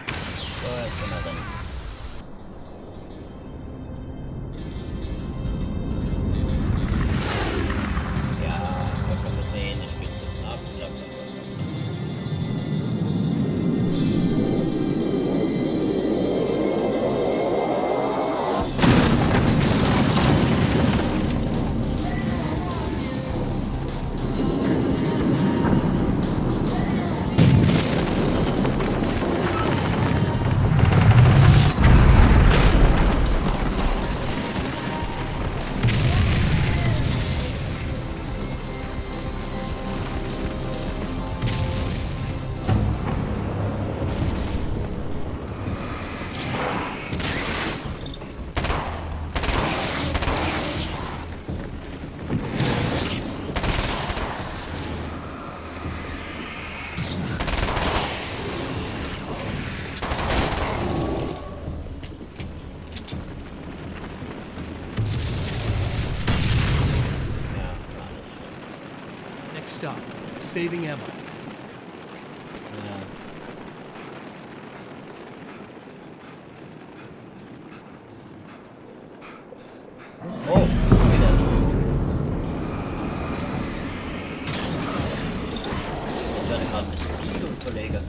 So, jetzt sind wir drin. Ja, wir können sehen, ich bin das abklappen. Next stop, saving Emma. Oh, wieder. Ich werde gerade ein bisschen Video, Kollege.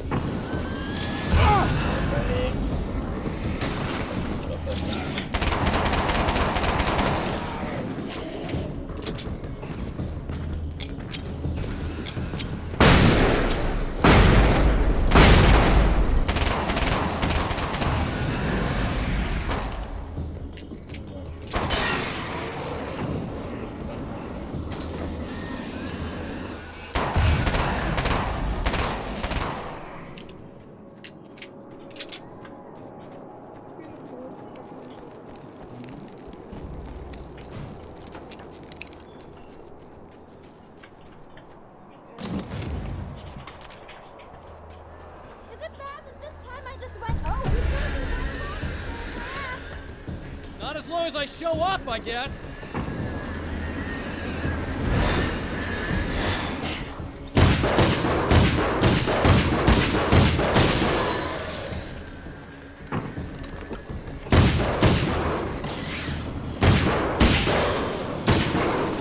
Not as long as I show up, I guess.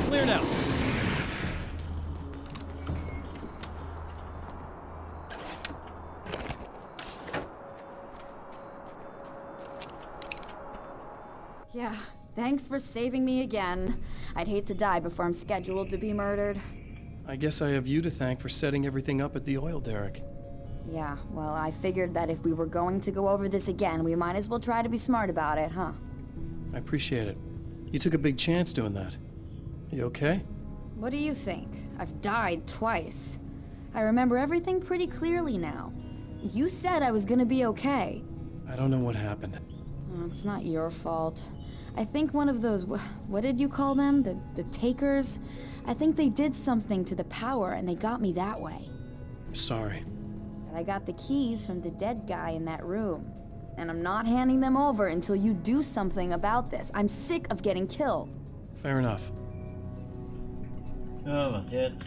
Clear now. Yeah, thanks for saving me again. I'd hate to die before I'm scheduled to be murdered. I guess I have you to thank for setting everything up at the oil derrick. Yeah, well, I figured that if we were going to go over this again, we might as well try to be smart about it, huh? I appreciate it. You took a big chance doing that. You okay? What do you think? I've died twice. I remember everything pretty clearly now. You said I was gonna be okay. I don't know what happened. Oh, it's not your fault. I think one of those, what did you call them? The takers? I think they did something to the power and they got me that way. I'm sorry. But I got the keys from the dead guy in that room. And I'm not handing them over until you do something about this. I'm sick of getting killed. Fair enough. Ja, was jetzt?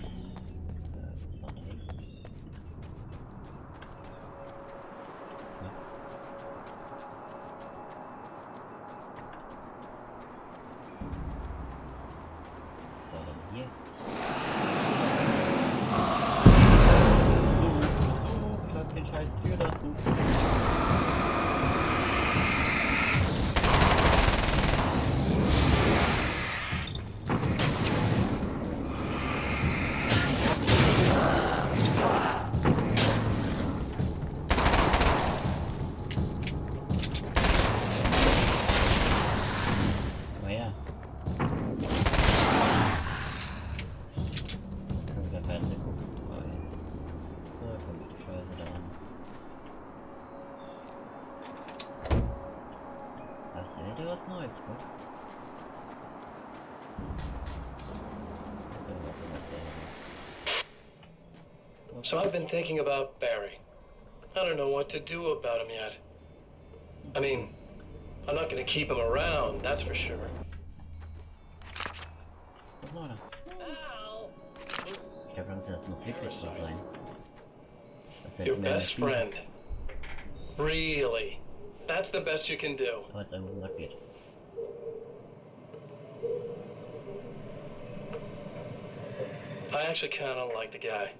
Hier. Schlag den scheiß Tür dazu. So I've been thinking about Barry. I don't know what to do about him yet. I mean, I'm not gonna keep him around, that's for sure. Ich glaube, das muss wirklich so sein. Your best friend. Really? That's the best you can do. Aber jetzt irgendwo gesagt wird. I actually kind of like the guy.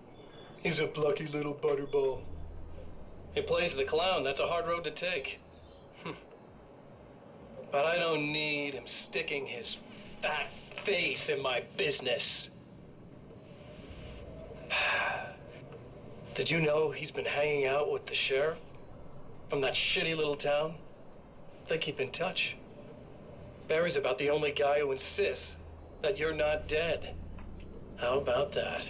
He's a plucky little butterball. He plays the clown. That's a hard road to take. But I don't need him sticking his fat face in my business. Did you know he's been hanging out with the sheriff from that shitty little town? They keep in touch. Barry's about the only guy who insists that you're not dead. How about that?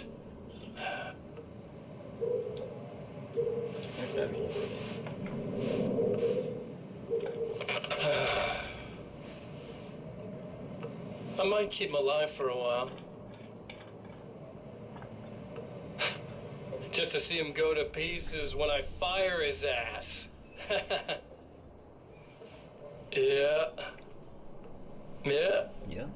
I might keep him alive for a while. Just to see him go to pieces when I fire his ass. Yeah. Yeah. Ja.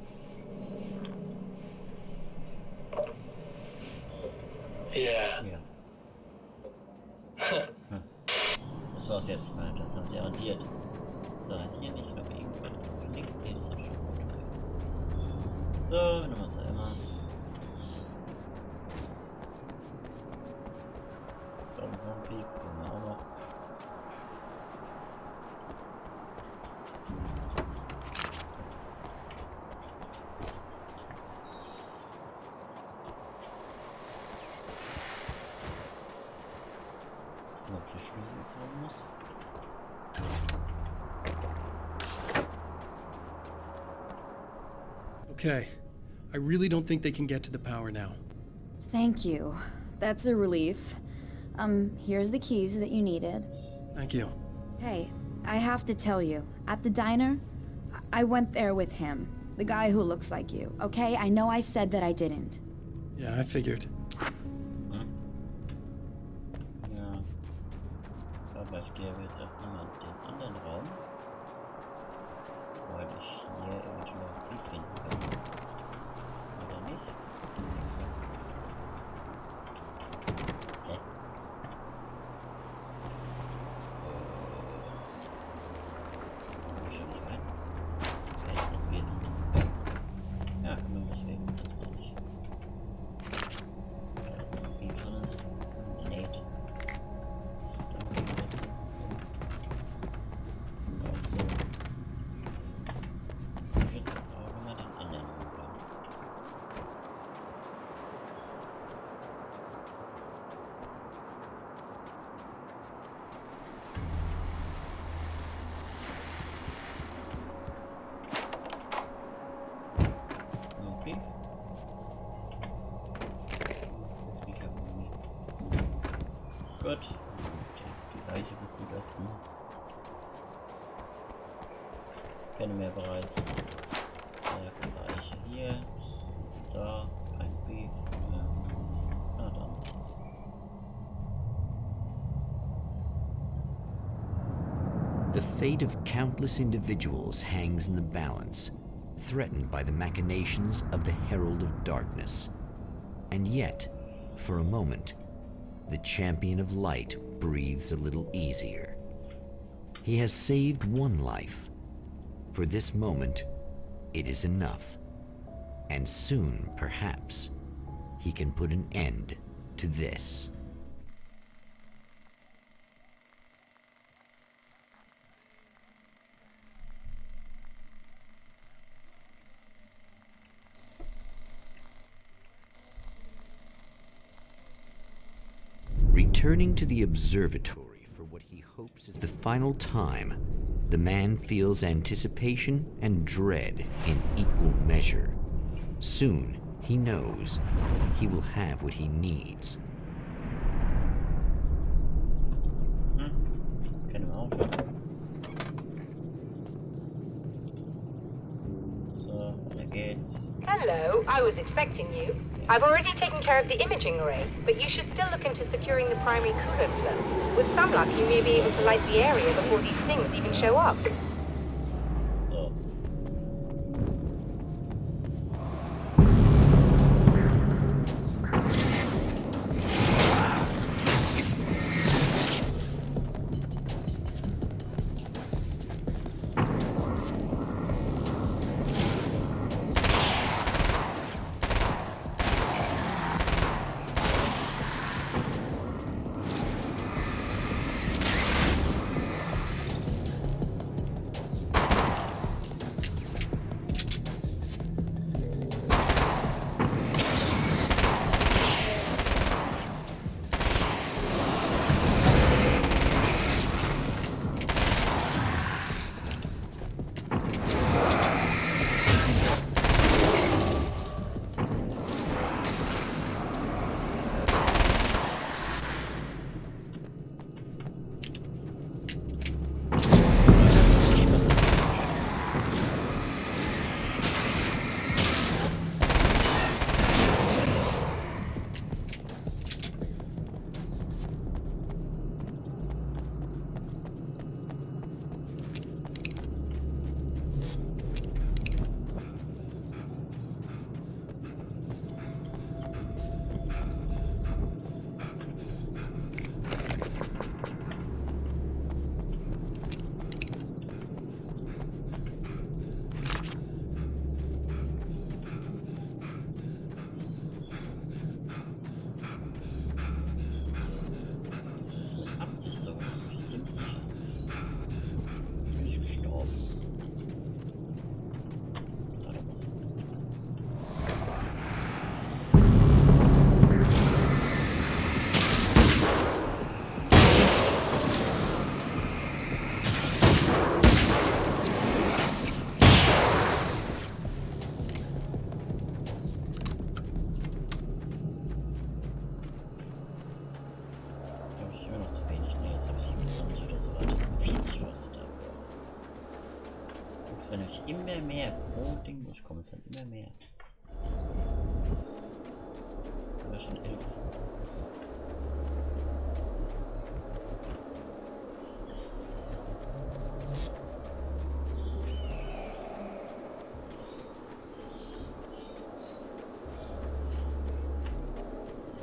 Yeah. Ja. Das war's jetzt mal. Das haben sie radiert. So, hier nicht noch irgendwas. Links geht es schon gut. So, Nummer 2 immer. Piep, können wir auch noch. Okay. I really don't think they can get to the power now. Thank you. That's a relief. Here's the keys that you needed. Thank you. Hey, I have to tell you, at the diner, I went there with him. The guy who looks like you, okay? I know I said that I didn't. Yeah, I figured. Ja. Aber ich gehe jetzt erstmal in den anderen Raum. Weil ich hier eventuell viel finden kann. Oder nicht? Gut. Die Leiche wird gut öffnen. Kenne mehr bereits. Der Leiche hier. Da. Ein Weg. Na dann. The fate of countless individuals hangs in the balance, threatened by the machinations of the Herald of Darkness. And yet, for a moment, the champion of light breathes a little easier. He has saved one life. For this moment, it is enough. And soon, perhaps, he can put an end to this. Returning to the observatory for what he hopes is the final time, the man feels anticipation and dread in equal measure. Soon, he knows, he will have what he needs. Hello, I was expecting you. I've already taken care of the imaging array, but you should still look into securing the primary coolant flow. With some luck, you may be able to light the area before these things even show up. So. Immer mehr pro Ding, es kommt dann immer mehr. Aber schon 11.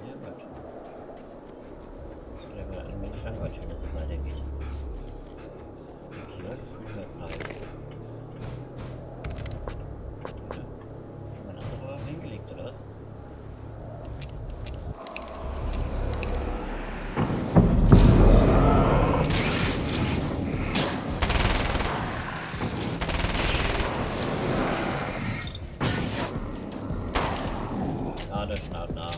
Ja gut. Das wäre ein wenig langweilig, wenn das so weitergeht. Okay, Leute, fühlen wir rein. Hingelegt, oder was? Ja, der schnarrt nach.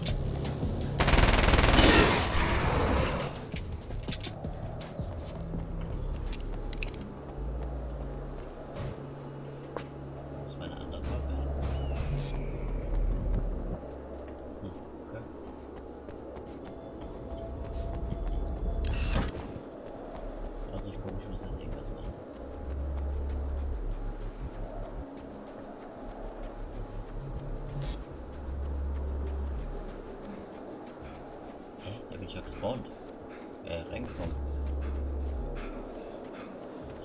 Reingekommen.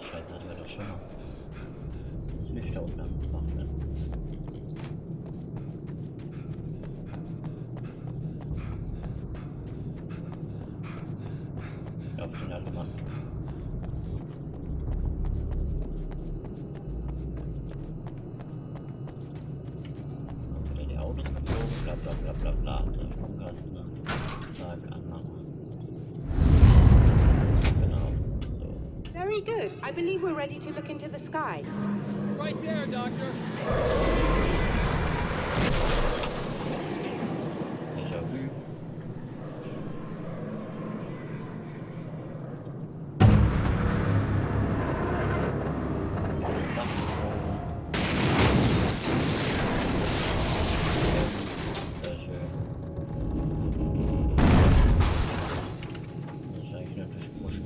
Scheiße, hatten wir doch schon mal. Das Licht da unten angemacht, ne? Ja, auf den alten Mann. Dann wieder die Autos geflogen, bla bla bla bla bla. Das kommt gerade Tag anmachen. Very good. I believe we're ready to look into the sky. Right there, Doctor. Déjà vu. Sehr schön. Das ist eigentlich nur durchpushen.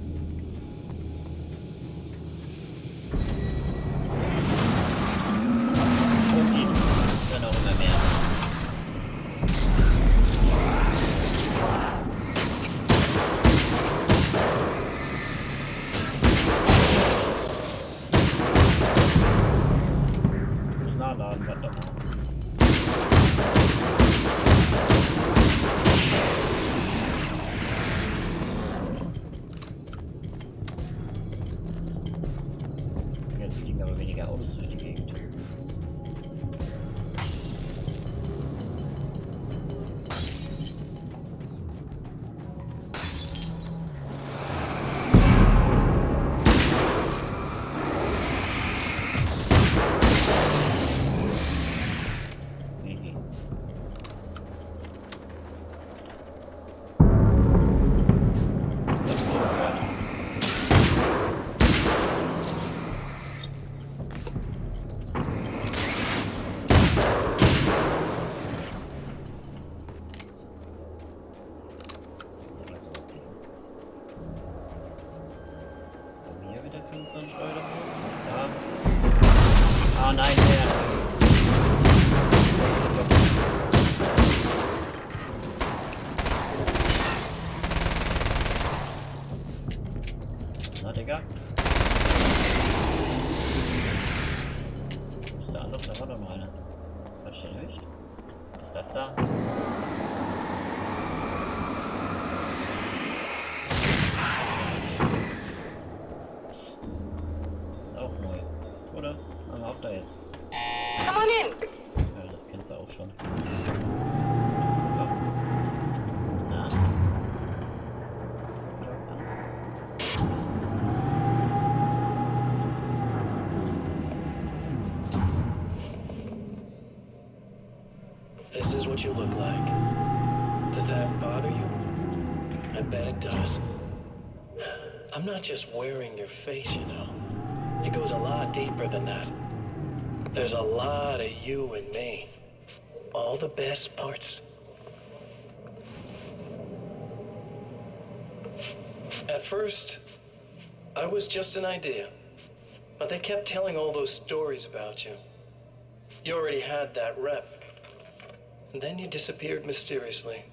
Digga. Ist da anders? Da war doch noch einer. Was ist der Licht? Ist das da? Ist auch neu. Oder? Machen wir auch da jetzt. Come on in. Ja, das kennst du auch schon. Na? This is what you look like. Does that bother you? I bet it does. I'm not just wearing your face, you know. It goes a lot deeper than that. There's a lot of you and me. All the best parts. At first, I was just an idea. But they kept telling all those stories about you. You already had that rep. And then you disappeared mysteriously.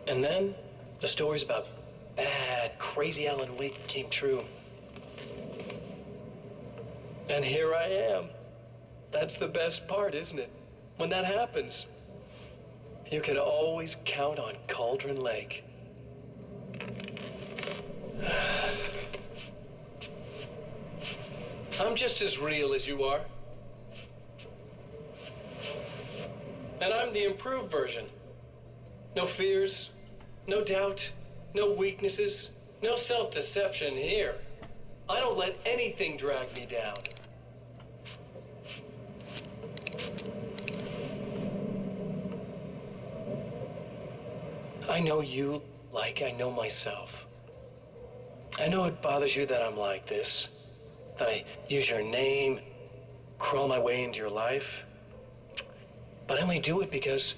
And then the stories about bad, crazy Alan Wake came true. And here I am. That's the best part, isn't it? When that happens, you can always count on Cauldron Lake. I'm just as real as you are. And I'm the improved version. No fears, no doubt, no weaknesses, no self-deception here. I don't let anything drag me down. I know you like I know myself. I know it bothers you that I'm like this, that I use your name, crawl my way into your life. But I only do it because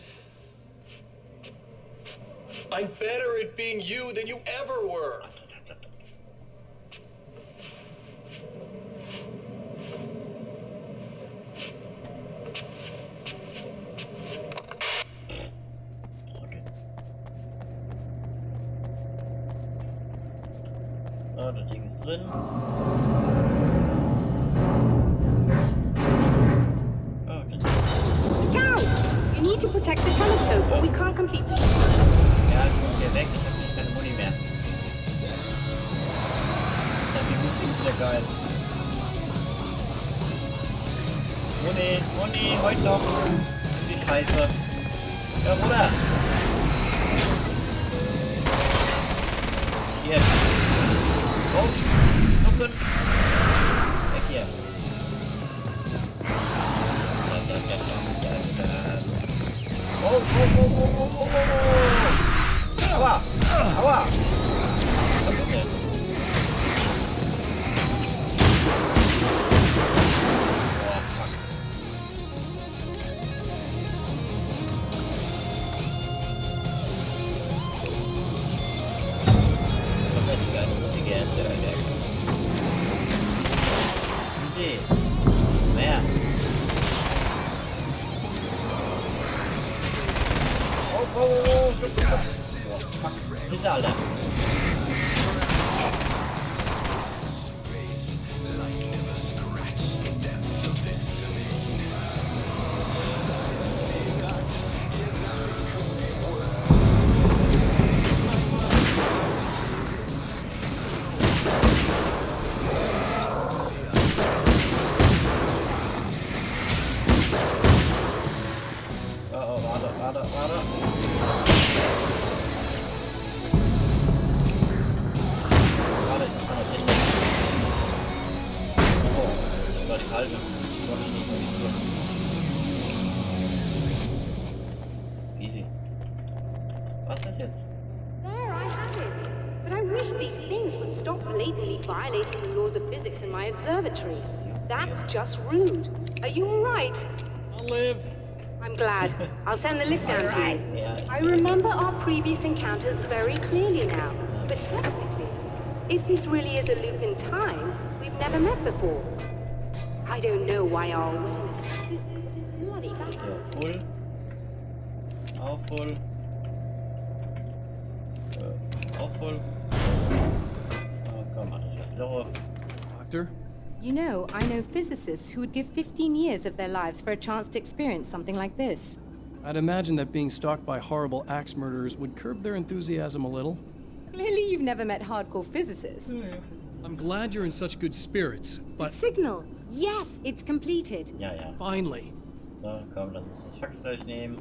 I'm better at being you than you ever were. So, das Ding ist drin. You need to protect the telescope or we can't complete the... Ja, ich muss hier weg, ich hab nicht keine Muni mehr. Die Musik ist wieder geil. Muni, heute noch. Die Scheiße. Ja, Bruder. Hier. Oh, gucken. Weg hier. Oh. Aua! Aua! Was ist denn? Oh, fuck. Das ist gar nicht die Gänse, Alter. Idee. Mehr. Oh, fuck. Bitte, Alter. Warte. Easy. Was ist jetzt? There, I have it. But I wish these things would stop blatantly violating the laws of physics in my observatory. That's just rude. Are you alright? I'll live. I'm glad. I'll send the lift down to you. I remember our previous encounters very clearly now. But technically, if this really is a loop in time, we've never met before. I don't know why our awareness is bloody backwards. Full. Auch voll. Auch voll. So. Doctor? You know, I know physicists who would give 15 years of their lives for a chance to experience something like this. I'd imagine that being stalked by horrible axe murderers would curb their enthusiasm a little. Clearly you've never met hardcore physicists. I'm glad you're in such good spirits, but... The signal! Yes, it's completed. Ja, ja. Finally. So, komm, lass uns das Fax gleich nehmen.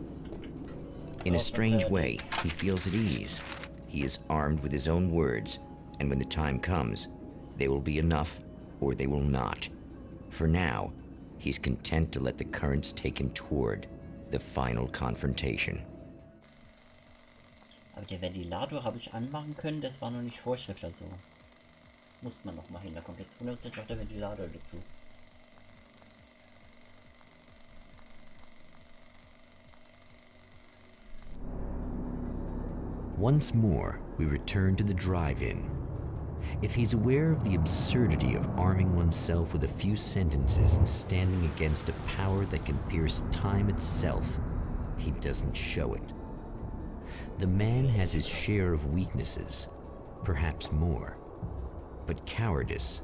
In a strange way, he feels at ease. He is armed with his own words, and when the time comes, they will be enough or they will not. For now, he's content to let the currents take him toward the final confrontation. Aber der Ventilator habe ich anmachen können, das war noch nicht Vorschrift, also muss man noch mal hin. Da kommt jetzt 100% auch der Ventilator dazu. Once more, we return to the drive-in. If he's aware of the absurdity of arming oneself with a few sentences and standing against a power that can pierce time itself, he doesn't show it. The man has his share of weaknesses, perhaps more, but cowardice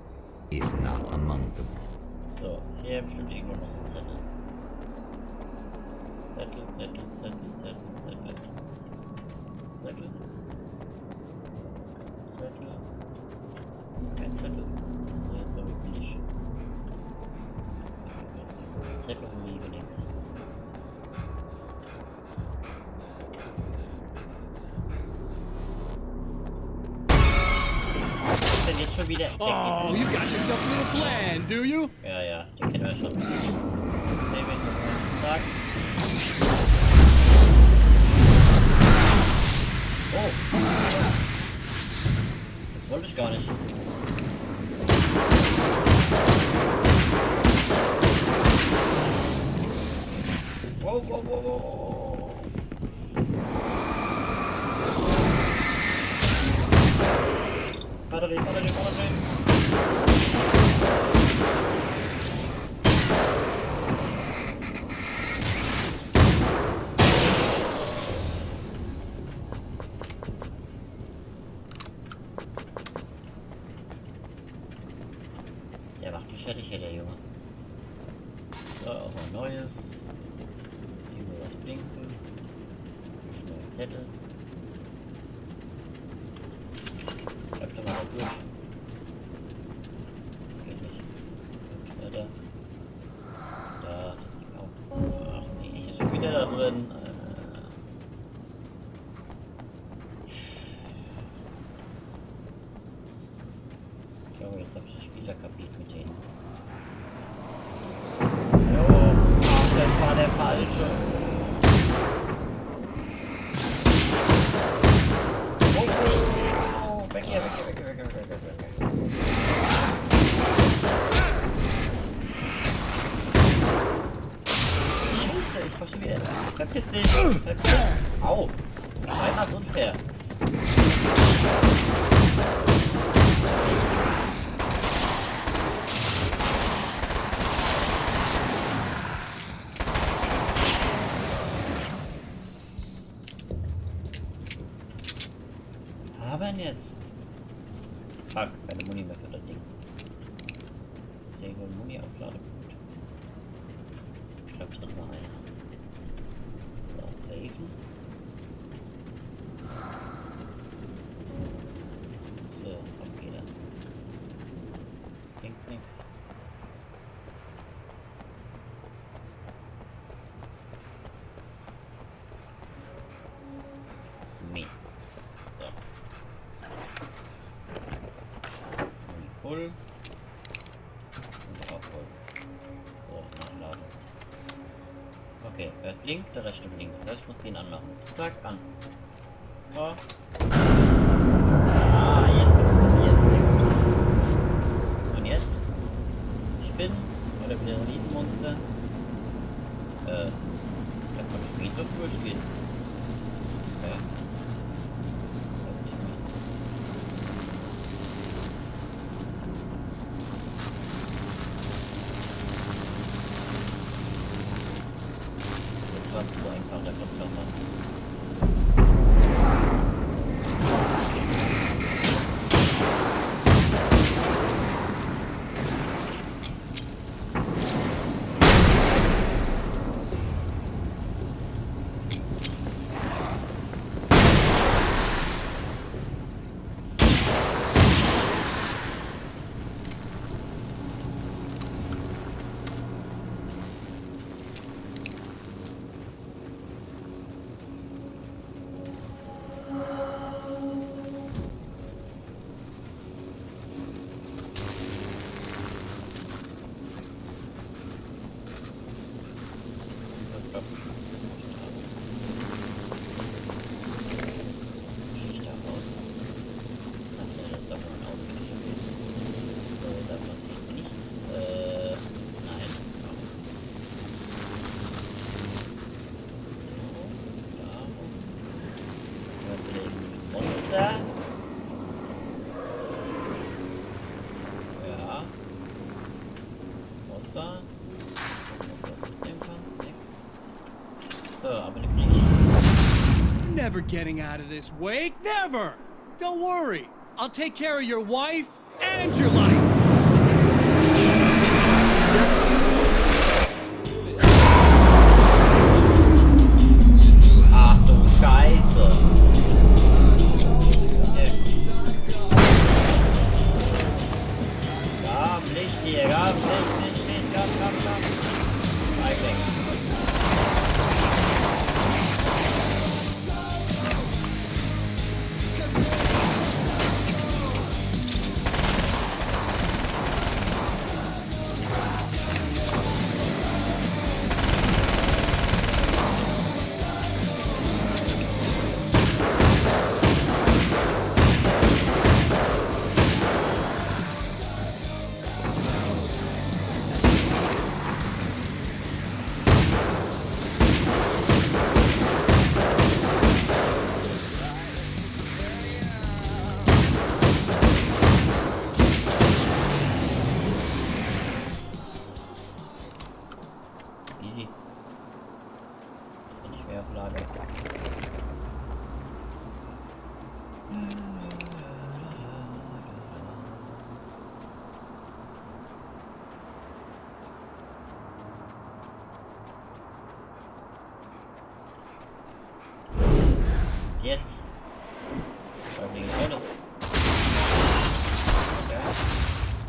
is not among them. So, hier bestimmt irgendwo noch ein Zettel. Zettel, Zettel, Zettel, Zettel, Zettel. Zettel. Zettel. Kein Zettel. Nee, so nicht. Zettel liegen links. Was ist denn jetzt schon wieder? Oh, you got yourself a little plan, do you? Ja, ja, den kennen wir schon. Sehen wir jetzt mal. Oh! Das wollte ich gar nicht. Wow, wow, wow, wow. Batterie, Batterie, Batterie. Der macht mich fertig hier, der Junge. So, auch mal Neues. Hier will was blinken. Neue Zettel. Bleib doch mal da durch. Geht nicht. Weiter. Da. Ach nee, hier ist wieder da drin. Ich glaube, jetzt habe ich das Spiel kapiert mit denen. Jo, das war der falsche. Oh, weg hier, weg hier, weg hier, weg hier, weg hier, weg hier. Scheiße, ich komm schon wieder. Verpiss dich, verpiss dich. Au, einmal ist unfair. Aber jetzt. Fuck, keine Muni mehr für das Ding. Ist irgendwo ein Muni-Aufladepunkt? Ich glaube, ich drück mal ein. So, safen. So, ab geht er. Klingt nix. Mist. So. Voll. Und auch voll. So, nachladen. Okay, erst links, der rechte links. Das muss den anmachen. Zack, an. So. Ah, jetzt. Und jetzt? Spinnen oder wieder ein Riesenmonster. Da kann ich nicht so durchgehen. Okay. So einfach der Kopf nochmal. getting out of this wake. Never! Don't worry. I'll take care of your wife and your life. Ach du Scheiße. Komm, Licht hier, komm, Licht, komm. Zeig weg. Easy. Nicht schwer auf Lager. Jetzt.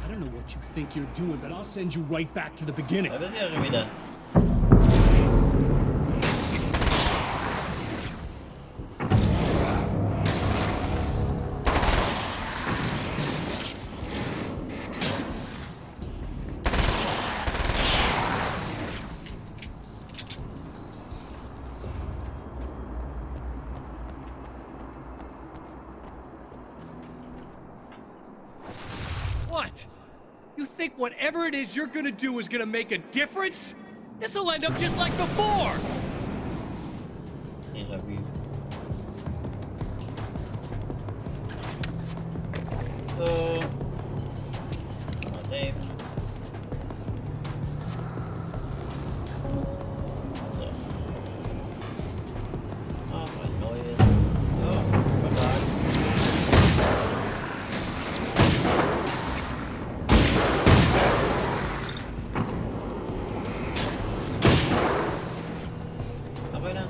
I don't know what you think you're doing, but I'll send you right back to the beginning. Da bist du ja schon wieder. What? You think whatever it is you're gonna do is gonna make a difference? This'll end up just like before! Déjà vu. So. Mal save. So. Ah, ein neues. So, Vertrag. Weiter.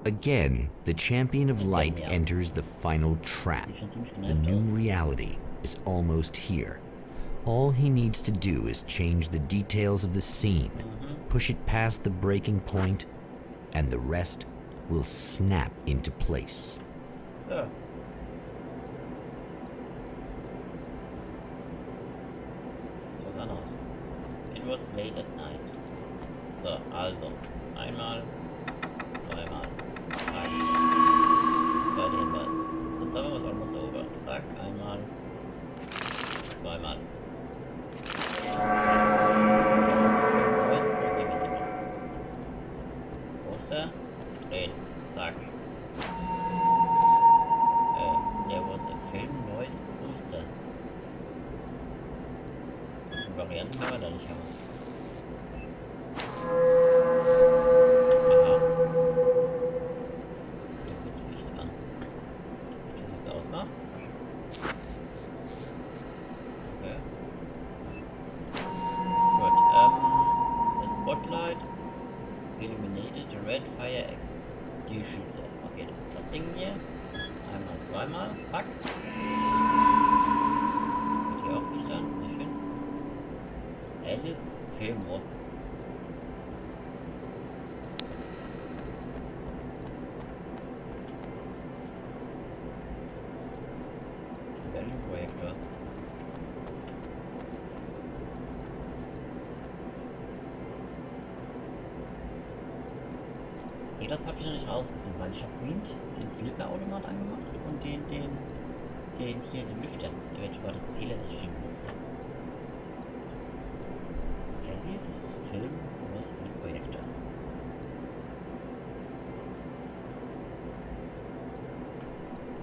Again, the champion of light enters the final trap. The new reality is almost here. All he needs to do is change the details of the scene, push it past the breaking point, and the rest will snap into place. Ja. Was anderes. It was late at night. So, also. Einmal. Zweimal. Zack. Bei den was. The summer was almost over. Zack. Einmal. Zweimal. Poster. Drehen. Zack. There was a film noise Poster. Die Varianten kann man da nicht haben. Aha. Das wird Licht an. Wie sieht's aus noch? Okay. Gut, the spotlight illuminated the red fire extinguisher. Okay, das ist das Ding hier. Einmal, zweimal, zack. Wird hier auch nicht an, sehr schön. Alice Filmrot. Projektor. Nee, das habe ich noch nicht rausgefunden, weil ich habe vorhin den Filterautomat angemacht und den hier, den Lüfter. Eventuell war das Fehler des Films. Alice Film was mit Projektor.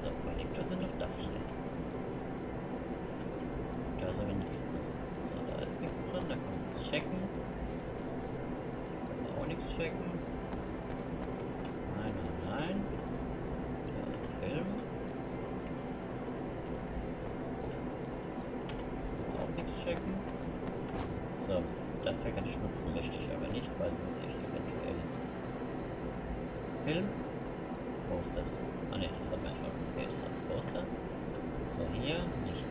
So, Projektor sind doch das hier. Da ist aber nichts. So, da ist nichts drin, da kann man nichts checken. Da kann man auch nichts checken. Nein, nein, nein. Da ist Film. Auch nichts checken. So, dafür kann ich nutzen, möchte ich aber nicht, weil sonst ich eventuell Film. Poster. Ah ne, das hat man schon. Okay, das hat Poster. So, hier nicht.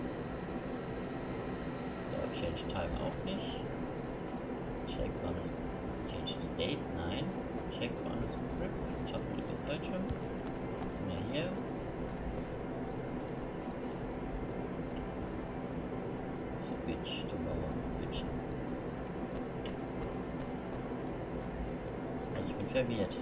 So, Change Time auch nicht. Check on Change State, nein. Check on Script. Ich habe die Zeit schon. Na hier. Switch, tomorrow. Switch. Also ich bin verwirrt.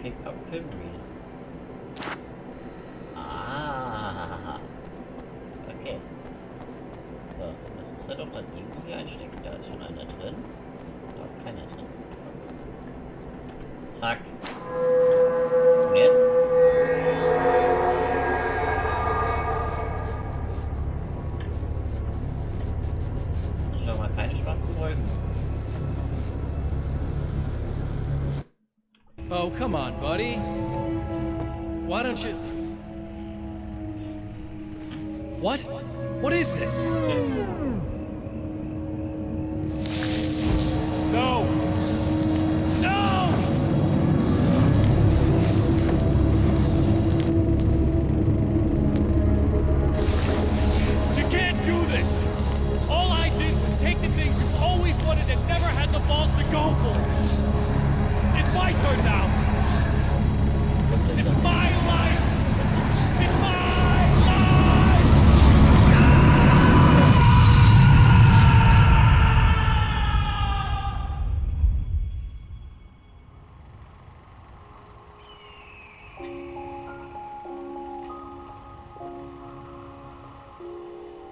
Pick up film reel. Ah. Okay. So, das muss ja doch dann irgendwie einstecken. Da ist schon einer drin. Da ist keiner drin. Zack. Und jetzt? Ich schau mal keine schwarzen Wolken. Oh, come on, buddy. Why don't you... What? What is this? No! No! You can't do this! All I did was take the things you always wanted and never had the balls to go for! It's my turn now! It's my life! It's my life!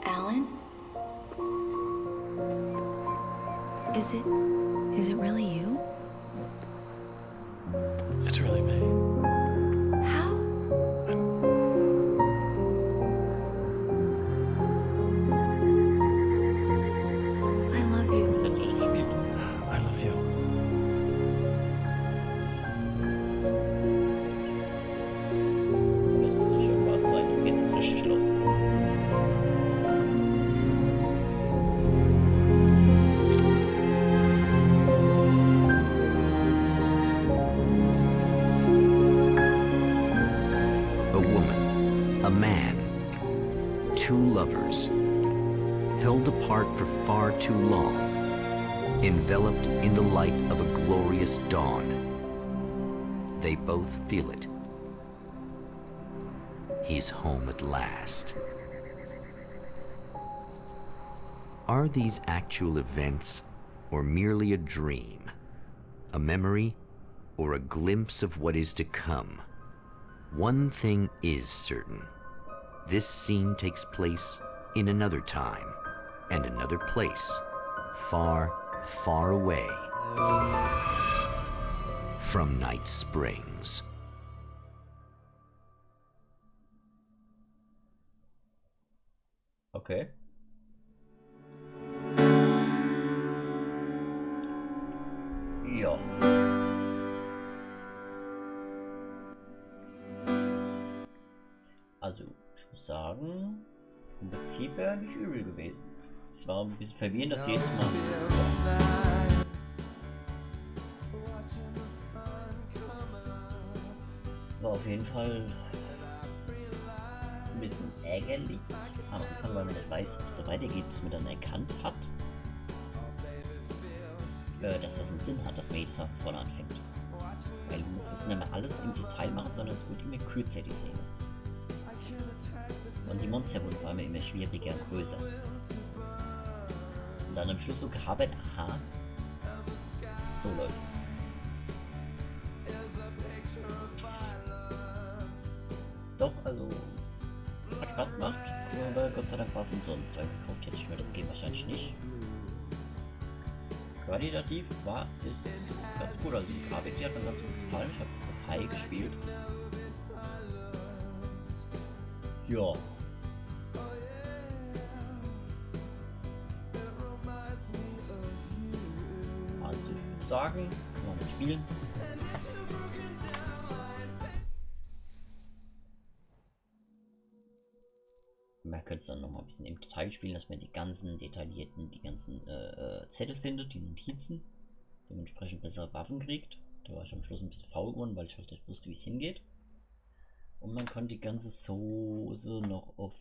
Alan? Is it really you? It's really me. How? I love you. I love you. lovers, held apart for far too long, enveloped in the light of a glorious dawn. They both feel it. He's home at last. Are these actual events, or merely a dream? A memory, or a glimpse of what is to come? One thing is certain. This scene takes place in another time and another place, far, far away from Night Springs. Okay. Ja. Also, ich muss sagen, im Prinzip wäre nicht übel gewesen. Es war ein bisschen verwirrend das letzte Mal. War auf jeden Fall ein bisschen ärgerlich am Anfang, weil man nicht weiß, wie es so weitergeht, bis man dann erkannt hat, dass das einen Sinn hat, dass man jedes Mal von vorne anfängt. Weil du musst nicht mehr alles im Detail machen, sondern es wird immer kürzer, die Szene. Und die Monster wurden vor allem immer schwieriger und größer. Und dann am Schluss so gehabet, aha, so läuft. Doch, also, hat Spaß gemacht, aber Gott sei Dank war es umsonst, weil gekauft hätte ich mir das Game wahrscheinlich nicht. Qualitativ war es ganz gut, also die Grafik, die hat mir ganz gut gefallen, ich habe auf High gespielt. Ja. Also ich würde sagen, kann man nicht spielen. Man könnte es dann noch mal ein bisschen im Detail spielen, dass man die ganzen Zettel findet, die Notizen, dementsprechend bessere Waffen kriegt. Da war ich am Schluss ein bisschen faul geworden, weil ich halt nicht wusste, wie es hingeht. Und man kann die ganze Soße noch auf